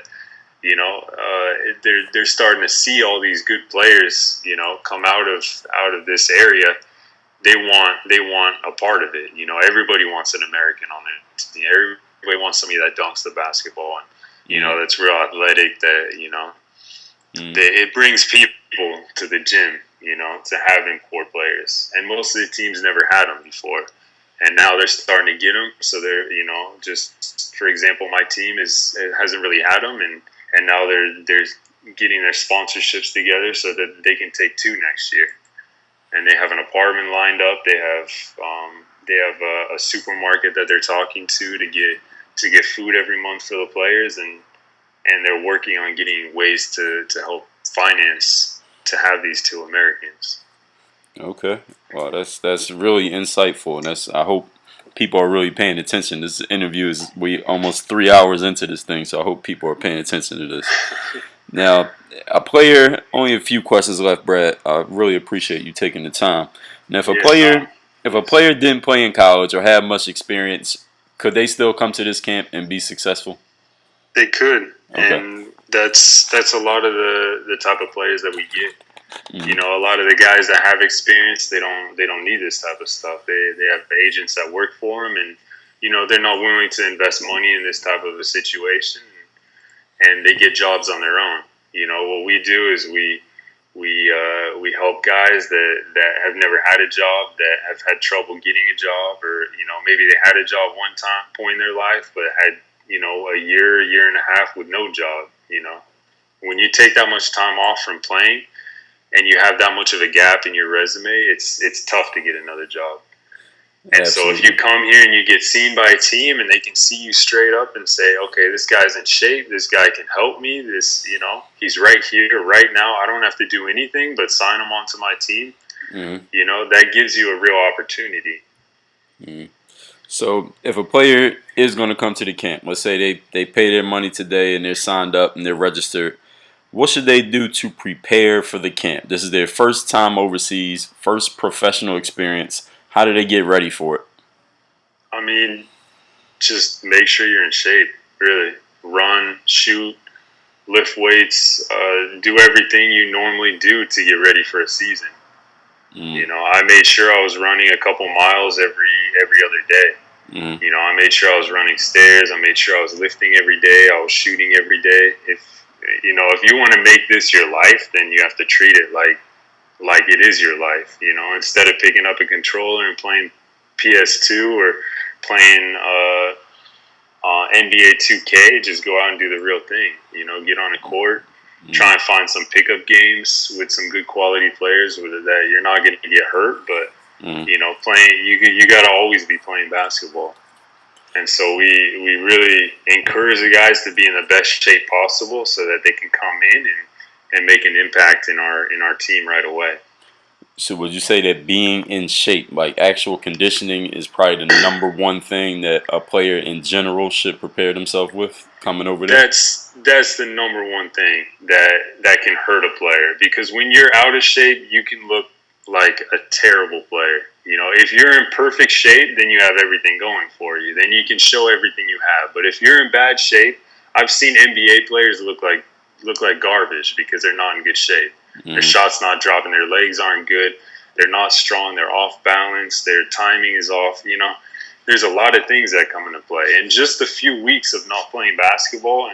they're starting to see all these good players, come out of this area. They want a part of it. Everybody wants an American on their team. Everybody wants somebody that dunks the basketball and, that's real athletic, that, it brings people to the gym, to having core players. And most of the teams never had them before. And now they're starting to get them. So they're, just for example, my team hasn't really had them. And now they're getting their sponsorships together so that they can take 2 next year. And they have an apartment lined up. They have a supermarket that they're talking to get food every month for the players, and they're working on getting ways to help finance to have these 2 Americans. Okay, well that's really insightful, and I hope people are really paying attention. This interview we almost 3 hours into this thing, so I hope people are paying attention to this. Now, a player, only a few questions left, Brad. I really appreciate you taking the time. Now, if a player didn't play in college or have much experience, could they still come to this camp and be successful? They could, okay. And that's a lot of the type of players that we get. A lot of the guys that have experience, they don't need this type of stuff. They have agents that work for them, and they're not willing to invest money in this type of a situation. And they get jobs on their own. What we do is we help guys that have never had a job, that have had trouble getting a job, or maybe they had a job one point in their life, but had a year and a half with no job. When you take that much time off from playing, and you have that much of a gap in your resume, it's tough to get another job. And Absolutely. So if you come here and you get seen by a team and they can see you straight up and say, okay, this guy's in shape, this guy can help me, he's right here, right now, I don't have to do anything but sign him onto my team, that gives you a real opportunity. So if a player is going to come to the camp, let's say they pay their money today and they're signed up and they're registered, what should they do to prepare for the camp? This is their first time overseas, first professional experience. How do they get ready for it? I mean, just make sure you're in shape, really. Run, shoot, lift weights, do everything you normally do to get ready for a season. You know, I made sure I was running a couple miles every other day. You know, I made sure I was running stairs. I made sure I was lifting every day. I was shooting every day. If you want to make this your life, then you have to treat it like it is your life. You know, instead of picking up a controller and playing PS2 or playing NBA 2K, just go out and do the real thing. You know, get on a court, try and find some pickup games with some good quality players that you're not going to get hurt, but you know, you got to always be playing basketball. And so we really encourage the guys to be in the best shape possible so that they can come in and make an impact in our team right away. So would you say that being in shape, like actual conditioning, is probably the number one thing that a player in general should prepare themselves with coming over there? That's the number one thing that can hurt a player, because when you're out of shape, you can look like a terrible player. You know, if you're in perfect shape, then you have everything going for you. Then you can show everything you have. But if you're in bad shape, I've seen NBA players look like garbage because they're not in good shape. Their shot's not dropping. Their legs aren't good. They're not strong. They're off balance. Their timing is off. You know, there's a lot of things that come into play. And just a few weeks of not playing basketball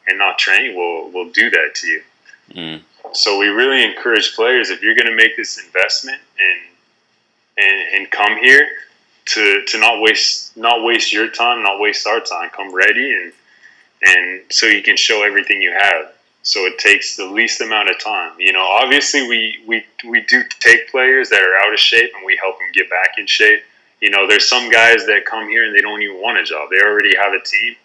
and not training will do that to you. So we really encourage players, if you're going to make this investment and come here, to not waste your time, not waste our time. Come ready and so you can show everything you have. So it takes the least amount of time. You know, obviously we do take players that are out of shape and we help them get back in shape. You know, there's some guys that come here and they don't even want a job. They already have a team.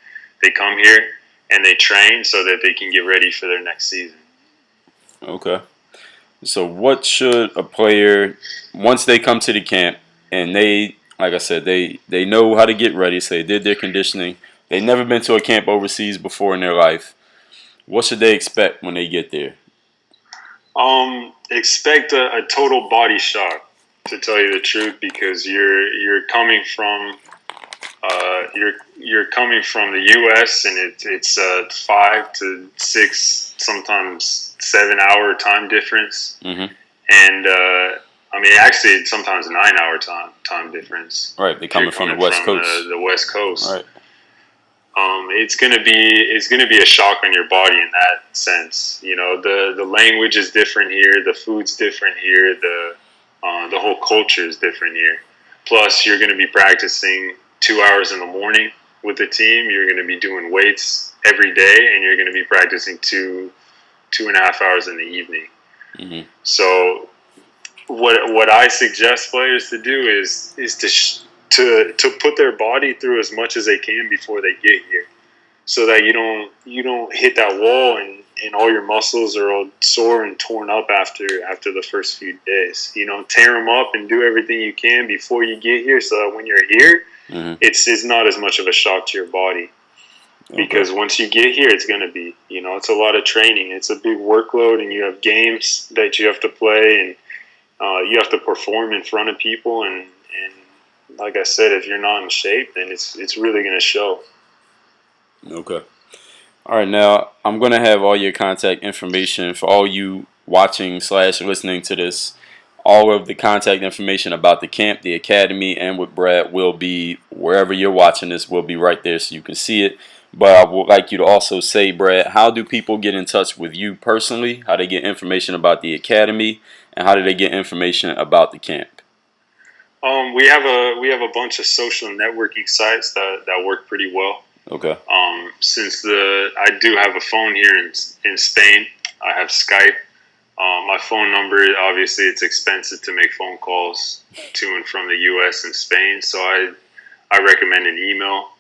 They come here and they train so that they can get ready for their next season. Okay. So what should a player, once they come to the camp and they, like I said, they know how to get ready, so they did their conditioning, they've never been to a camp overseas before in their life, what should they expect when they get there? Expect a total body shock, to tell you the truth, because you're coming from you're coming from the U.S. and it's a 5 to 6, sometimes 7 hour time difference, and I mean actually it's sometimes 9 hour time difference. Right, they're coming from the West Coast. The West Coast. Right. It's gonna be a shock on your body in that sense. You know, the language is different here, the food's different here, the whole culture is different here. Plus, you're gonna be practicing 2 hours in the morning with the team. You're gonna be doing weights every day, and you're gonna be practicing 2.5 hours in the evening. So, what I suggest players to do is to put their body through as much as they can before they get here, so that you don't hit that wall and all your muscles are all sore and torn up after the first few days. You know, tear them up and do everything you can before you get here, so that when you're here, it's not as much of a shock to your body. Because once you get here, it's gonna be, you know, it's a lot of training. It's a big workload, and you have games that you have to play, and you have to perform in front of people, and like I said, if you're not in shape, then it's really going to show. Okay. All right, now I'm going to have all your contact information for all you watching / listening to this. All of the contact information about the camp, the academy, and with Brad will be, wherever you're watching this, will be right there so you can see it. But I would like you to also say, Brad, how do people get in touch with you personally? How they get information about the academy, and how do they get information about the camp? We have a bunch of social networking sites that work pretty well. Okay. Since I do have a phone here in Spain, I have Skype. My phone number, obviously, it's expensive to make phone calls to and from the U.S. and Spain, so I recommend an email.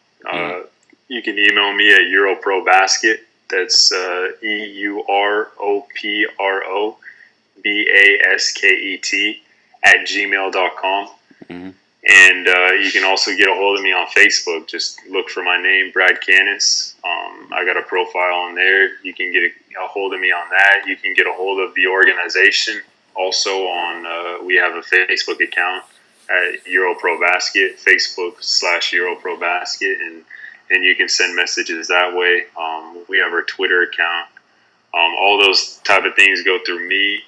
You can email me at EuroProBasket. That's EuroProBasket @gmail.com. And you can also get a hold of me on Facebook. Just look for my name, Brad Kanis. I got a profile on there. You can get a hold of me on that. You can get a hold of the organization also on. We have a Facebook account at EuroProBasket, Facebook/EuroProBasket, and you can send messages that way. We have our Twitter account. All those type of things go through me,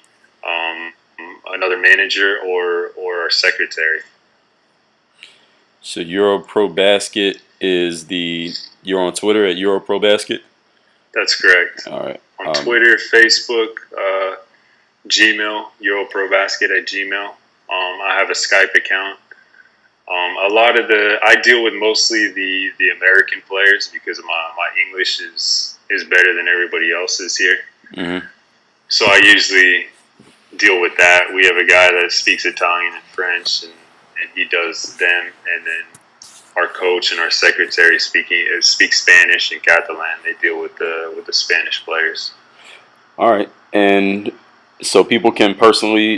another manager, or our secretary. So EuroProBasket you're on Twitter at EuroProBasket? That's correct. All right. On Twitter, Facebook, Gmail, EuroProBasket@gmail. I have a Skype account. I deal with mostly the American players because my English is better than everybody else's here. Mm-hmm. So I usually deal with that. We have a guy that speaks Italian and French, and he does them, and then our coach and our secretary speak Spanish and Catalan. They deal with the Spanish players. All right, and so people can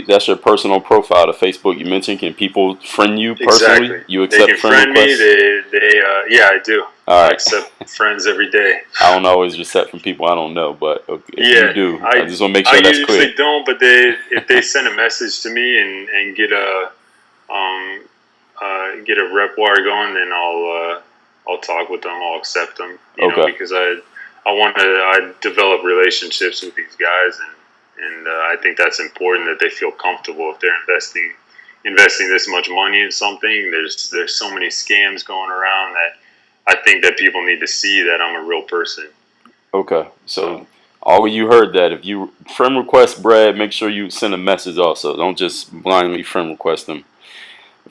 that's your personal profile to Facebook. You mentioned, can people friend you personally? Exactly. You accept they can friend requests? Me. Yeah, I do. All right. I accept friends every day. I don't always accept from people I don't know, but if you do, I just want to make sure that's clear. I usually don't, but if they send a message to me and get a rep wire going, then I'll talk with them. I'll accept them. You know, because I develop relationships with these guys, and I think that's important that they feel comfortable if they're investing this much money in something. There's so many scams going around that I think that people need to see that I'm a real person. Okay, so all of you heard that. If you friend request Brad, make sure you send a message also. Don't just blindly friend request them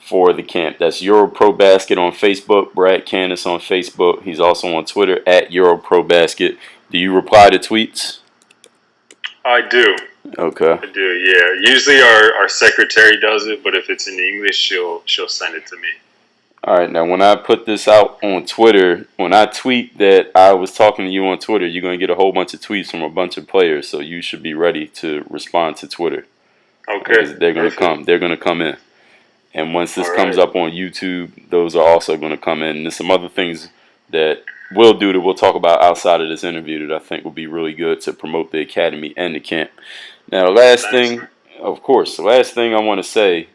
for the camp. That's EuroProBasket on Facebook, Brad Kanis on Facebook. He's also on Twitter at EuroProBasket. Do you reply to tweets? I do. Okay. I do, yeah. Usually our secretary does it, but if it's in English, she'll send it to me. All right, now when I put this out on Twitter, when I tweet that I was talking to you on Twitter, you're going to get a whole bunch of tweets from a bunch of players, so you should be ready to respond to Twitter. Okay. Because they're going to come. They're going to come in. And once this comes up on YouTube, those are also going to come in. And there's some other things that we'll talk about outside of this interview that I think will be really good to promote the academy and the camp. Now, the last thing I want to say,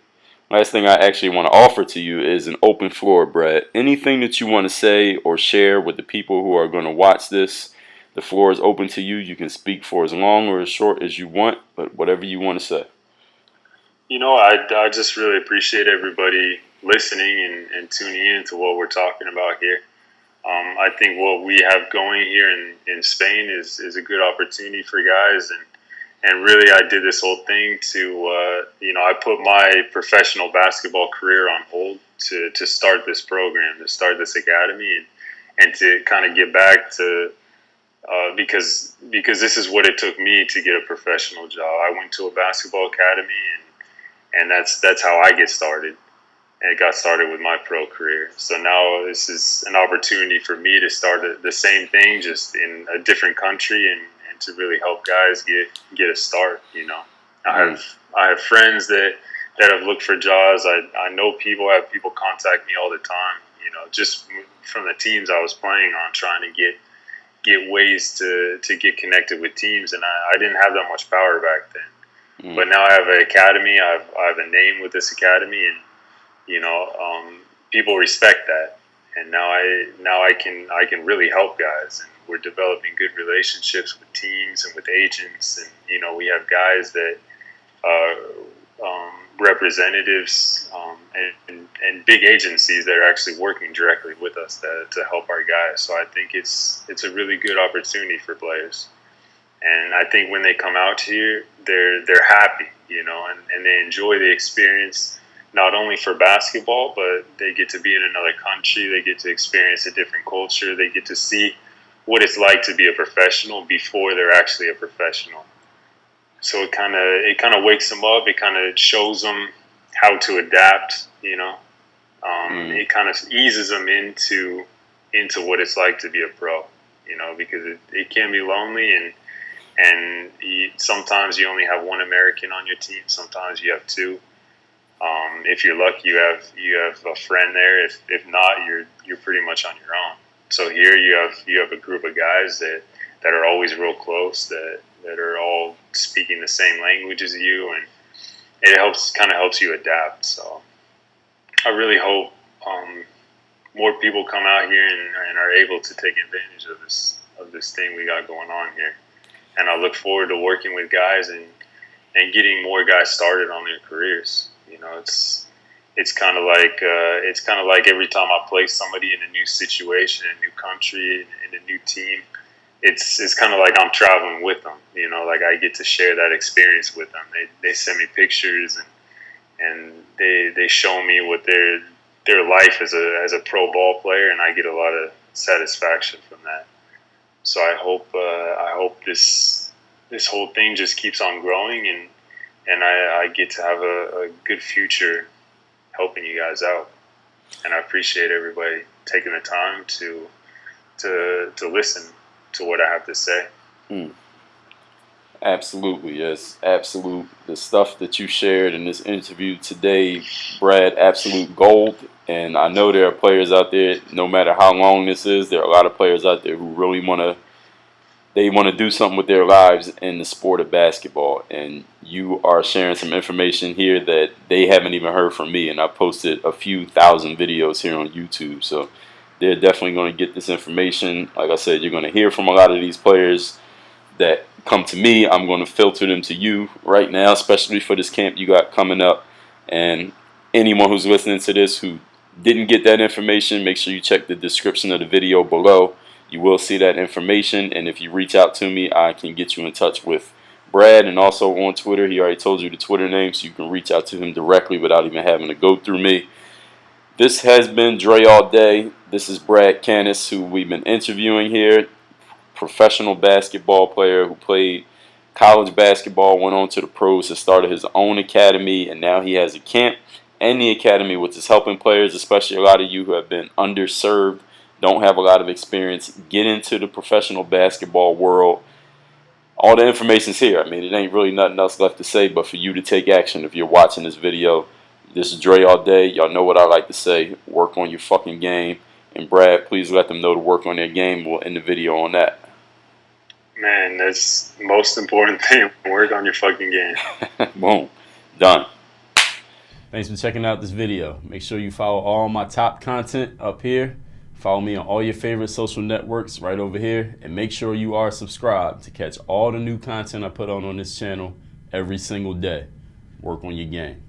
last thing I actually want to offer to you is an open floor, Brad. Anything that you want to say or share with the people who are going to watch this, the floor is open to you. You can speak for as long or as short as you want, but whatever you want to say. You know, I just really appreciate everybody listening and tuning in to what we're talking about here. I think what we have going here in Spain is a good opportunity for guys, and really I did this whole thing to I put my professional basketball career on hold to start this program, to start this academy, and to kind of get back to because this is what it took me to get a professional job. I went to a basketball academy, and that's how I get started. And it got started with my pro career. So now this is an opportunity for me to start the same thing, just in a different country, and to really help guys get a start. You know, I have friends that have looked for jobs. I know people. I have people contact me all the time. You know, just from the teams I was playing on, trying to get ways to get connected with teams, and I didn't have that much power back then. But now I have an academy. I have a name with this academy, and people respect that, and now I can really help guys, and we're developing good relationships with teams and with agents, and we have guys that representatives and big agencies that are actually working directly with us to help our guys. So I think it's a really good opportunity for players, and I think when they come out here, they're happy, and they enjoy the experience. Not only for basketball, but they get to be in another country. They get to experience a different culture. They get to see what it's like to be a professional before they're actually a professional. So it kind of wakes them up. It kind of shows them how to adapt. It kind of eases them into what it's like to be a pro. Because it can be lonely, and sometimes you only have one American on your team. Sometimes you have two. If you're lucky, you have a friend there. If not, you're pretty much on your own. So here you have a group of guys that are always real close, that are all speaking the same language as you, and it helps you adapt. So I really hope more people come out here and are able to take advantage of this thing we got going on here. And I look forward to working with guys and getting more guys started on their careers. You know, it's kind of like every time I play somebody in a new situation, a new country, in a new team, it's kind of like I'm traveling with them. You know, like I get to share that experience with them. They send me pictures and they show me what their life as a pro ball player, and I get a lot of satisfaction from that. So I hope this whole thing just keeps on growing, and I get to have a good future helping you guys out. And I appreciate everybody taking the time to listen to what I have to say. Absolutely, yes, absolute. The stuff that you shared in this interview today, Brad, absolute gold. And I know there are players out there, no matter how long this is, there are a lot of players out there who really want to do something with their lives in the sport of basketball. And you are sharing some information here that they haven't even heard from me. And I posted a few thousand videos here on YouTube. So they're definitely going to get this information. Like I said, you're going to hear from a lot of these players that come to me. I'm going to filter them to you right now, especially for this camp you got coming up. And anyone who's listening to this who didn't get that information, make sure you check the description of the video below. You will see that information, and if you reach out to me, I can get you in touch with Brad. And also on Twitter, he already told you the Twitter name, so you can reach out to him directly without even having to go through me. This has been Dre All Day. This is Brad Kanis, who we've been interviewing here. Professional basketball player who played college basketball, went on to the pros, has started his own academy, and now he has a camp and the academy, which is helping players, especially a lot of you who have been underserved, don't have a lot of experience, get into the professional basketball world. All the information's here. I mean, it ain't really nothing else left to say but for you to take action if you're watching this video. This is Dre All Day. Y'all know what I like to say. Work on your fucking game. And Brad, please let them know to work on their game. We'll end the video on that. Man, that's the most important thing. Work on your fucking game. Boom. Done. Thanks for checking out this video. Make sure you follow all my top content up here. Follow me on all your favorite social networks right over here. And make sure you are subscribed to catch all the new content I put on this channel every single day. Work on your game.